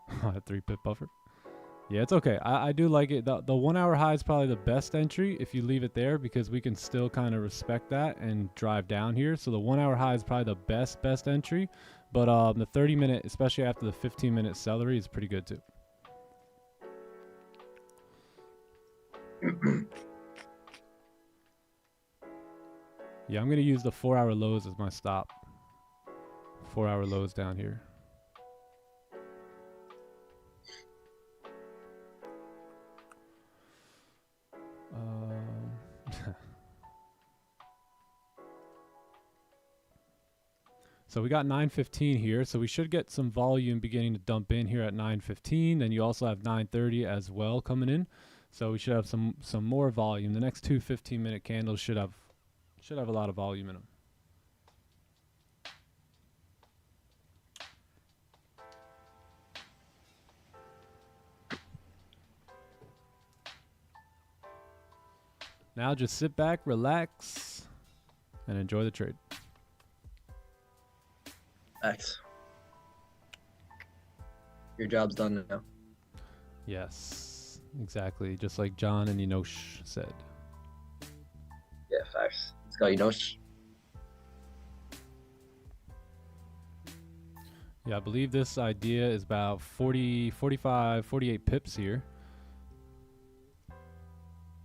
3-pip buffer. Yeah, it's okay. I do like it. The 1 hour high is probably the best entry if you leave it there, because we can still kind of respect that and drive down here. So the 1 hour high is probably the best entry. But the 30-minute, especially after the 15-minute celery, is pretty good too. Yeah, I'm going to use the 4-hour lows as my stop. 4-hour lows down here. So we got 9:15 here, so we should get some volume beginning to dump in here at 9:15. Then you also have 9:30 as well coming in, so we should have some more volume. The next two 15-minute candles should have a lot of volume in them. Now just sit back, relax, and enjoy the trade. Thanks. Your job's done now. Yes, exactly. Just like John and Enosh said. Yeah, facts. Let's go, Enosh. Yeah, I believe this idea is about 40, 45, 48 pips here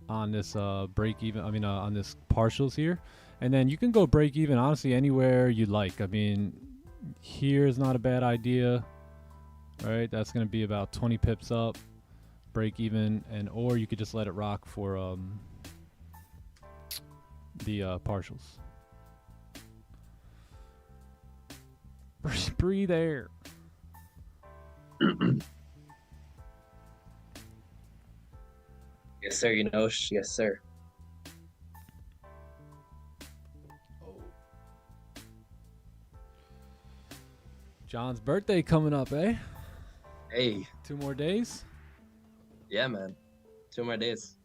on this break even. I mean, on this partials here. And then you can go break even, honestly, anywhere you like. I mean, here is not a bad idea. All right, that's going to be about 20 pips up, break even, and or you could just let it rock for the partials. Breathe air. Yes, sir, Enosh. Yes, sir. John's birthday coming up, eh? Hey. 2 more days? Yeah, man. 2 more days.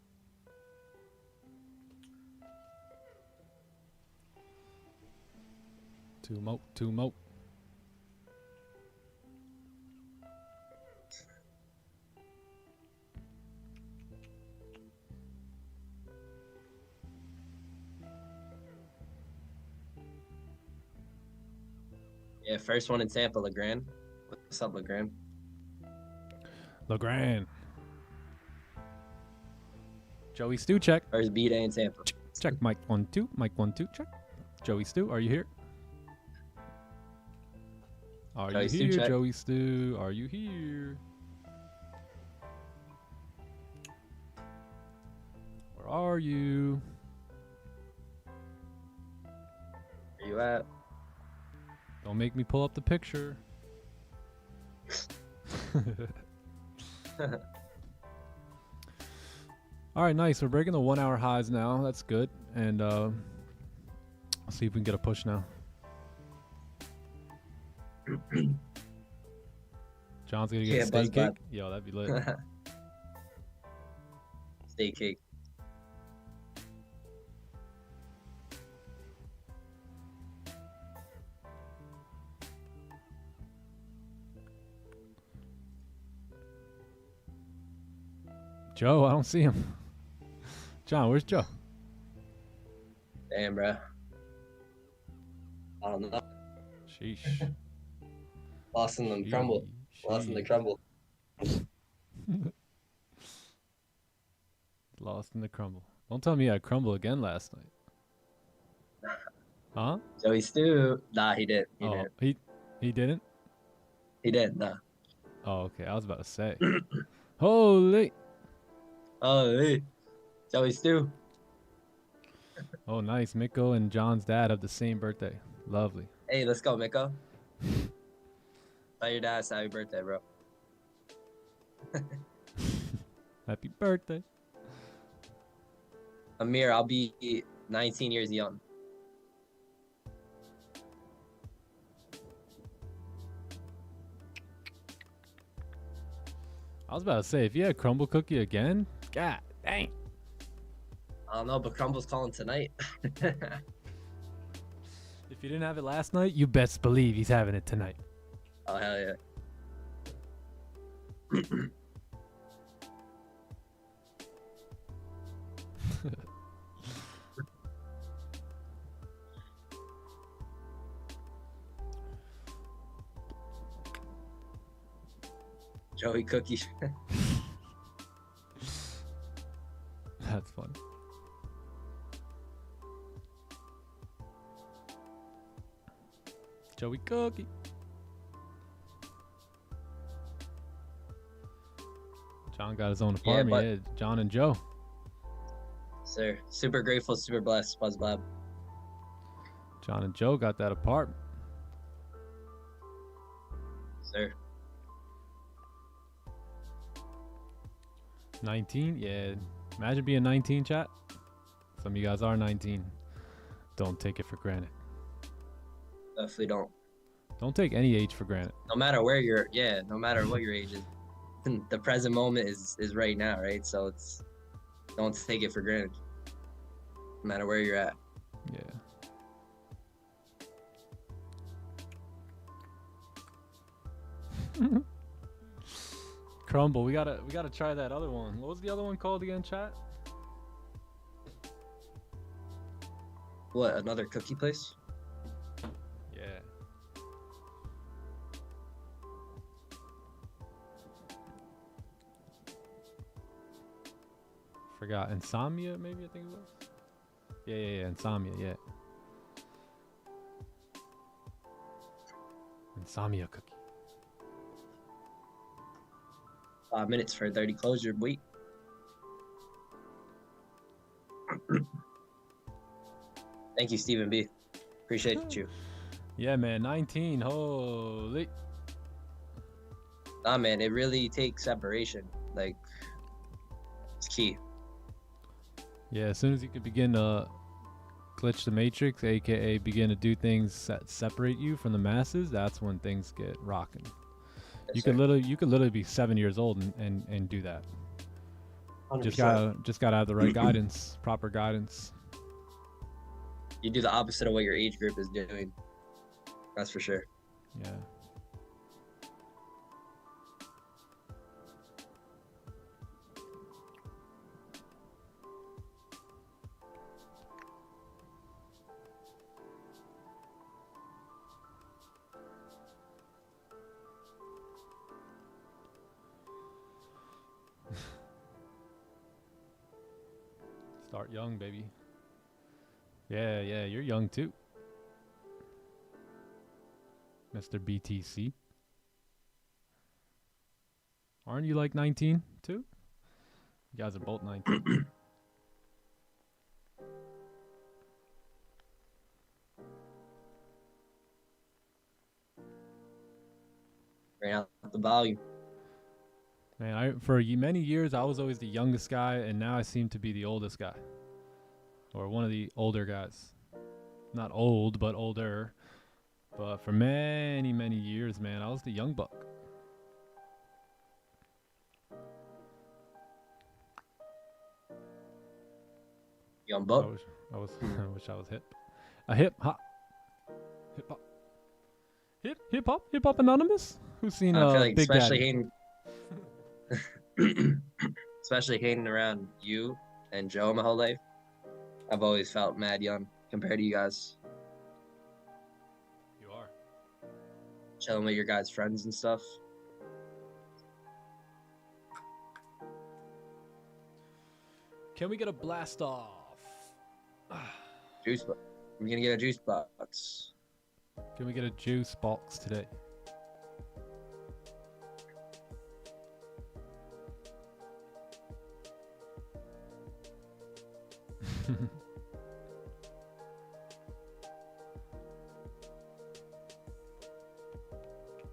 Two mo. Yeah, first one in Tampa, LeGrand. What's up, LeGrand? LeGrand. Joey Stu, check. First B-Day in Tampa. Check, mic 1 2, mic 1 2, check. Joey Stu, are you here? Are Joey you Stu, here, check. Joey Stu? Are you here? Where are you? Where you at? Don't make me pull up the picture. All right, nice. We're breaking the 1 hour highs now. That's good. And let's see if we can get a push now. John's gonna get Yeah, a buzz steak cake. bud. Yo, that'd be lit. Steak cake. Joe, I don't see him. John, where's Joe? Damn, bro. I don't know. Sheesh. Lost in the crumble. Lost in the Sheesh. crumble. Lost in the crumble. Don't tell me I crumble again last night. Huh? Joey Stew. Nah, he didn't. He Oh, didn't. he didn't? He didn't. Nah. Oh, okay. I was about to say. Holy. Oh, hey. Joey Stew. Oh, nice. Miko and John's dad have the same birthday. Lovely. Hey, let's go, Miko. Tell your dad happy birthday, bro. Happy birthday. Amir, I'll be 19 years young. I was about to say, if you had crumble cookie again, god dang. I don't know, but Crumble's calling tonight. If you didn't have it last night, you best believe he's having it tonight. Oh, hell yeah. Joey Cookie. That's fun. Joey Cookie. John got his own apartment. but- Yeah, John and Joe. Sir, super grateful, super blessed, Buzz Blab. John and Joe got that apartment. Sir. 19? Yeah. Imagine being 19, chat. Some of you guys are 19. Don't take it for granted. Definitely don't. Don't take any age for granted. No matter where you're, yeah, no matter what your age is, the present moment is right now, right? So it's, don't take it for granted. No matter where you're at. Yeah. Crumble. We gotta try that other one. What was the other one called again, chat? What, another cookie place? Yeah. Forgot. Insomnia, maybe I think it was. Yeah. Insomnia, yeah. Insomnia cookie. 5 minutes for a 30 closure. Wait. Thank you, Stephen B. Appreciate you. Yeah, man. 19. Holy. Nah, man, it really takes separation. Like, it's key. Yeah, as soon as you can begin to glitch the matrix, aka begin to do things that separate you from the masses, that's when things get rocking. Yes, You sir. could literally be 7 years old and do that. 100%. Just gotta have the right guidance, proper guidance. You do the opposite of what your age group is doing. That's for sure. Yeah. Start young, baby. Yeah, you're young too. Mr. BTC. Aren't you like 19 too? You guys are both 19. Ran out the volume. Man, for many years I was always the youngest guy, and now I seem to be the oldest guy, or one of the older guys. Not old, but older. But for many years, man, I was the young buck. You on I book? wish I wish I was hip. A hip hop. Hip hop. Hip hop anonymous? Who's seen I feel like Big especially Daddy? hating, especially hating around you and Joe my whole life. I've always felt mad young compared to you guys. You are. Chilling with your guys' friends and stuff. Can we get a blast off? Juice box. I'm gonna get a juice box. Can we get a juice box today?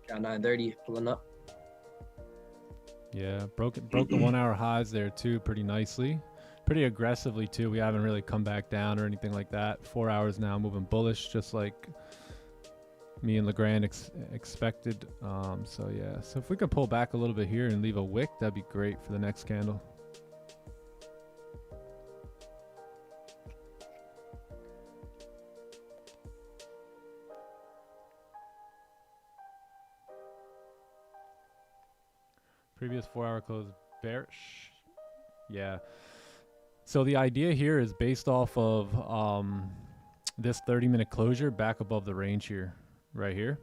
Got 9:30 pulling up. Yeah, broke the 1 hour highs there too pretty nicely. Pretty aggressively too. We haven't really come back down or anything like that. 4 hours now moving bullish just like me and Legrand expected. So yeah, so if we could pull back a little bit here and leave a wick, that'd be great for the next candle. Previous 4 hour close bearish. Yeah. So the idea here is based off of this 30-minute closure back above the range here, right here.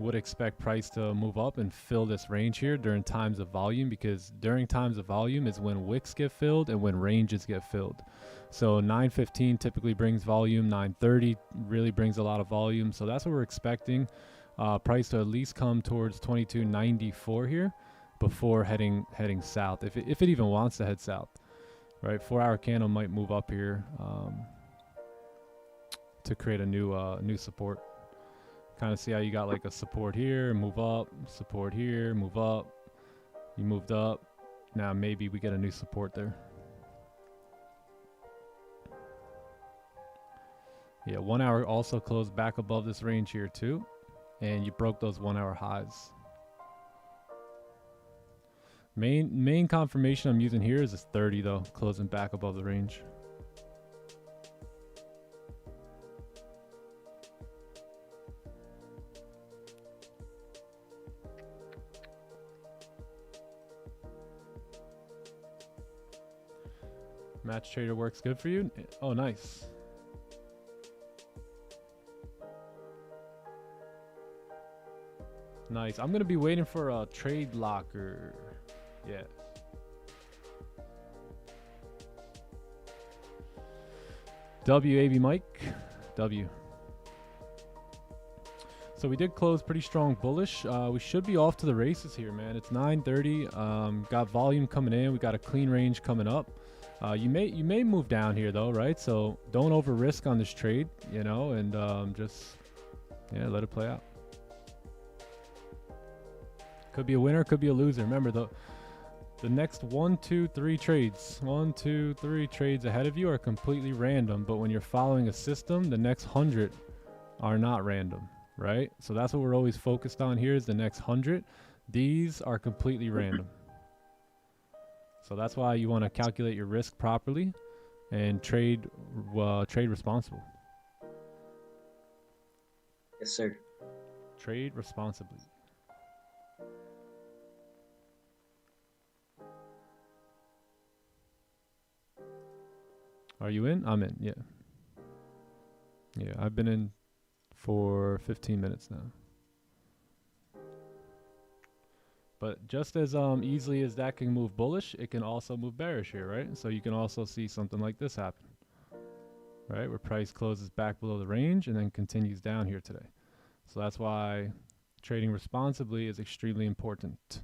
Would expect price to move up and fill this range here during times of volume, because during times of volume is when wicks get filled and when ranges get filled. So 9:15 typically brings volume, 9:30 really brings a lot of volume. So that's what we're expecting. Price to at least come towards 22.94 here before heading south, if it even wants to head south. Right, 4 hour candle might move up here to create a new support. Kind of see how you got like a support here, move up, support here, move up. You moved up. Now maybe we get a new support there. Yeah, 1 hour also closed back above this range here too, and you broke those 1 hour highs. Main confirmation I'm using here is this 30 though, closing back above the range. Match trader works good for you? Oh, nice. Nice. I'm going to be waiting for a trade locker. Yeah. WAB Mike. W. So we did close pretty strong bullish. We should be off to the races here, man. It's 9:30. Got volume coming in. We got a clean range coming up. You may move down here though, right? So don't over risk on this trade, you know, and just let it play out. Could be a winner, could be a loser. Remember the next 1, 2, 3 trades, 1, 2, 3 trades ahead of you are completely random. But when you're following a system, the next 100 are not random, right? So that's what we're always focused on here is the next 100. These are completely random. So that's why you want to calculate your risk properly and trade responsible. Yes, sir. Trade responsibly. Are you in? I'm in, yeah. Yeah, I've been in for 15 minutes now. But just as easily as that can move bullish, it can also move bearish here, right? So you can also see something like this happen, right? Where price closes back below the range and then continues down here today. So that's why trading responsibly is extremely important.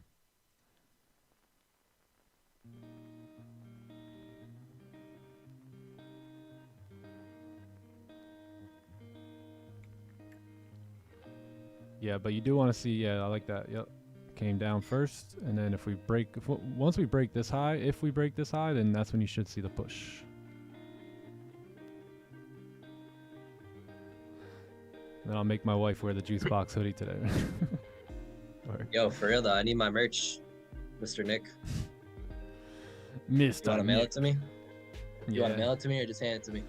Yeah, but you do want to see, yeah, I like that. Yep. Came down first, and then if we break, once we break this high, if we break this high, then that's when you should see the push. Then I'll make my wife wear the juice box hoodie today. Yo, for real though, I need my merch, Mr. Nick. Mr. You want to mail Nick. it to me? You want to mail it to me or just hand it to me?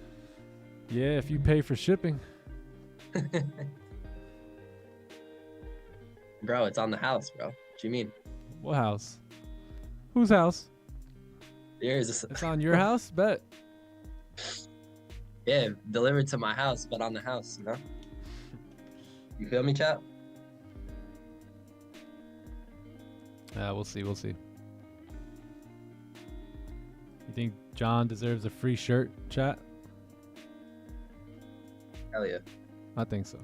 Yeah, if you pay for shipping. Bro, it's on the house, bro. What you mean? What house? Whose house? Yours. It's on your house? Bet. Yeah, delivered to my house, but on the house, you know? You feel me, chat? We'll see. We'll see. You think John deserves a free shirt, chat? Hell yeah. I think so.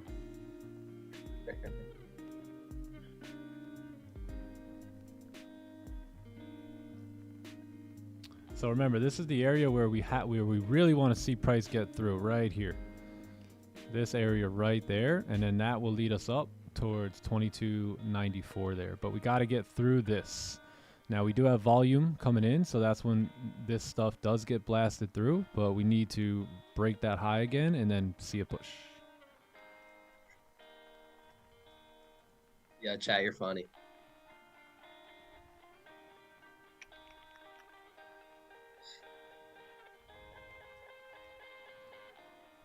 So remember, this is the area where we really want to see price get through, right here. This area right there, and then that will lead us up towards 22.94 there. But we got to get through this. Now we do have volume coming in, so that's when this stuff does get blasted through, but we need to break that high again and then see a push. Yeah, chat, you're funny.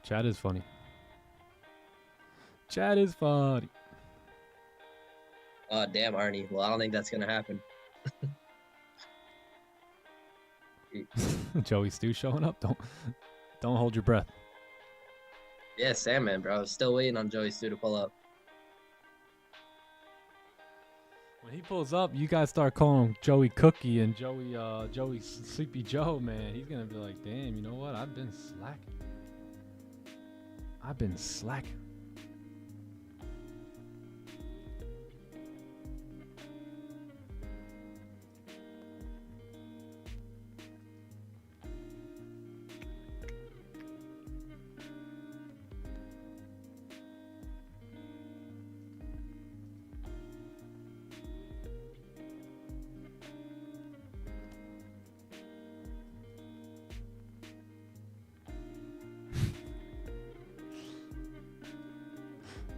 Chat is funny. Chat is funny. Oh, damn, Arnie. Well, I don't think that's going to happen. Joey Stu showing up. Don't hold your breath. Yeah, Sandman, bro. I was still waiting on Joey Stu to pull up. When he pulls up, you guys start calling him Joey Cookie and Joey Sleepy Joe, man. He's gonna be like, damn, you know what? I've been slacking.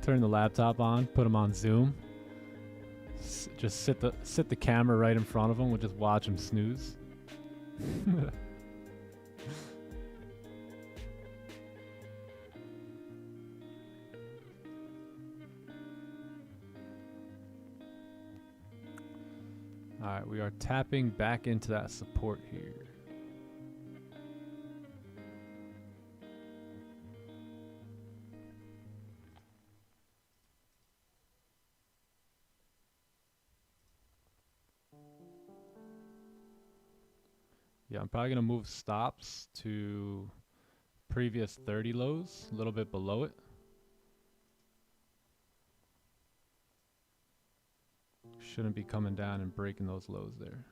Turn the laptop on, put him on Zoom. Just sit the camera right in front of him. We'll just watch him snooze. All right, we are tapping back into that support here. Yeah, I'm probably going to move stops to previous 30 lows, a little bit below it. Shouldn't be coming down and breaking those lows there.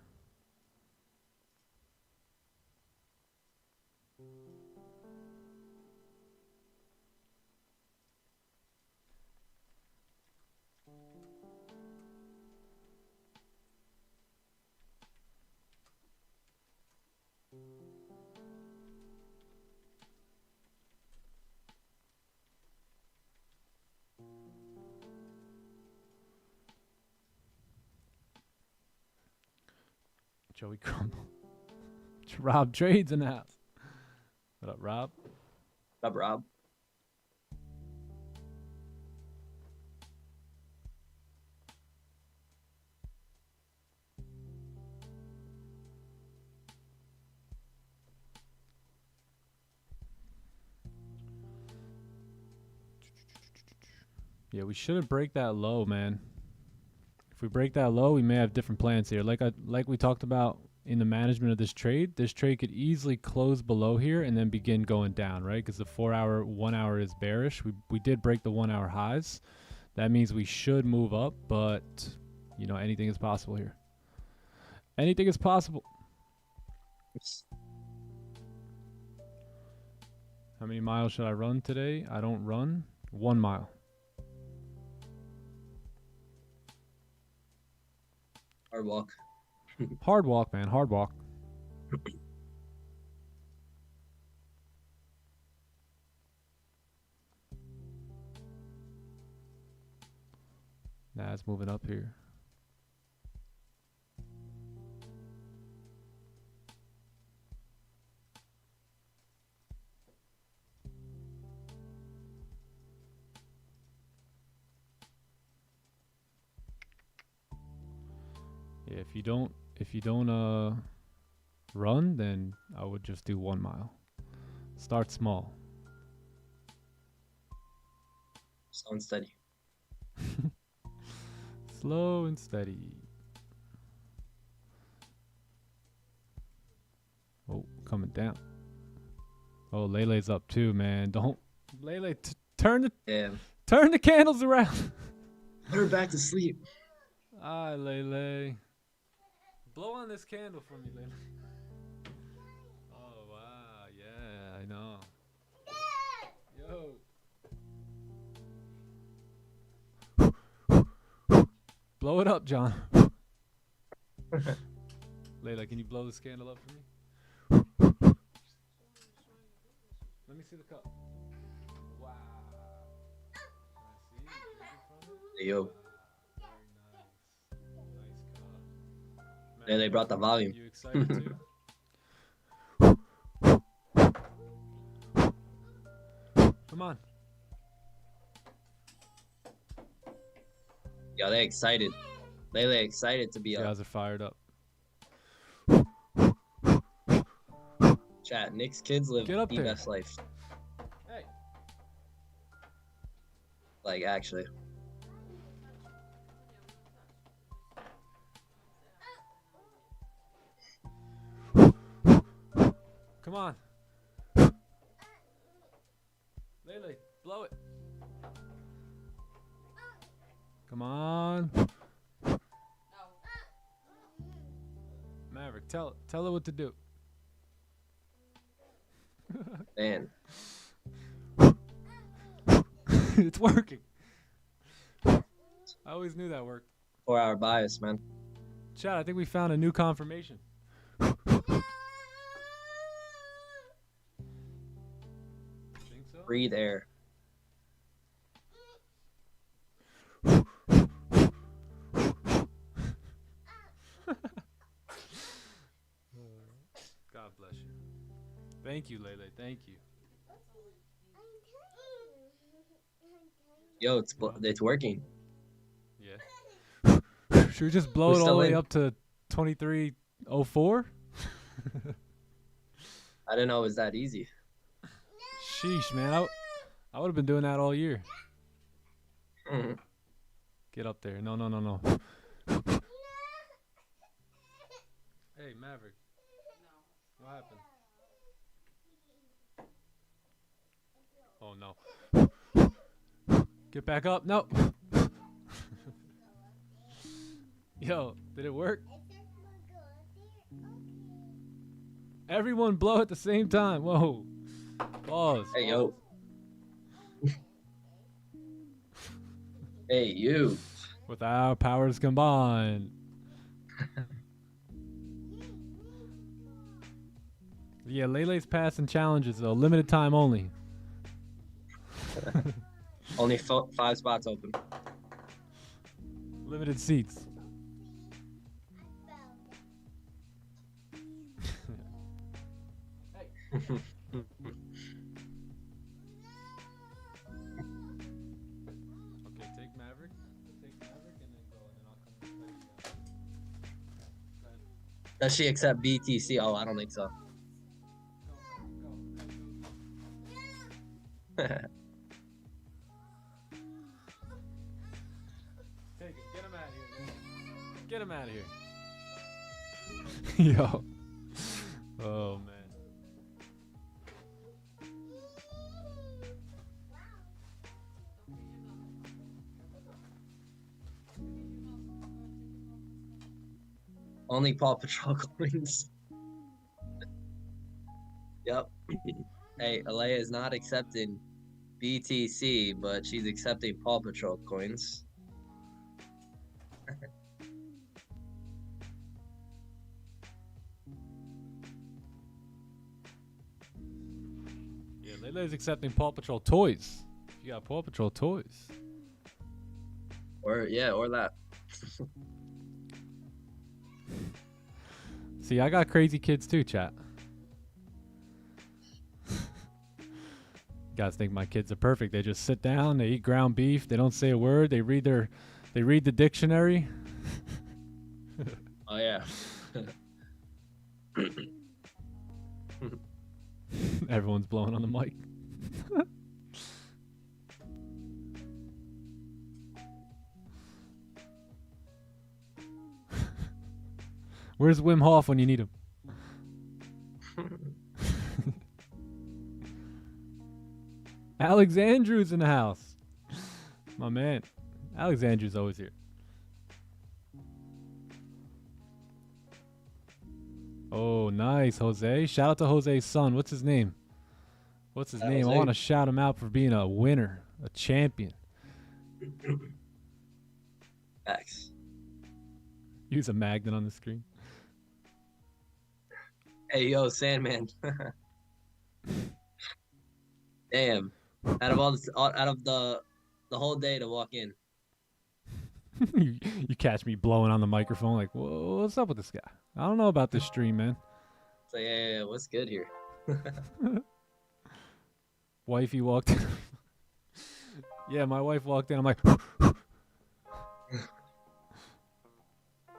Joey Crumble. Rob trades in the house. What up, Rob? What up, Rob? Yeah, we shouldn't break that low, man. If we break that low, we may have different plans here. Like we talked about in the management of this trade could easily close below here and then begin going down, right? Because the 1 hour is bearish. We did break the 1 hour highs. That means we should move up, but you know, anything is possible here. Anything is possible. How many miles should I run today? I don't run. 1 mile. Hard walk. Hard walk, man. Hard walk. Nah, it's moving up here. Yeah, if you don't run, then I would just do 1 mile. Start small. Slow and steady. Slow and steady. Oh, coming down. Oh, Lele's up too, man. Don't Lele, turn the candles around. Put her back to sleep. Hi, Lele. Blow on this candle for me, Lele. Oh wow, yeah, I know. Yo. Blow it up, John. Layla, can you blow this candle up for me? Let me see the cup. Wow. Can I see? Hey, yo. Very nice. Nice cup. Yeah, they brought the volume. You excited too? Come on. Yo, they excited. Lele excited to be You up. guys are fired up. Chat, Nick's kids live Get up the there. best life. Hey. Like, actually. Come on. Lele, blow it. Come on. Maverick, tell her what to do. Man. It's working. I always knew that worked. 4-hour bias, man. Chad, I think we found a new confirmation. Think so? Breathe air. God bless you. Thank you, Lele. Thank you. Yo, it's working. Yeah. Should we just blow We're it all still the way in. up to 2304? I didn't know it was that easy. Sheesh, man. I would have been doing that all year. Mhm. Get up there. No. Hey, Maverick. What happened? Oh, no. Get back up. No. Yo, did it work? Everyone blow at the same time. Whoa. Pause. Hey, yo. Hey, you. With our powers combined. Yeah, Lele's passing challenges though. Limited time only. Only 5 spots open. Limited seats. Okay, take Maverick. Take Maverick and then go, and then I'll come with you. Does she accept BTC? Oh, I don't think so. Take it. Get him out of here, man. Get him out of here. Yo. Oh, man. Only Paw Patrol coins. Yep. Hey, Alea is not accepting BTC, but she's accepting Paw Patrol coins. Yeah, Lele's accepting Paw Patrol toys. You got Paw Patrol toys. Or that. See, I got crazy kids too, chat. You guys think my kids are perfect. They just sit down, they eat ground beef, they don't say a word, they read the dictionary. Oh yeah. Everyone's blowing on the mic. Where's Wim Hof when you need him? Alexandru's in the house. My man. Alexandru's always here. Oh, nice, Jose. Shout out to Jose's son. What's his name? What's his name? I Jose. want to shout him out for being a winner, a champion. Facts. Use a magnet on the screen. Hey, yo, Sandman. Damn. Out of all this, out of the whole day to walk in. You catch me blowing on the microphone like, whoa, what's up with this guy? I don't know about this stream, man. It's like, yeah, what's good here? Wifey walked in. Yeah, my wife walked in. I'm like,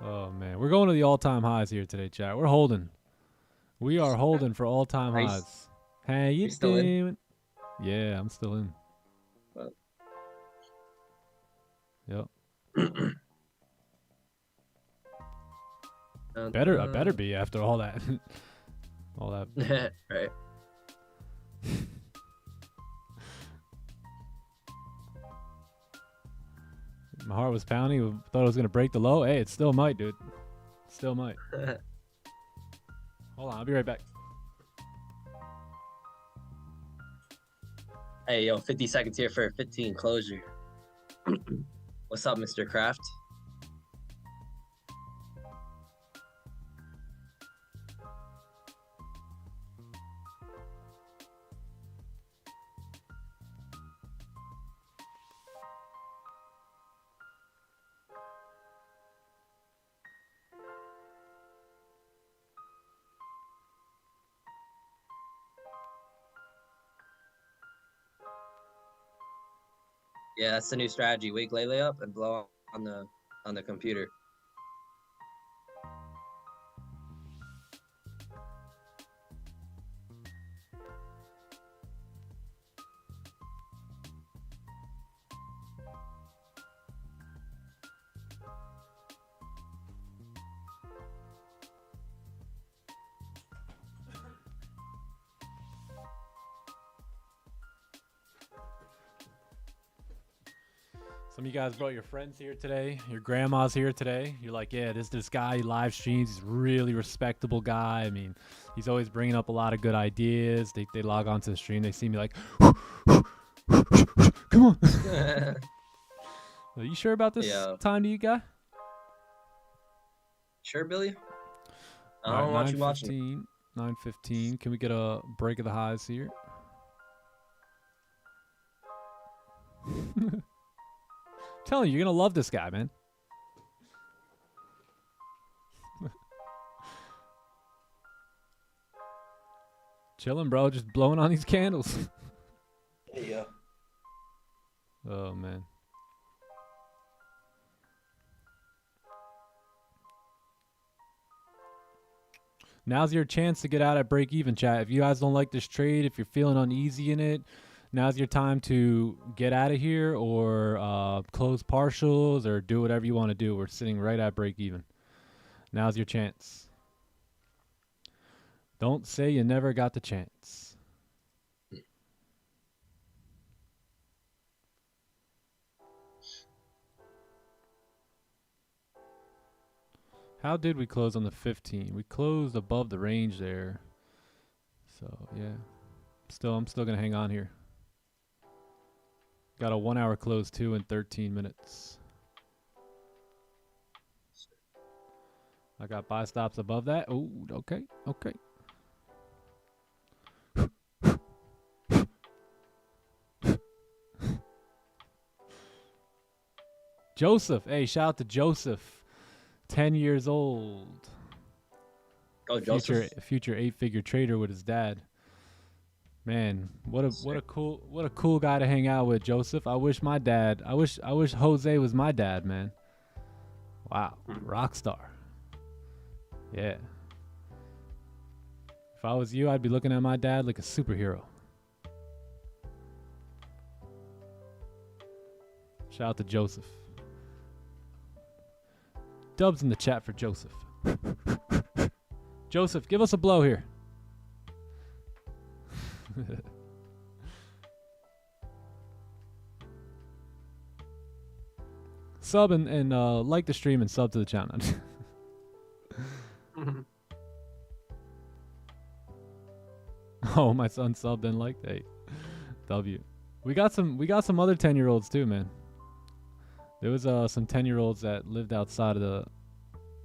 oh, man. We're going to the all-time highs here today, chat. We're holding. We are holding for all-time Nice. highs. How you still in? doing? Yeah, I'm still in. Well. Yep. I better be after all that. All that. Right. My heart was pounding. Thought it was gonna break the low. Hey, it still might, dude. Still might. Hold on, I'll be right back. Hey, yo, 50 seconds here for a 15 closure. What's up, Mr. Kraft? Yeah, that's the new strategy. Wake Lele up and blow on the computer. Some of you guys brought your friends here today. Your grandma's here today. You're like, yeah, this guy, he live streams. He's a really respectable guy. I mean, he's always bringing up a lot of good ideas. They log on to the stream. They see me like, come on. Are you sure about this time to you, guy? Sure, Billy? I All don't right, want you watching. 9:15. Can we get a break of the highs here? Telling you, you're gonna love this guy, man. Chilling, bro. Just blowing on these candles. Yeah. Oh, man. Now's your chance to get out at break even, chat. If you guys don't like this trade, if you're feeling uneasy in it, now's your time to get out of here or close partials or do whatever you want to do. We're sitting right at break even. Now's your chance. Don't say you never got the chance. How did we close on the 15? We closed above the range there. So, yeah. I'm still going to hang on here. Got a 1 hour close too in 13 minutes. I got buy stops above that. Oh, okay. Okay. Joseph. Hey, shout out to Joseph. 10 years old. Oh, Joseph. Future 8-figure trader with his dad. Man, what a cool guy to hang out with, Joseph. I wish Jose was my dad, man. Wow, rock star. Yeah. If I was you, I'd be looking at my dad like a superhero. Shout out to Joseph. Dubs in the chat for Joseph. Joseph, give us a blow here. Sub and like the stream and sub to the channel. Oh, my son subbed and liked. Hey, W. We got some other 10-year-olds too, man. There was some 10-year-olds that lived outside of the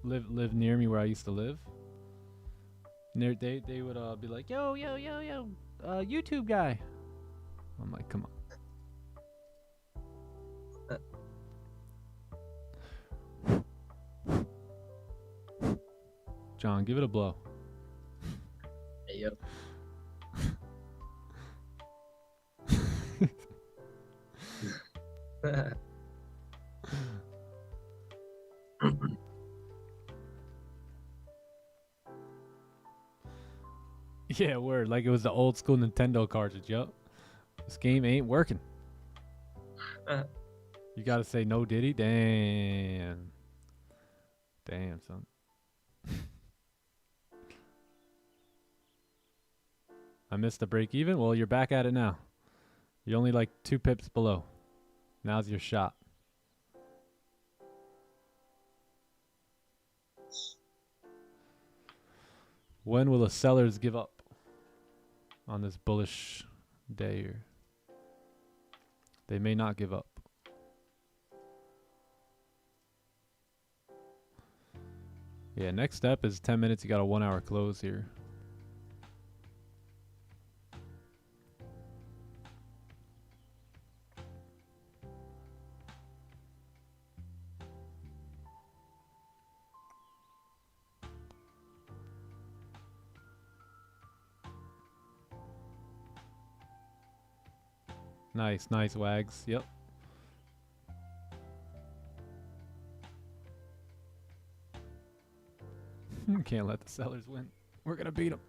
lived near me where I used to live. And they would be like, yo, YouTube guy. I'm like, come on. John, give it a blow. Hey, yep. Yeah, word. Like it was the old school Nintendo cartridge. Yup. This game ain't working. You gotta say no, did he? Damn. Damn, son. I missed the break even. Well, you're back at it now. You're only like 2 pips below. Now's your shot. When will the sellers give up on this bullish day here? They may not give up. Yeah, next step is 10 minutes. You got a 1 hour close here. Nice, nice wags. Yep. Can't let the sellers win. We're gonna beat them.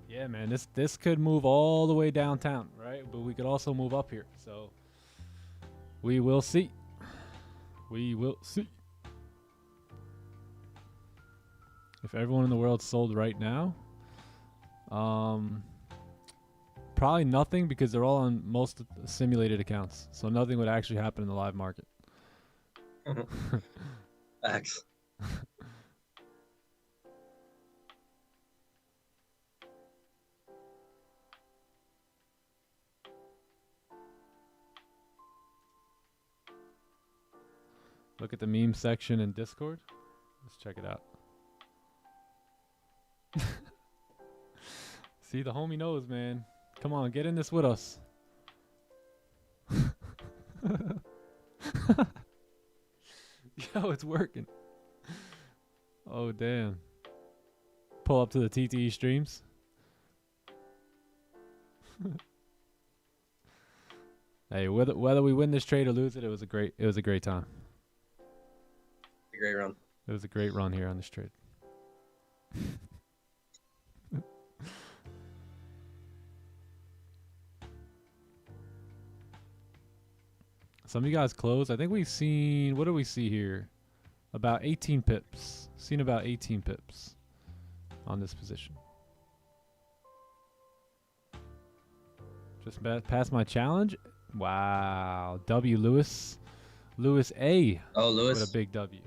Yeah, man. This could move all the way downtown, right? But we could also move up here. So we will see. We will see. If everyone in the world sold right now, probably nothing because they're all on most simulated accounts. So nothing would actually happen in the live market. Facts. Look at the meme section in Discord. Let's check it out. See, the homie knows, man. Come on, get in this with us. Yo, it's working. Oh, damn. Pull up to the TTE streams. Hey, whether we win this trade or lose it, it was a great time. A great run. It was a great run here on this trade. Some of you guys closed. I think we've seen, what do we see here? About 18 pips. Seen about 18 pips on this position. Just past my challenge. Wow. W Lewis. Lewis A. Oh, Lewis. With a big W.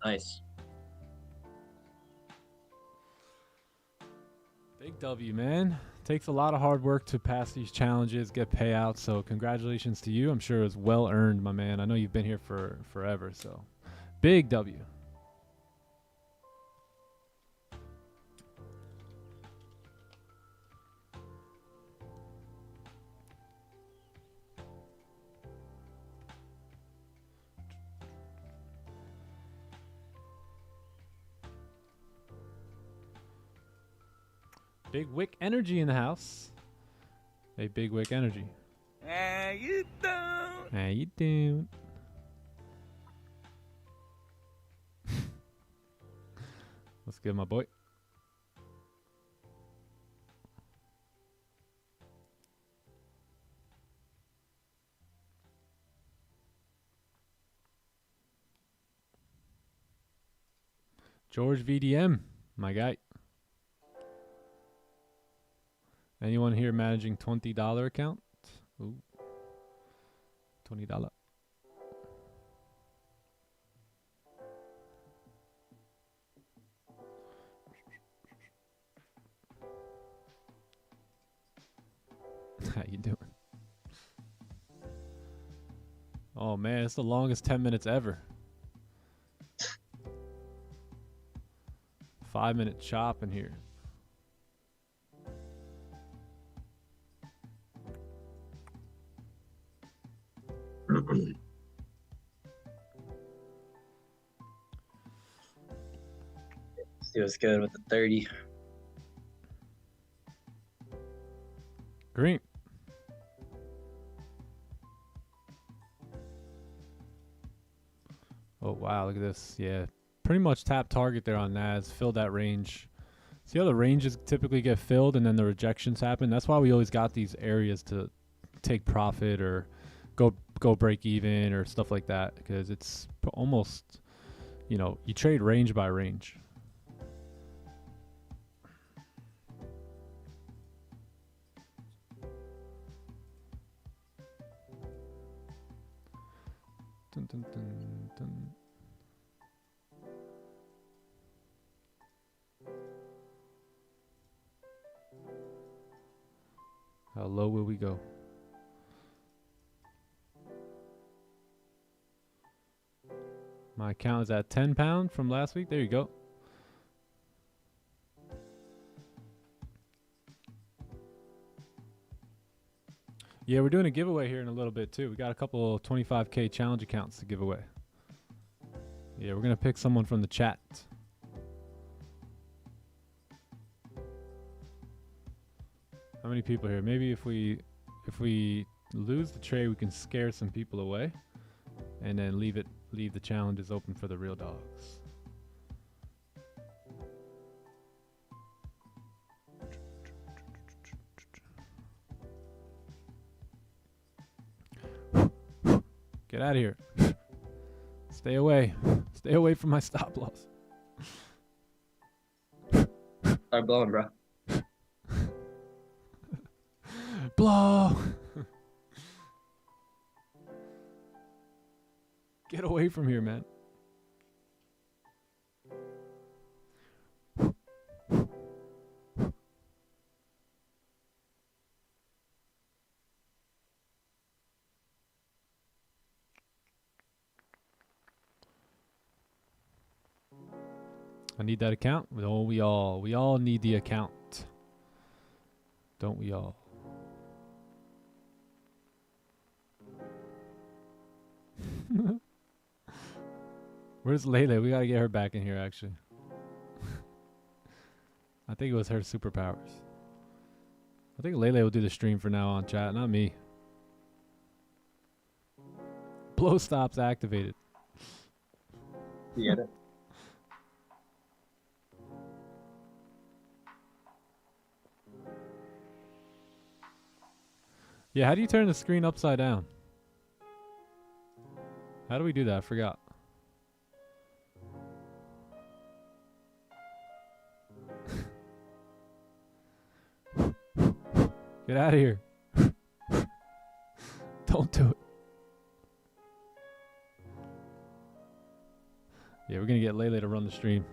Nice. Big W, man. Takes a lot of hard work to pass these challenges, get payouts. So congratulations to you. I'm sure it was well earned, my man. I know you've been here for forever. So big W. Big Wick Energy in the house. Hey, Big Wick Energy. How you doing? How you doing? What's good, my boy? George VDM, my guy. Anyone here managing $20 account? Ooh. $20. How you doing? Oh man, it's the longest 10 minutes ever. 5-minute chop in here. See what's good with the 30. Green. Oh wow, look at this. Yeah, pretty much tap target there on NAS. Fill that range. See how the ranges typically get filled and then the rejections happen? That's why we always got these areas to take profit or go break even or stuff like that, because it's almost, you know, you trade range by range. Dun, dun, dun, dun. How low will we go? My account is at 10 pound from last week. There you go. Yeah, we're doing a giveaway here in a little bit too. We got a couple 25K challenge accounts to give away. Yeah, we're gonna pick someone from the chat. How many people here? Maybe if we lose the trade, we can scare some people away, and then leave the challenges open for the real dogs. Get out of here. Stay away. Stay away from my stop loss. Start blowing, bro. Blow. Get away from here, man. I need that account. Don't we all? We all need the account. Don't we all? Where's Lele? We gotta get her back in here, actually. I think it was her superpowers. I think Lele will do the stream for now on, chat, not me. Blow stops activated. You get it? Yeah, how do you turn the screen upside down? How do we do that? I forgot. Get out of here. Don't do it. Yeah, we're going to get Lele to run the stream.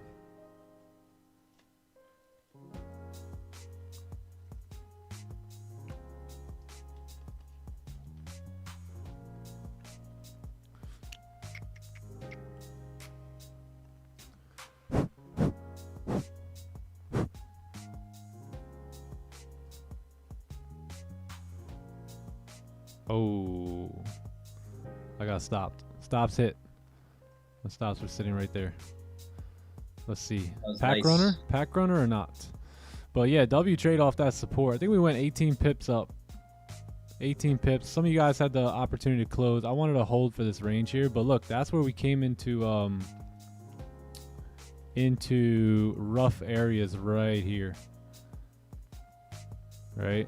Oh, I got stopped. Stops hit. The stops were sitting right there. Let's see. Pack nice. runner? Pack runner or not? But yeah, W trade off that support. I think we went 18 pips up. 18 pips. Some of you guys had the opportunity to close. I wanted to hold for this range here, but look, that's where we came into into rough areas right here. Right?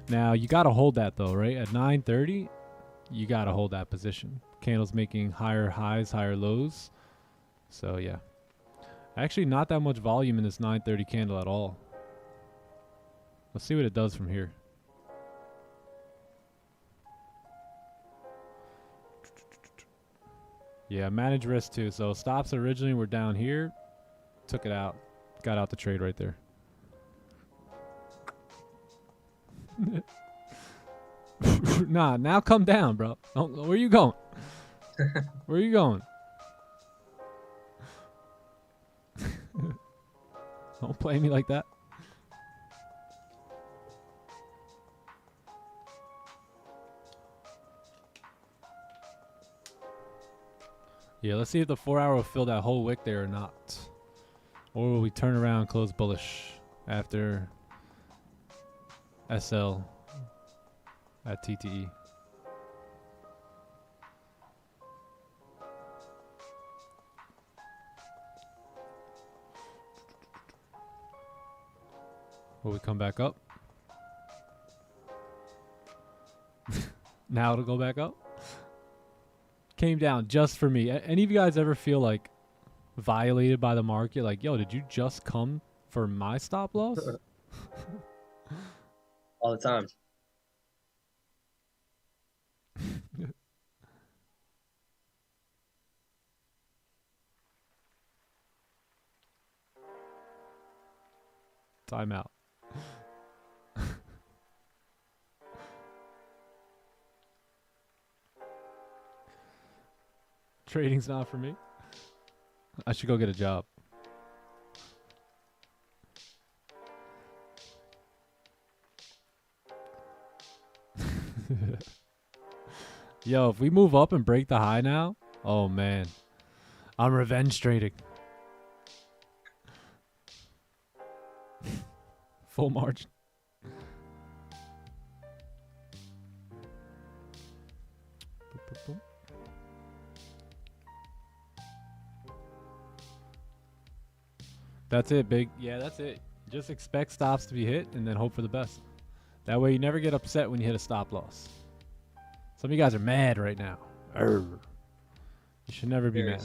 Now, you got to hold that though, right? At 9:30, you got to hold that position. Candles making higher highs, higher lows. So, yeah. Actually, not that much volume in this 9:30 candle at all. Let's see what it does from here. Yeah, manage risk too. So stops originally were down here. Took it out. Got out the trade right there. Nah, now come down, bro. Where you going? Where you going? Don't play me like that. Yeah, let's see if the 4-hour will fill that whole wick there or not. Or will we turn around and close bullish after SL at TTE? Will we come back up? Now it'll go back up? Came down just for me. Any of you guys ever feel like violated by the market? Like, yo, did you just come for my stop loss? All the time. Time out. Trading's not for me. I should go get a job. Yo, if we move up and break the high now, oh man, I'm revenge trading. Full margin. Boop, boop, boop. That's it, big. Yeah, that's it. Just expect stops to be hit and then hope for the best. That way you never get upset when you hit a stop loss. Some of you guys are mad right now. Arr. You should never be mad.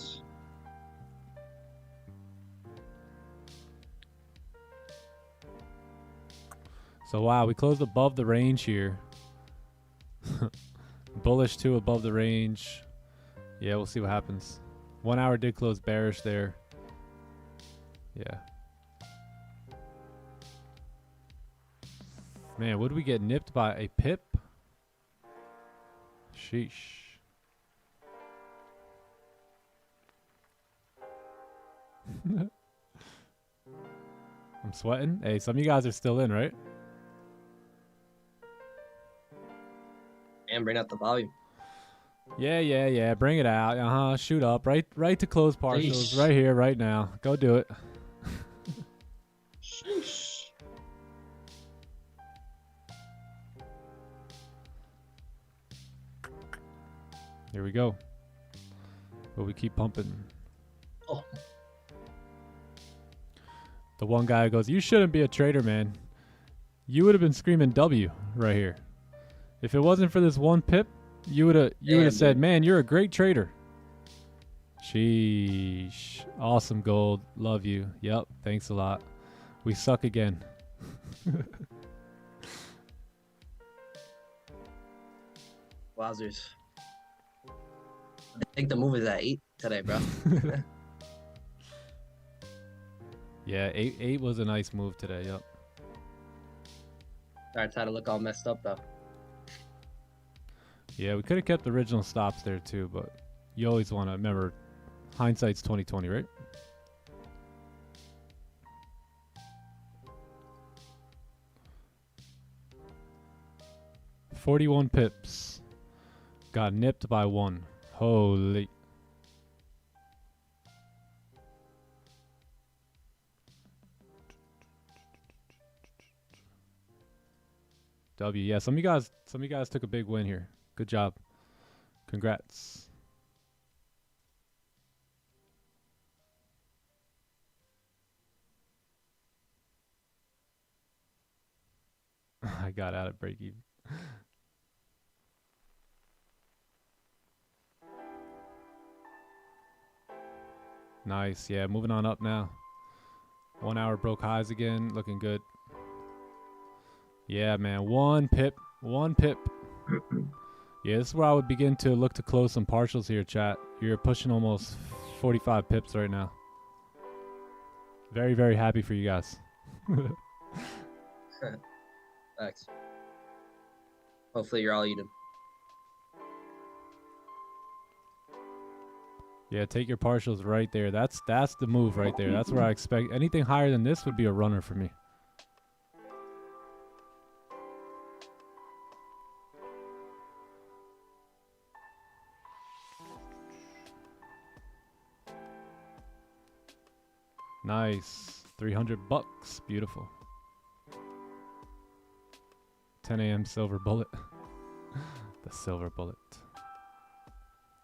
So wow, we closed above the range here. Bullish too above the range. Yeah, we'll see what happens. 1 hour did close bearish there. Yeah. Man, would we get nipped by a pip? Sheesh. I'm sweating. Hey, some of you guys are still in, right? And bring out the volume. Yeah. Bring it out. Shoot up. Right to close partials. Sheesh. Right here, right now. Go do it. Sheesh. Here we go. But we keep pumping. Oh. The one guy goes, "You shouldn't be a trader, man. You would have been screaming W right here. If it wasn't for this one pip, you would have said, dude. man, you're a great trader." Sheesh. Awesome gold. Love you. Yep. Thanks a lot. We suck again. Wowzers. I think the move is at 8 today, bro. Yeah, 8 was a nice move today. Yep. Started to look all messed up, though. Yeah, we could have kept the original stops there too, but you always want to remember, hindsight's 20/20, right? $41 pips. Got nipped by 1. Holy. W. Yeah, some of you guys took a big win here. Good job. Congrats. I got out at break even. Nice. Yeah, moving on up now. 1 hour broke highs again. Looking good. Yeah, man. 1 pip. 1 pip. Yeah, this is where I would begin to look to close some partials here, chat. You're pushing almost 45 pips right now. Very, very happy for you guys. Thanks. Hopefully you're all eating. Yeah, take your partials right there. That's the move right there. That's where I expect. Anything higher than this would be a runner for me. Nice. 300 bucks. Beautiful. 10 a.m. silver bullet. The silver bullet.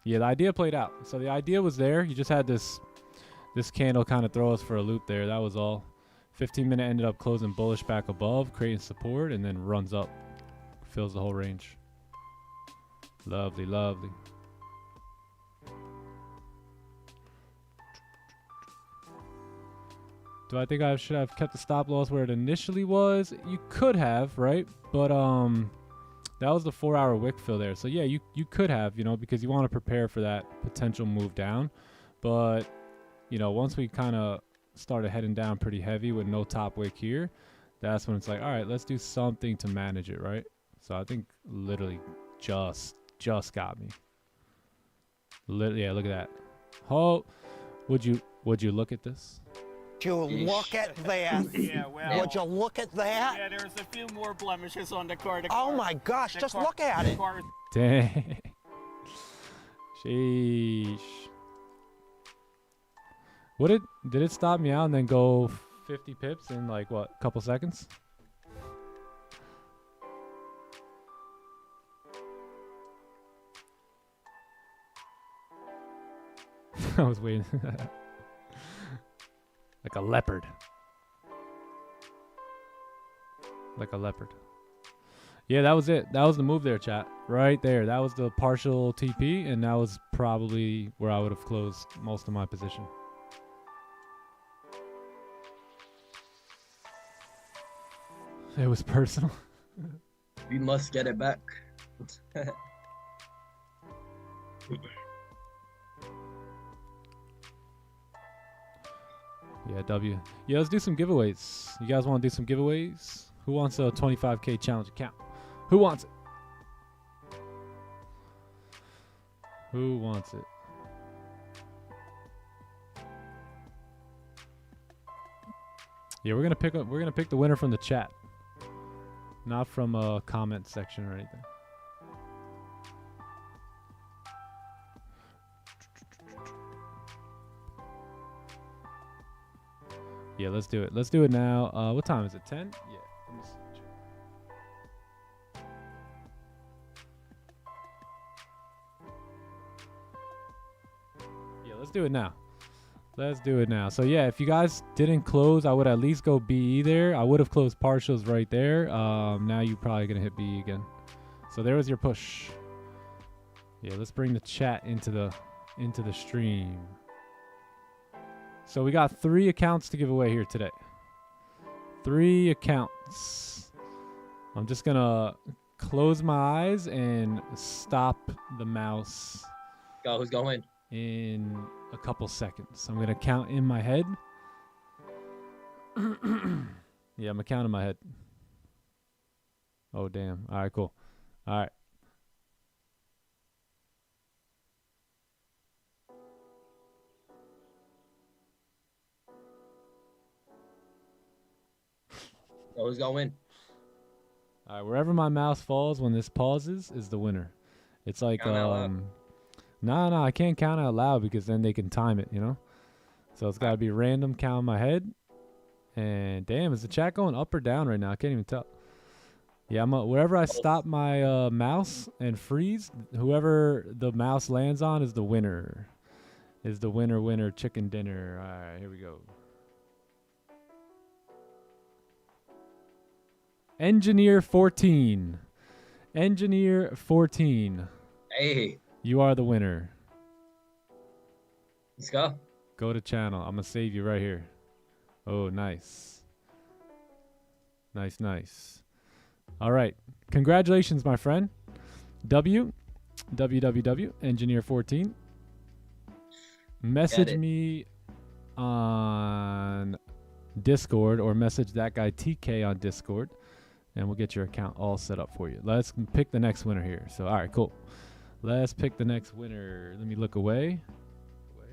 Yeah, the idea played out. So the idea was there. You just had this candle kind of throw us for a loop there. That was all. 15-minute ended up closing bullish back above, creating support, and then runs up. Fills the whole range. Lovely, lovely. Do I think I should have kept the stop loss where it initially was? You could have, right? But that was the 4-hour wick fill there. So yeah, you could have, you know, because you want to prepare for that potential move down. But, you know, once we kind of started heading down pretty heavy with no top wick here, that's when it's like, all right, let's do something to manage it, right? So I think literally just got me. Yeah, look at that. Oh, would you look at this? You look at that. Yeah, well. Would you look at that? Yeah, there's a few more blemishes on the card. Oh my gosh, just look at it. Dang. Sheesh. Did it stop me out and then go 50 pips in like what, a couple seconds? I was waiting. Like a leopard. Like a leopard. Yeah, that was it. That was the move there, chat. Right there. That was the partial TP, and that was probably where I would have closed most of my position. It was personal. We must get it back. Yeah, W. Yeah, let's do some giveaways. You guys want to do some giveaways? Who wants a 25K challenge account? Who wants it? Who wants it? Yeah, we're gonna pick the winner from the chat, not from a comment section or anything. Yeah, let's do it. Let's do it now. What time is it? 10? Yeah. Let me see. Yeah, let's do it now. Let's do it now. So yeah, if you guys didn't close, I would at least go BE there. I would have closed partials right there. Now you're probably gonna hit BE again. So there was your push. Yeah, let's bring the chat into the stream. So we got 3 accounts to give away here today. 3 accounts. I'm just gonna close my eyes and stop the mouse. Go, who's going? In a couple seconds. I'm gonna count in my head. Yeah, I'm gonna count in my head. Oh damn. All right, cool. All right. Go, who's going? All right, wherever my mouse falls when this pauses is the winner. It's like Count out loud. No, I can't count out loud because then they can time it, you know? So it's got to be random count in my head. And damn, is the chat going up or down right now? I can't even tell. Yeah, wherever I stop my mouse and freeze, whoever the mouse lands on is the winner. Is the winner chicken dinner. All right, here we go. Engineer 14. Engineer 14. Hey, You are the winner. let's go. Go to channel. I'm going to save you right here. Oh, nice. Nice, nice. All right. Congratulations, my friend. www, Engineer 14. Message me on Discord or message that guy TK on Discord, and we'll get your account all set up for you. Let's pick the next winner here. So, all right, cool. Let's pick the next winner. Let me look away. Look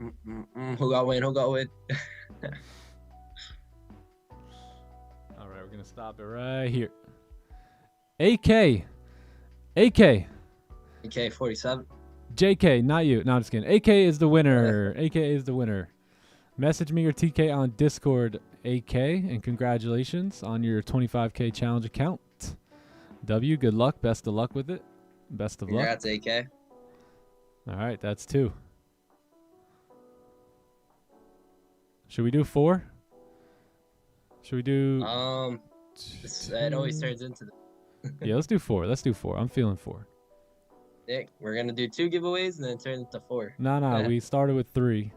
away. Who got win? Who got win? All right, we're going to stop it right here. AK. AK. Okay, 47. JK, not you. No, I'm just kidding. AK is the winner. AK is the winner. Message me or TK on Discord, AK, and congratulations on your 25K challenge account. W, good luck. Best of luck with it. Best of luck. Congrats, AK. All right, that's 2. Should we do 4? Should we do... It always turns into Yeah, let's do 4. Let's do 4. I'm feeling 4. Nick, we're gonna do 2 giveaways and then turn into 4. No, Yeah. we started with 3.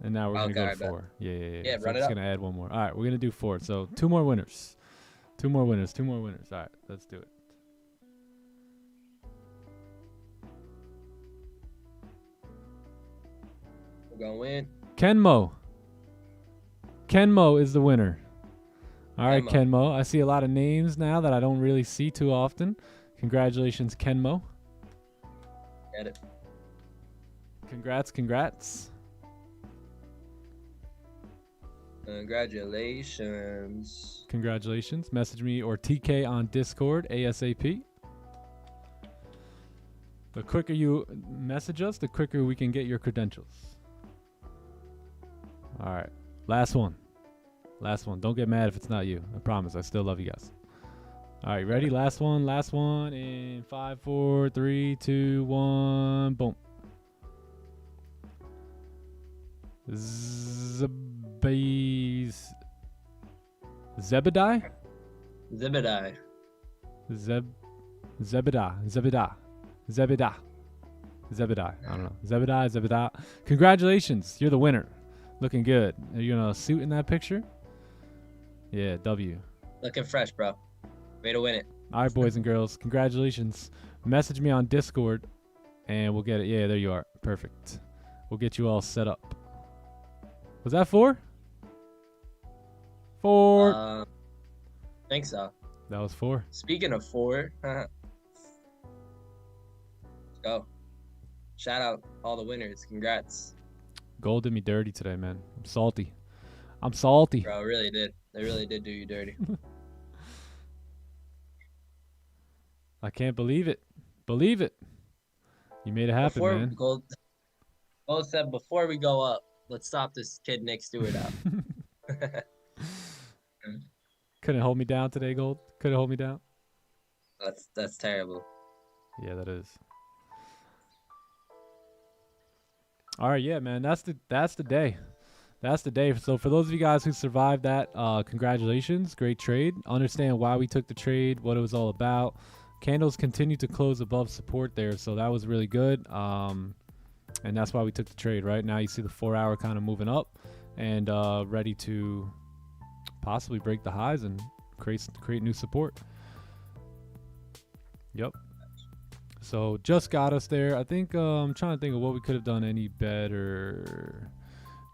And now we're going to Okay, go to 4. Yeah. Yeah, So run I'm it just up. going to add one more. All right, we're going to do 4. So 2 more winners. 2 more winners. 2 more winners. All right, let's do it. We're gonna win. Kenmo. Kenmo is the winner. All right, Kenmo. I see a lot of names now that I don't really see too often. Congratulations, Kenmo. Get it. Congrats. Congratulations. Congratulations. Message me or TK on Discord ASAP. The quicker you message us, the quicker we can get your credentials. All right. Last one. Don't get mad if it's not you. I promise. I still love you guys. All right. Ready? Last one. In 5, 4, 3, 2, 1. Boom. Zebediah? Zebediah. Zebediah. I don't know. Zebediah. Congratulations. You're the winner. Looking good. Are you in a suit in that picture? Yeah, W. Looking fresh, bro. Way to win it. All right, boys and girls. Congratulations. Message me on Discord, and we'll get it. Yeah, there you are. Perfect. We'll get you all set up. Was that 4? 4. Think so. That was 4. Speaking of 4, let's go. Shout out all the winners. Congrats. Gold did me dirty today, man. I'm salty. Bro, it really did. They really did do you dirty. I can't believe it. Believe it. You made it happen, man. Gold said before we go up, let's stop this kid Nick Stewart out. Couldn't hold me down today, Gold. Couldn't hold me down. That's terrible. Yeah, that is. All right, yeah, man. That's the day. That's the day. So for those of you guys who survived that, congratulations. Great trade. Understand why we took the trade, what it was all about. Candles continue to close above support there, so that was really good. And that's why we took the trade. Right now you see the 4-hour kind of moving up and ready to possibly break the highs and create new support. Yep. So just got us there. I think I'm trying to think of what we could have done any better.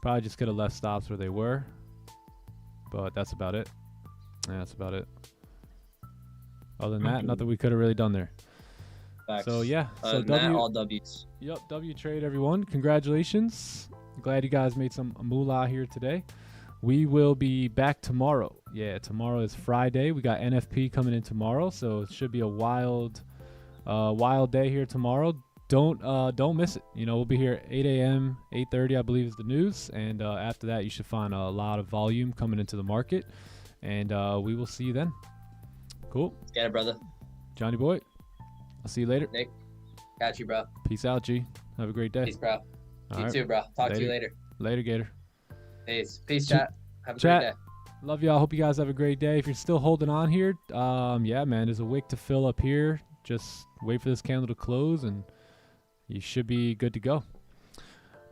Probably just could have left stops where they were, but that's about it. Yeah, that's about it. Other than that, nothing we could have really done there. Facts. So yeah, Other than that, all W's. Yep, W trade, everyone. Congratulations. Glad you guys made some moolah here today. We will be back tomorrow. Yeah, tomorrow is Friday. We got NFP coming in tomorrow, so it should be a wild day here tomorrow. Don't miss it. You know, we'll be here at 8 a.m., 8:30, I believe is the news, and after that, you should find a lot of volume coming into the market, and we will see you then. Cool. Let's get it, brother. Johnny boy, I'll see you later. Nick, got you, bro. Peace out, G. Have a great day. Peace, bro. All You right. too, bro. Talk to you later. Later, Gator. Peace, chat. Have a Chat. great day. Love y'all. Hope you guys have a great day. If you're still holding on here, yeah, man, there's a wick to fill up here. Just wait for this candle to close, and you should be good to go.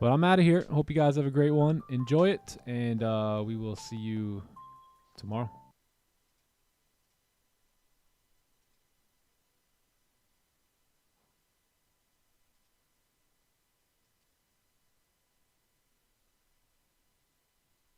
But I'm out of here. Hope you guys have a great one. Enjoy it, and we will see you tomorrow.